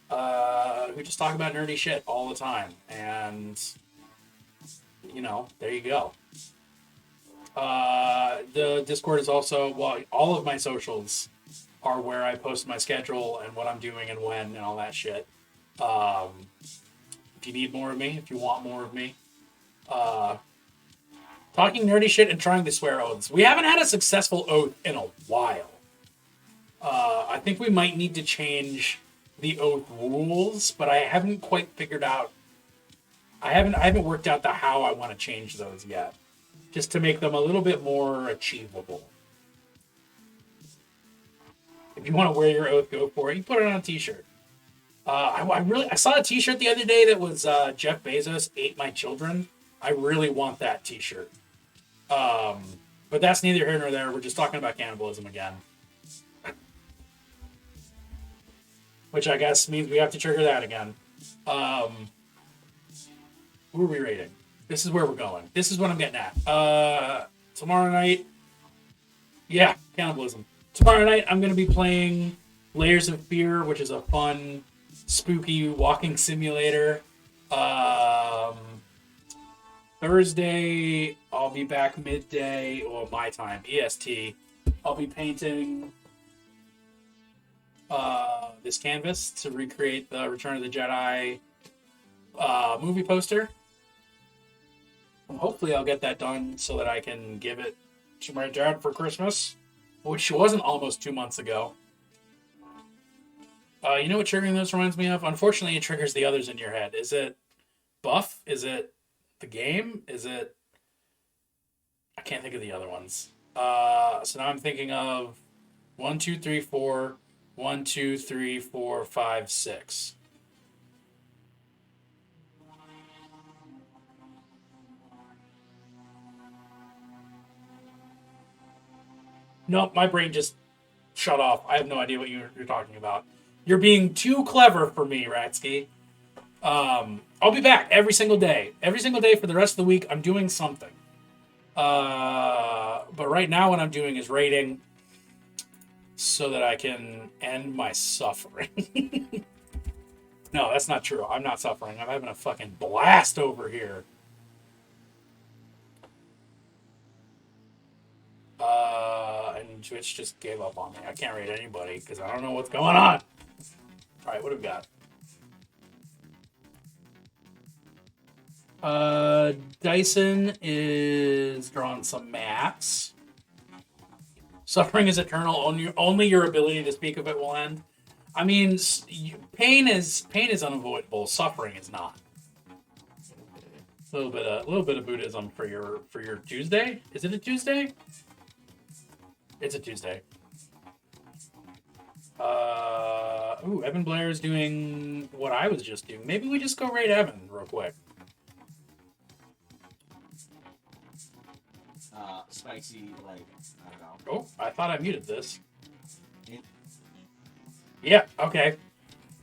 who just talk about nerdy shit all the time. And, there you go. The Discord is also, well, all of my socials are where I post my schedule and what I'm doing and when and all that shit. If you need more of me, if you want more of me, talking nerdy shit and trying to swear oaths. We haven't had a successful oath in a while. I think we might need to change the oath rules, but I haven't quite figured out. I haven't worked out the how I want to change those yet, just to make them a little bit more achievable. If you want to wear your oath, go for it. You put it on a T-shirt. I saw a T-shirt the other day that was Jeff Bezos ate my children. I really want that T-shirt. But that's neither here nor there. We're just talking about cannibalism again. Which I guess means we have to trigger that again. Who are we rating? This is where we're going. This is what I'm getting at. Tomorrow night. Yeah, cannibalism. Tomorrow night I'm going to be playing Layers of Fear, which is a fun, spooky walking simulator. Thursday, I'll be back midday, or my time, EST. I'll be painting this canvas to recreate the Return of the Jedi movie poster. And hopefully I'll get that done so that I can give it to my dad for Christmas, which wasn't almost 2 months ago. You know what triggering those reminds me of? Unfortunately, it triggers the others in your head. Is it Buff? Is it the game? Is it... I can't think of the other ones. So now I'm thinking of 1, 2, 3, 4... 1, 2, 3, 4, 5, 6. Nope, my brain just shut off. I have no idea what you're talking about. You're being too clever for me, Ratsky. I'll be back every single day. Every single day for the rest of the week, I'm doing something. But right now what I'm doing is raiding so that I can end my suffering. No, that's not true. I'm not suffering. I'm having a fucking blast over here. And Twitch just gave up on me. I can't raid anybody because I don't know what's going on. All right, what have we got? Dyson is drawing some maps. Suffering is eternal. Only your ability to speak of it will end. I mean, pain is unavoidable. Suffering is not. A little bit of Buddhism for your Tuesday. Is it a Tuesday? It's a Tuesday. Evan Blair is doing what I was just doing. Maybe we just go raid Evan real quick. Spicy, like, I don't know. Oh, I thought I muted this. Yeah, okay.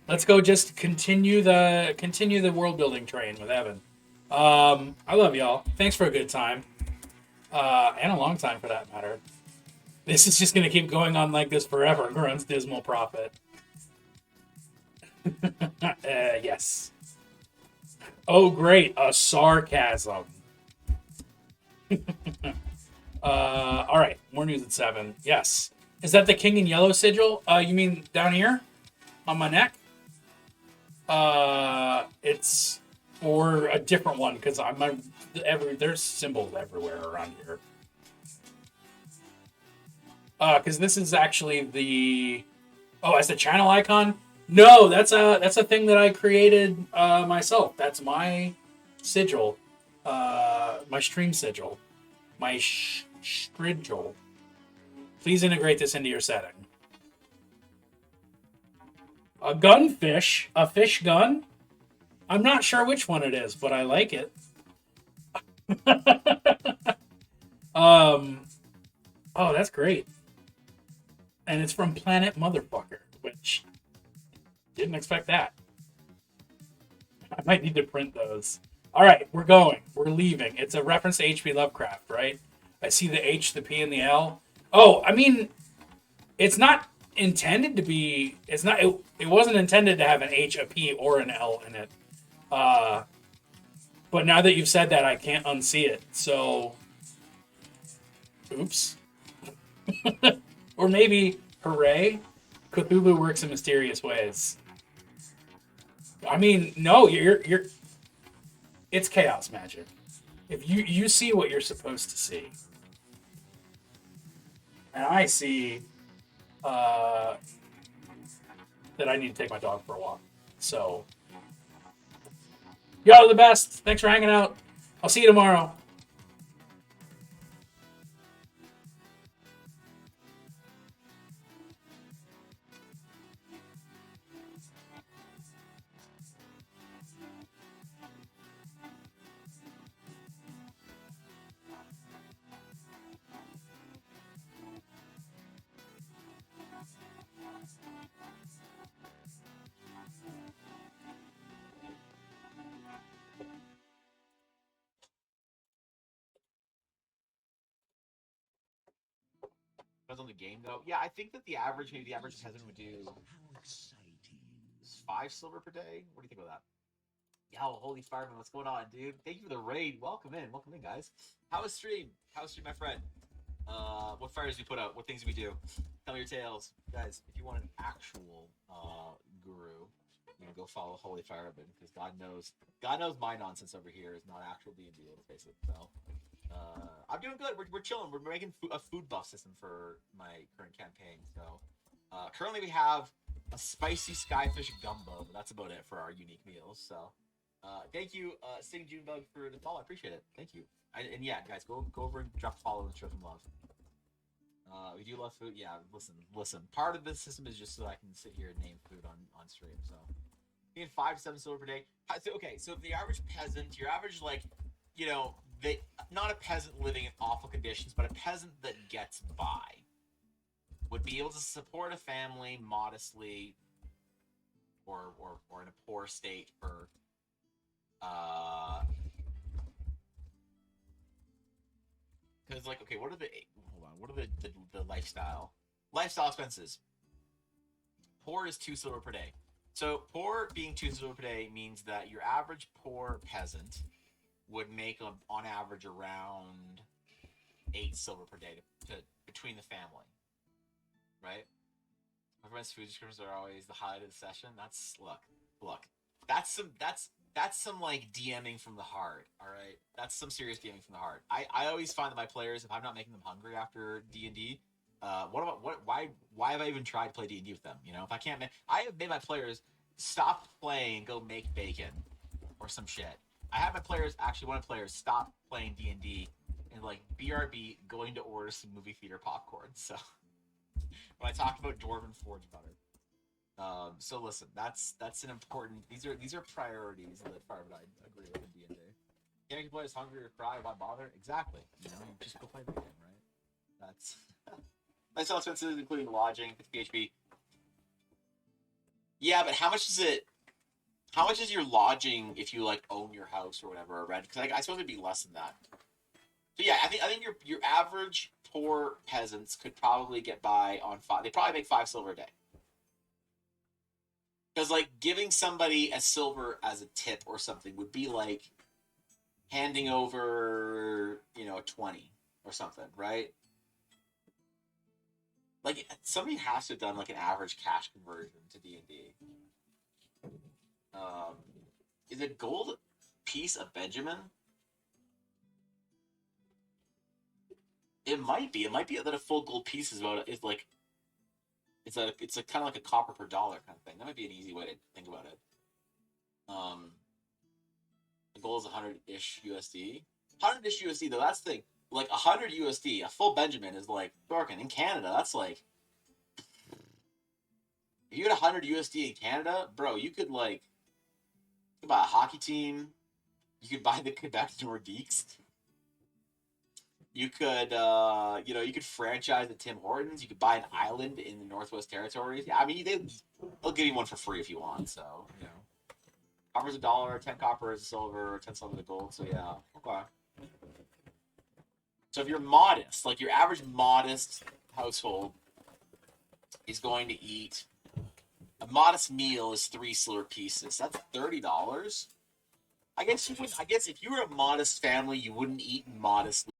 Let's go just continue the world building train with Evan. I love y'all. Thanks for a good time. And a long time for that matter. This is just gonna keep going on like this forever, grunts Dismal Prophet. Yes. Oh great, a sarcasm. Alright, more news at 7. Yes. Is that the King in Yellow sigil? You mean down here? On my neck? It's or a different one, because there's symbols everywhere around here. Because this is actually the... Oh, as the channel icon? No, that's a thing that I created myself. That's my sigil. My stream sigil. My strigil. Please integrate this into your setting. A gunfish? A fish gun? I'm not sure which one it is, but I like it. Oh, that's great. And it's from Planet Motherfucker, which didn't expect that. I might need to print those. All right, we're going. We're leaving. It's a reference to H.P. Lovecraft, right? I see the H, the P, and the L. Oh, I mean, it's not intended to be. It's not. It wasn't intended to have an H, a P, or an L in it. Uh, but now that you've said that, I can't unsee it. So, oops. Or maybe, hooray, Cthulhu works in mysterious ways. I mean, no, you're. It's chaos magic. If you see what you're supposed to see, and I see uh, that I need to take my dog for a walk. So, y'all are the best. Thanks for hanging out. I'll see you tomorrow. Depends on the game, though. Yeah, I think that the average peasant would do 5 silver per day. What do you think about that? Yo, holy fireman, what's going on, dude? Thank you for the raid. Welcome in, guys. How was stream? My friend? What fires do we put out? What things do we do? Tell me your tales, guys. If you want an actual guru, you can go follow Holy Fireman because God knows my nonsense over here is not actual D&D. Let's face it. So. I'm doing good. We're chilling. We're making a food buff system for my current campaign. So currently we have a spicy skyfish gumbo, but that's about it for our unique meals. So thank you, Sting Junebug, for the follow. I appreciate it. Thank you. And yeah, guys, go over and drop a follow and show some love. We do love food. Yeah, listen. Part of this system is just so I can sit here and name food on stream. So being 5 to 7 silver per day. Okay, so the average peasant, your average not a peasant living in awful conditions, but a peasant that gets by would be able to support a family modestly or in a poor state for because okay, what are the lifestyle expenses? Poor is 2 silver per day. So poor being 2 silver per day means that your average poor peasant would make on average around 8 silver per day to between the family, right? My friend's food descriptions are always the highlight of the session. That's look. That's some like DMing from the heart. All right, that's some serious DMing from the heart. I always find that my players, if I'm not making them hungry after D&D, why have I even tried to play D&D with them? You know, if I can't, I have made my players stop playing and go make bacon or some shit. I have my players, actually one of the players, stop playing D&D and like BRB going to order some movie theater popcorn. So when I talked about Dwarven Forge butter. So listen, that's an important. These are priorities that Fireman I agree with in D&D. Can't make players hungry or cry. Why bother? Exactly. You know, you just go play the game, right? That's lifestyle expenses, including lodging, PHP. Yeah, but how much is it? How much is your lodging if you like own your house or whatever or rent? Because I suppose it'd be less than that. So yeah, I think your average poor peasants could probably get by on 5. They probably make 5 silver a day. Because like giving somebody a silver as a tip or something would be like handing over, a 20 or something, right? Like somebody has to have done like an average cash conversion to D&D. Is a gold piece a Benjamin? It might be. It might be that a full gold piece is like it's a kind of like a copper per dollar kind of thing. That might be an easy way to think about it. The goal is 100-ish USD. 100-ish USD though. That's the thing. Like 100 USD, a full Benjamin is like Dorkin in Canada. That's like if you had 100 USD in Canada, bro, you could buy a hockey team. You could buy the Quebec Nordiques. You could, you could franchise the Tim Hortons. You could buy an island in the Northwest Territories. Yeah, I mean, they'll give you one for free if you want. So, Copper's $1, 10 copper is a silver, 10 silver is a gold. So yeah, okay. So if you're modest, like your average modest household is going to eat a modest meal is 3 silver pieces. That's $30. I guess you would. I guess if you were a modest family, you wouldn't eat modestly.